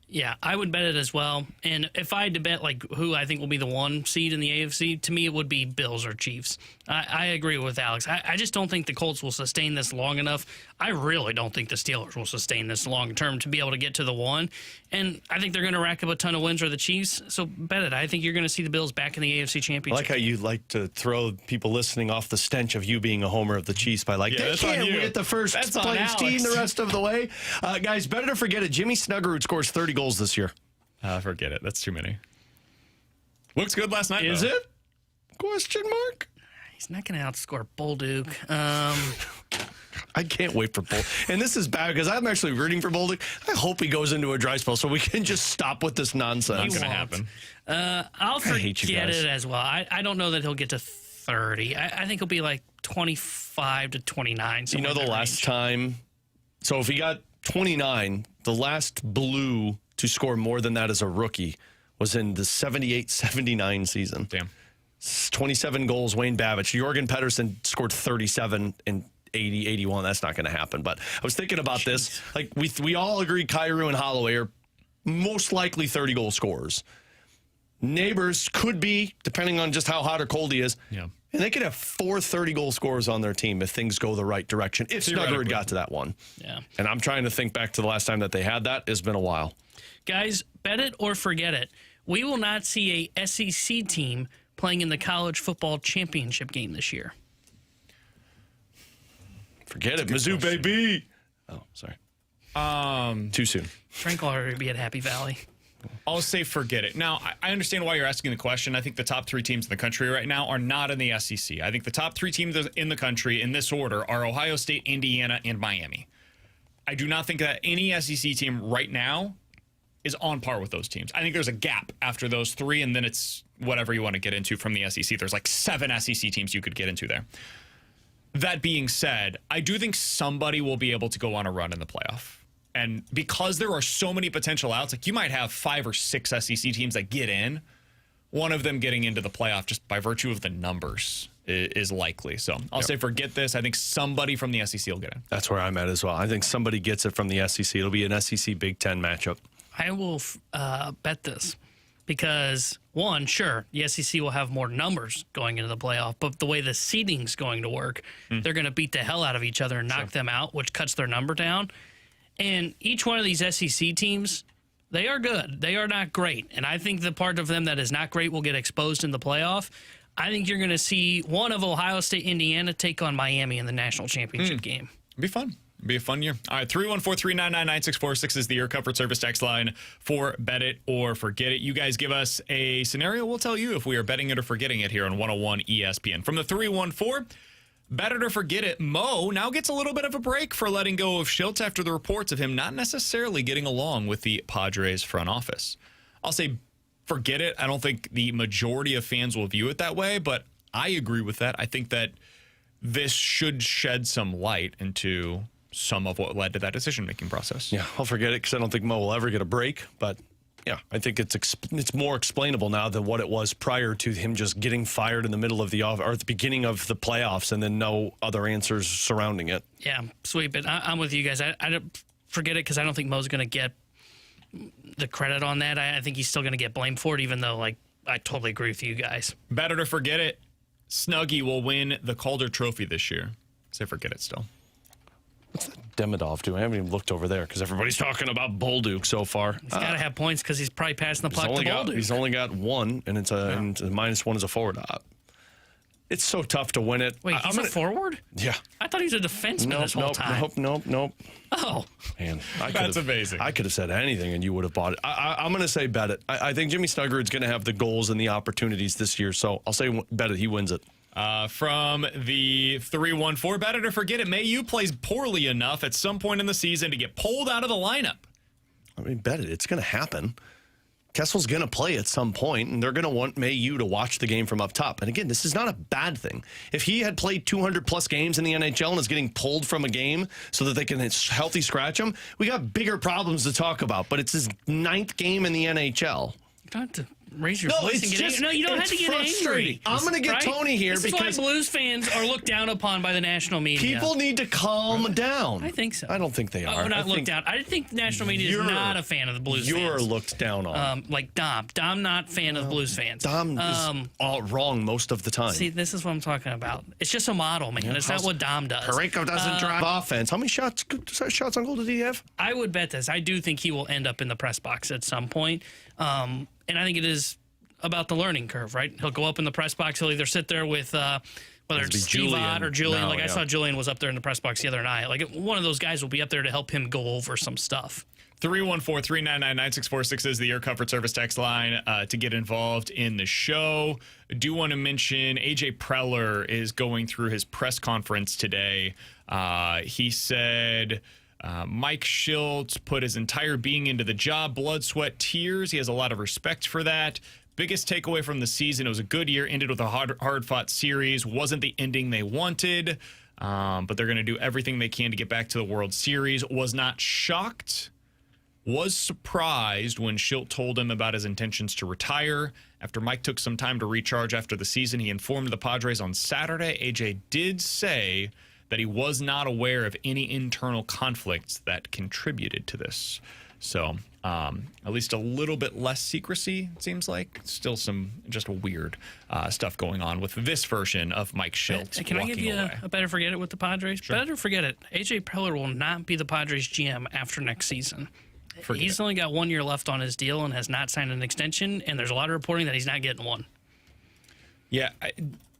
Yeah, I would bet it as well. And if I had to bet like who I think will be the 1 seed in the AFC, to me it would be Bills or Chiefs. I agree with Alex. I just don't think the Colts will sustain this long enough. I really don't think the Steelers will sustain this long term to be able to get to the 1. And I think they're going to rack up a ton of wins or the Chiefs. So bet it. I think you're going to see the Bills back in the AFC Championship. I like how you like to throw people listening off the stench of you being a homer of the Chiefs by they can't win the first place team the rest of the way. Guys, better to forget it. Jimmy Snuggerud scores 30 goals this year. Forget it. That's too many. Looks good last night, Is though. it? Question mark? He's not going to outscore Bolduc. I can't wait for Bull. And this is bad because I'm actually rooting for Bolduc. I hope he goes into a dry spell so we can just stop with this nonsense. Not going to happen. I'll forget it as well. I don't know that he'll get to 30. I think he'll be like 25 to 29. You know the last time? So if he got 29, the last Blue to score more than that as a rookie was in the 78-79 season. Damn. 27 goals, Wayne Babbage. Jorgen Pedersen scored 37 in 80-81. That's not going to happen. But I was thinking about this. Like we all agree Kyrou and Holloway are most likely 30-goal scorers. Neighbors could be, depending on just how hot or cold he is. Yeah. And they could have 4 30-goal scorers on their team if things go the right direction, if Snuggerud got to that one. Yeah. And I'm trying to think back to the last time that they had that. It's been a while. Guys, bet it or forget it. We will not see a SEC team playing in the college football championship game this year. Forget it. Mizzou, baby. Oh, sorry. Too soon. Frank will already be at Happy Valley. I'll say forget it. Now, I understand why you're asking the question. I think the top 3 teams in the country right now are not in the SEC. I think the top 3 teams in the country in this order are Ohio State, Indiana, and Miami. I do not think that any SEC team right now is on par with those teams. I think there's a gap after those 3, and then it's whatever you want to get into from the SEC. There's like 7 SEC teams you could get into there. That being said, I do think somebody will be able to go on a run in the playoff. And because there are so many potential outs, like you might have 5 or 6 SEC teams that get in, one of them getting into the playoff just by virtue of the numbers is likely. So I'll say forget this. I think somebody from the SEC will get in. That's where I'm at as well. I think somebody gets it from the SEC. It'll be an SEC Big Ten matchup. I will bet this because, one, sure, the SEC will have more numbers going into the playoff, but the way the seeding's going to work, they're going to beat the hell out of each other and knock them out, which cuts their number down. And each one of these SEC teams, they are good. They are not great. And I think the part of them that is not great will get exposed in the playoff. I think you're going to see one of Ohio State, Indiana take on Miami in the national championship game. It'd be fun. It'd be a fun year. All right, 314-399-9646 is the Air Comfort Service text line for Bet It or Forget It. You guys give us a scenario. We'll tell you if we are betting it or forgetting it here on 101 ESPN. From the 314, Better to forget it. Mo now gets a little bit of a break for letting go of Shiltz after the reports of him not necessarily getting along with the Padres front office. I'll say forget it. I don't think the majority of fans will view it that way, but I agree with that. I think that this should shed some light into some of what led to that decision-making process. Yeah, I'll forget it because I don't think Mo will ever get a break, but yeah, I think it's more explainable now than what it was prior to him just getting fired in the middle of or at the beginning of the playoffs and then no other answers surrounding it. Yeah, sweet, but I'm with you guys. I don't forget it because I don't think Mo's going to get the credit on that. I think he's still going to get blamed for it, even though, like, I totally agree with you guys. Better to forget it. Snuggie will win the Calder Trophy this year. Say forget it still. What's that Demidov doing? I haven't even looked over there because everybody's talking about Bolduc so far. He's got to have points because he's probably passing the puck to Bolduc. He's only got one, and it's and -1 is a forward. It's so tough to win it. Wait, he's a forward? Yeah. I thought he was a defenseman this whole time. Nope. Oh. Man, that's amazing. I could have said anything, and you would have bought it. I'm going to say bet it. I think Jimmy Snuggerud's going to have the goals and the opportunities this year, so I'll say bet it. He wins it. From the 314, better to forget it. Mailloux plays poorly enough at some point in the season to get pulled out of the lineup. I mean, bet it. It's going to happen. Kessel's going to play at some point, and they're going to want Mailloux to watch the game from up top. And again, this is not a bad thing. If he had played 200-plus games in the NHL and is getting pulled from a game so that they can healthy scratch him, we got bigger problems to talk about. But it's his 9th game in the NHL. You don't have to raise your voice and get angry. No, you don't have to get angry. I'm going to get Tony here because because Blues fans are looked down upon by the national media. People need to calm down. I think so. I don't think they are. Oh, not looked down. I think the national media is not a fan of the Blues fans. You're looked down on. Like Dom. Dom not fan of the Blues fans. Dom is all wrong most of the time. See, this is what I'm talking about. It's just a model, man. It's not what Dom does. Parayko doesn't drive offense. How many shots on goal did he have? I would bet this. I do think he will end up in the press box at some point. And I think it is about the learning curve, right? He'll go up in the press box. He'll either sit there with whether it's Steve Ott or Julian. I saw Julian was up there in the press box the other night. Like, one of those guys will be up there to help him go over some stuff. 314-399-9646 is the Air Comfort Service text line to get involved in the show. I do want to mention AJ Preller is going through his press conference today. He said Mike Shiltz put his entire being into the job, blood, sweat, tears. He has a lot of respect for that. Biggest takeaway from the season, it was a good year, ended with a hard-fought series. Wasn't the ending they wanted, but they're going to do everything they can to get back to the World Series. Was not shocked, was surprised when Shiltz told him about his intentions to retire. After Mike took some time to recharge after the season, he informed the Padres on Saturday. AJ did say that he was not aware of any internal conflicts that contributed to this. So at least a little bit less secrecy, it seems like. Still some just weird stuff going on with this version of Mike Shiltz. Can I give you a better forget it with the Padres? Sure. Better forget it. AJ Preller will not be the Padres GM after next season. He's only got 1 year left on his deal and has not signed an extension, and there's a lot of reporting that he's not getting one. Yeah,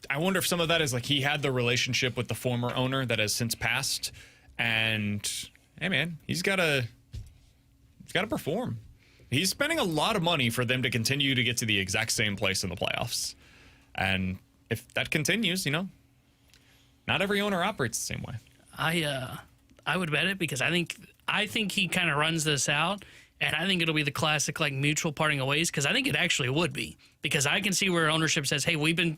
I wonder if some of that is like he had the relationship with the former owner that has since passed, and hey man, he's got to perform. He's spending a lot of money for them to continue to get to the exact same place in the playoffs, and if that continues, not every owner operates the same way. I would bet it because I think he kind of runs this out. And I think it'll be the classic, like, mutual parting of ways, because I think it actually would be. Because I can see where ownership says, hey, we've been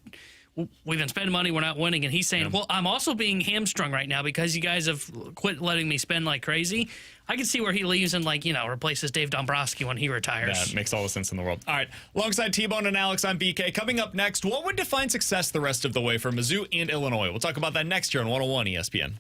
spending money, we're not winning. And he's saying, well, I'm also being hamstrung right now because you guys have quit letting me spend like crazy. I can see where he leaves and, like, replaces Dave Dombrowski when he retires. That makes all the sense in the world. All right, alongside T-Bone and Alex, I'm BK. Coming up next, what would define success the rest of the way for Mizzou and Illinois? We'll talk about that next year on 101 ESPN.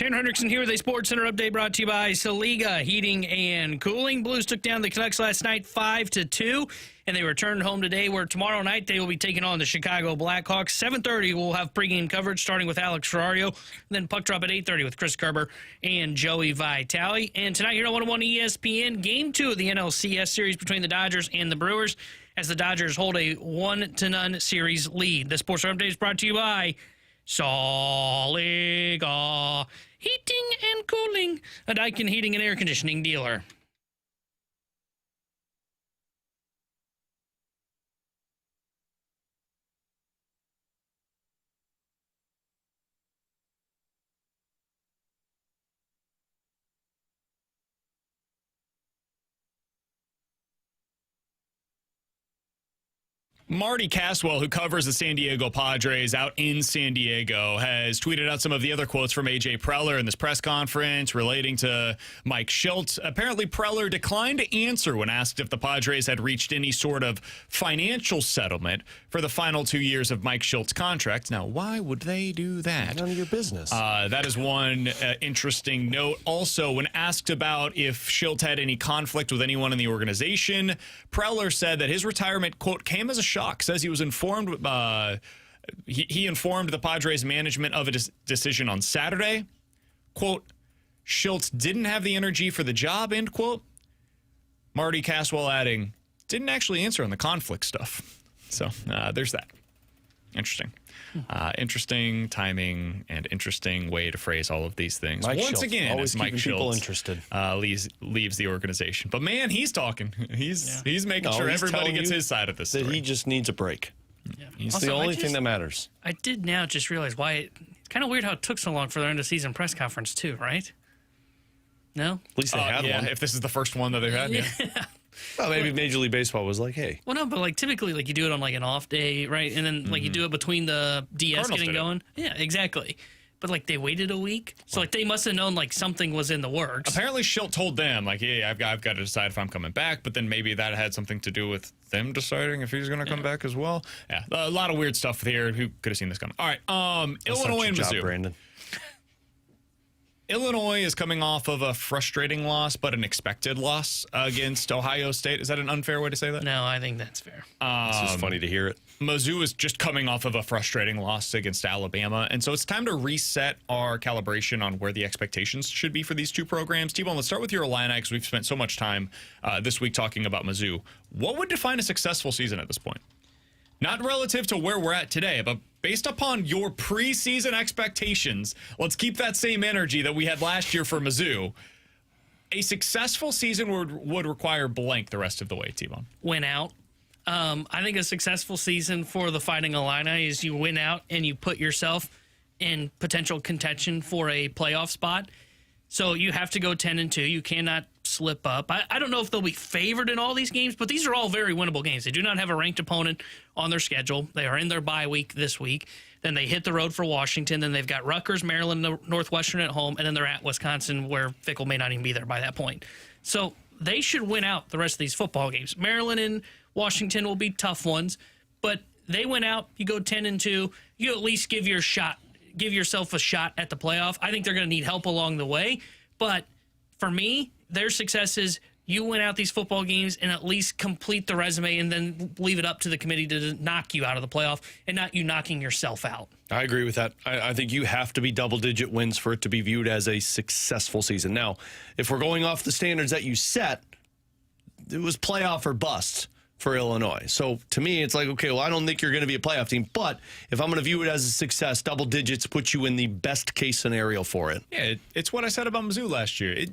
Tanner Hendrickson here with a Sports Center update brought to you by Saliga Heating and Cooling. Blues took down the Canucks last night 5-2, and they returned home today, where tomorrow night they will be taking on the Chicago Blackhawks. 7:30 we'll have pregame coverage starting with Alex Ferrario, and then puck drop at 8:30 with Chris Kerber and Joey Vitale. And tonight here on 101 ESPN, Game 2 of the NLCS series between the Dodgers and the Brewers, as the Dodgers hold a 1-0 series lead. The Sports Center update is brought to you by Saliga Heating and Cooling, a Daikin heating and air conditioning dealer. Marty Caswell, who covers the San Diego Padres out in San Diego, has tweeted out some of the other quotes from A.J. Preller in this press conference relating to Mike Shildt. Apparently, Preller declined to answer when asked if the Padres had reached any sort of financial settlement for the final 2 years of Mike Shildt's contract. Now, why would they do that? None of your business. That is one interesting note. Also, when asked about if Shildt had any conflict with anyone in the organization, Preller said that his retirement, quote, came as a shock. Says he was informed, he informed the Padres management of a decision on Saturday. Quote, Shildt didn't have the energy for the job, end quote. Marty Caswell adding, didn't actually answer on the conflict stuff. So there's that. Interesting. Interesting timing and interesting way to phrase all of these things. Mike Once Shildt, again, always as Mike people Shildt interested. Leaves the organization. But man, he's talking. He's making sure he's everybody telling gets you his side of this that story. he just needs a break. Yeah. He's Also, the only thing that matters. I did now just realize why it's kind of weird how it took so long for their end of season press conference too, right? No? At least they had one. If this is the first one that they've had, yeah. Well, maybe Major League Baseball was like, hey. Well, no, but like typically, like you do it on like an off day, right? And then like you do it between the DS Cardinals getting did it. going. Yeah, exactly. But like they waited a week, so like they must have known like something was in the works. Apparently, Shildt told them, like, yeah, I've got to decide if I'm coming back. But then maybe that had something to do with them deciding if he's going to come back as well. Yeah, a lot of weird stuff here. Who could have seen this coming? All right, Illinois and Mizzou. Brandon. Illinois is coming off of a frustrating loss, but an expected loss against Ohio State. Is that an unfair way to say that? No, I think that's fair. It's just funny to hear it. Mizzou is just coming off of a frustrating loss against Alabama, and so it's time to reset our calibration on where the expectations should be for these two programs. T-Bone, let's start with your Illini because we've spent so much time this week talking about Mizzou. What would define a successful season at this point? Not relative to where we're at today, but based upon your preseason expectations, let's keep that same energy that we had last year for Mizzou. A successful season would require blank the rest of the way, T-Bone. Win out. I think a successful season for the Fighting Illini is you win out and you put yourself in potential contention for a playoff spot. So you have to go 10-2. You cannot slip up. I don't know if they'll be favored in all these games, but these are all very winnable games. They do not have a ranked opponent on their schedule. They are in their bye week this week. Then they hit the road for Washington. Then they've got Rutgers, Maryland, Northwestern at home, and then they're at Wisconsin, where Fickle may not even be there by that point. So they should win out the rest of these football games. Maryland and Washington will be tough ones, but they went out. You go 10-2. You at least give yourself a shot at the playoff. I think they're going to need help along the way, but for me, their success is you win out these football games and at least complete the resume and then leave it up to the committee to knock you out of the playoff and not you knocking yourself out. I agree with that. I think you have to be double-digit wins for it to be viewed as a successful season. Now, if we're going off the standards that you set, it was playoff or bust for Illinois. So to me, it's like, okay, well, I don't think you're going to be a playoff team, but if I'm going to view it as a success, double digits puts you in the best case scenario for it. Yeah, it's what I said about Mizzou last year.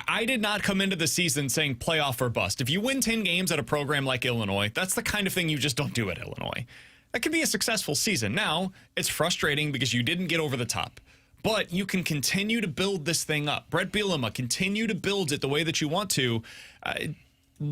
I did not come into the season saying playoff or bust. If you win 10 games at a program like Illinois, that's the kind of thing you just don't do at Illinois. That could be a successful season. Now, it's frustrating because you didn't get over the top. But you can continue to build this thing up. Brett Bielema, continue to build it the way that you want to.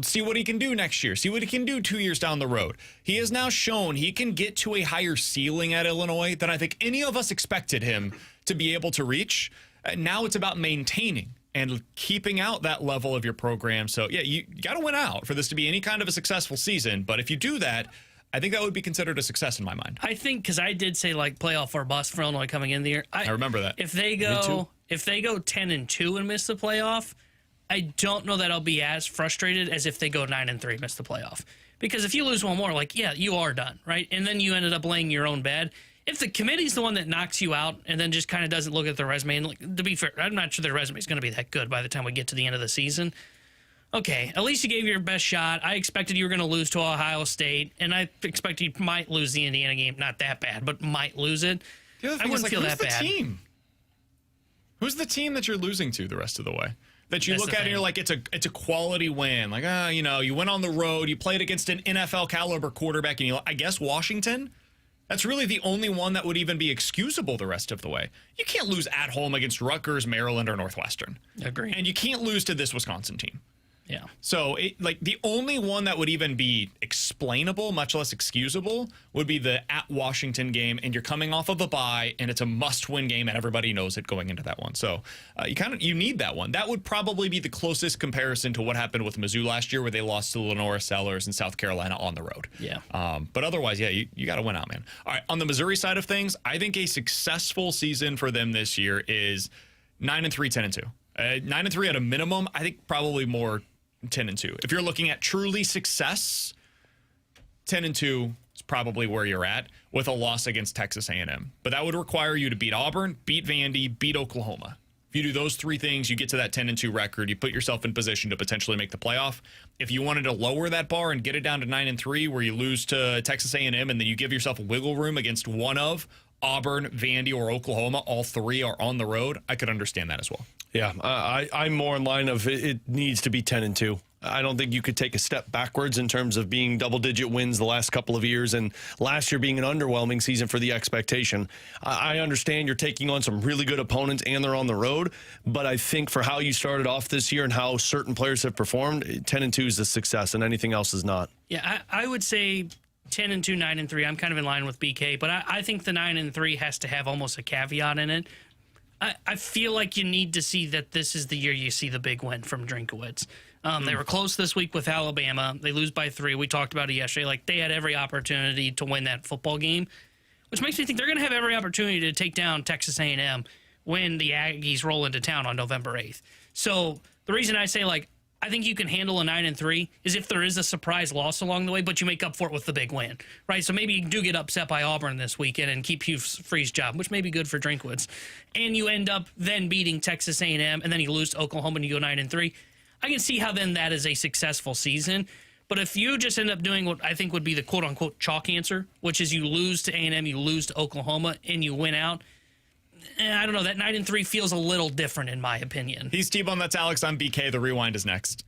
See what he can do next year. See what he can do 2 years down the road. He has now shown he can get to a higher ceiling at Illinois than I think any of us expected him to be able to reach. Now it's about maintaining and keeping out that level of your program. So, yeah, you got to win out for this to be any kind of a successful season. But if you do that, I think that would be considered a success in my mind. I think because I did say like playoff or bust for Illinois coming in the year. I remember that. If they go 10-2 and miss the playoff, I don't know that I'll be as frustrated as if they go 9-3 miss the playoff. Because if you lose one more, like, yeah, you are done, right? And then you ended up laying your own bed. If the committee's the one that knocks you out and then just kind of doesn't look at the resume, and like, to be fair, I'm not sure their resume is going to be that good by the time we get to the end of the season. Okay, at least you gave your best shot. I expected you were going to lose to Ohio State, and I expected you might lose the Indiana game. Not that bad, but might lose it. I wouldn't feel that bad. Who's the team that you're losing to the rest of the way? That you look at and you're like, it's a quality win. Like, you went on the road, you played against an NFL caliber quarterback, and I guess Washington. That's really the only one that would even be excusable the rest of the way. You can't lose at home against Rutgers, Maryland, or Northwestern. Agree. And you can't lose to this Wisconsin team. Yeah. So, the only one that would even be explainable, much less excusable, would be the at Washington game, and you're coming off of a bye, and it's a must-win game, and everybody knows it going into that one. So, you need that one. That would probably be the closest comparison to what happened with Mizzou last year, where they lost to Lenora Sellers in South Carolina on the road. Yeah. But otherwise, yeah, you got to win out, man. All right, on the Missouri side of things, I think a successful season for them this year is 9-3, 10-2. 9-3 at a minimum. I think probably more 10-2. If you're looking at truly success, 10-2 is probably where you're at with a loss against Texas A&M. But that would require you to beat Auburn, beat Vandy, beat Oklahoma. If you do those three things, you get to that 10-2 record. You put yourself in position to potentially make the playoff. If you wanted to lower that bar and get it down to 9-3, where you lose to Texas A&M and then you give yourself wiggle room against one of Auburn, Vandy, or Oklahoma, all three are on the road, I could understand that as well. Yeah, I'm more in line of it needs to be 10-2. I don't think you could take a step backwards in terms of being double-digit wins the last couple of years, and last year being an underwhelming season for the expectation. I understand you're taking on some really good opponents and they're on the road, but I think for how you started off this year and how certain players have performed, 10-2 is a success, and anything else is not. Yeah, I would say 10-2, 9-3. I'm kind of in line with BK, but I think the 9-3 has to have almost a caveat in it. I feel like you need to see that this is the year you see the big win from Drinkwitz. They were close this week with Alabama. They lose by 3. We talked about it yesterday. Like, they had every opportunity to win that football game, which makes me think they're going to have every opportunity to take down Texas A&M when the Aggies roll into town on November 8th. So the reason I say, like, I think you can handle a 9-3 is if there is a surprise loss along the way, but you make up for it with the big win, right? So maybe you do get upset by Auburn this weekend and keep Hugh Freeze's job, which may be good for Drinkwitz, and you end up then beating Texas A&M, and then you lose to Oklahoma and you go 9-3. I can see how then that is a successful season. But if you just end up doing what I think would be the quote-unquote chalk answer, which is you lose to A&M, you lose to Oklahoma, and you win out, I don't know. That 9-3 feels a little different in my opinion. He's T-Bone. That's Alex. I'm BK. The Rewind is next.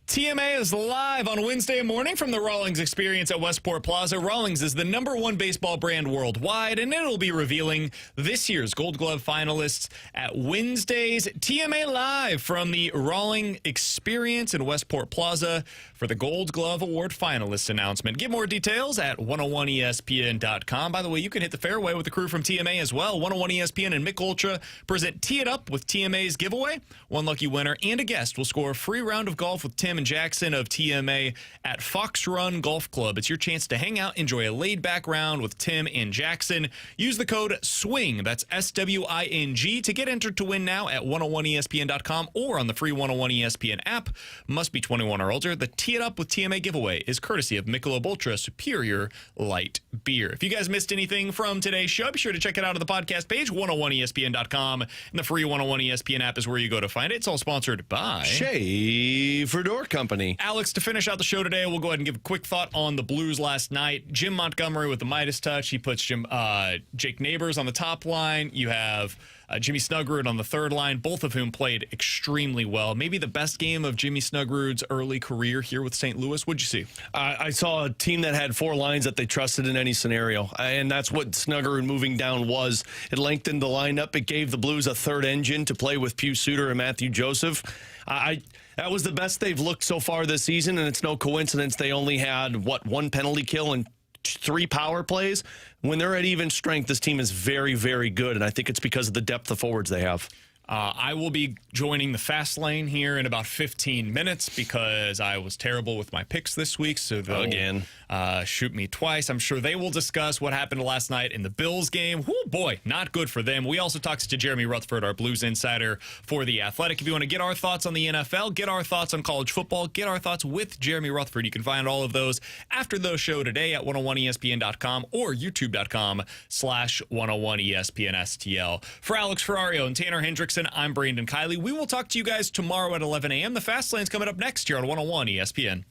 TMA is live on Wednesday morning from the Rawlings Experience at Westport Plaza. Rawlings is the #1 baseball brand worldwide, and it'll be revealing this year's Gold Glove finalists at Wednesday's TMA Live from the Rawlings Experience in Westport Plaza for the Gold Glove Award finalists announcement. Get more details at 101ESPN.com. By the way, you can hit the fairway with the crew from TMA as well. 101 ESPN and Mick Ultra present Tee It Up with TMA's giveaway. One lucky winner and a guest will score a free round of golf with Tim and Jackson of TMA at Fox Run Golf Club. It's your chance to hang out, enjoy a laid-back round with Tim and Jackson. Use the code SWING, that's SWING, to get entered to win now at 101ESPN.com or on the free 101 ESPN app. Must be 21 or older. The Tee It Up with TMA giveaway is courtesy of Michelob Ultra Superior Light Beer. If you guys missed anything from today's show, be sure to check it out on the podcast page, 101ESPN.com, and the free 101 ESPN app is where you go to find it. It's all sponsored by Schaefer Door Company. Alex, to finish out the show today, we'll go ahead and give a quick thought on the Blues last night. Jim Montgomery with the Midas touch. He puts Jake Neighbors on the top line. You have Jimmy Snuggerud on the third line, both of whom played extremely well. Maybe the best game of Jimmy Snuggerud's early career here with St. Louis. What'd you see? I saw a team that had 4 lines that they trusted in any scenario, and that's what Snuggerud moving down was. It lengthened the lineup. It gave the Blues a third engine to play with Pius Suter and Matthew Joseph. That was the best they've looked so far this season, and it's no coincidence they only had, 1 penalty kill and 3 power plays. When they're at even strength, this team is very, very good, and I think it's because of the depth of forwards they have. I will be joining the fast lane here in about 15 minutes because I was terrible with my picks this week, so they'll shoot me twice. I'm sure they will discuss what happened last night in the Bills game. Oh boy, not good for them. We also talked to Jeremy Rutherford, our Blues insider for The Athletic. If you want to get our thoughts on the NFL, get our thoughts on college football, get our thoughts with Jeremy Rutherford. You can find all of those after the show today at 101ESPN.com or YouTube.com/101ESPNSTL. For Alex Ferrario and Tanner Hendrickson, I'm Brandon Kiley. We will talk to you guys tomorrow at 11 a.m. The Fast Lane's coming up next here on 101 ESPN.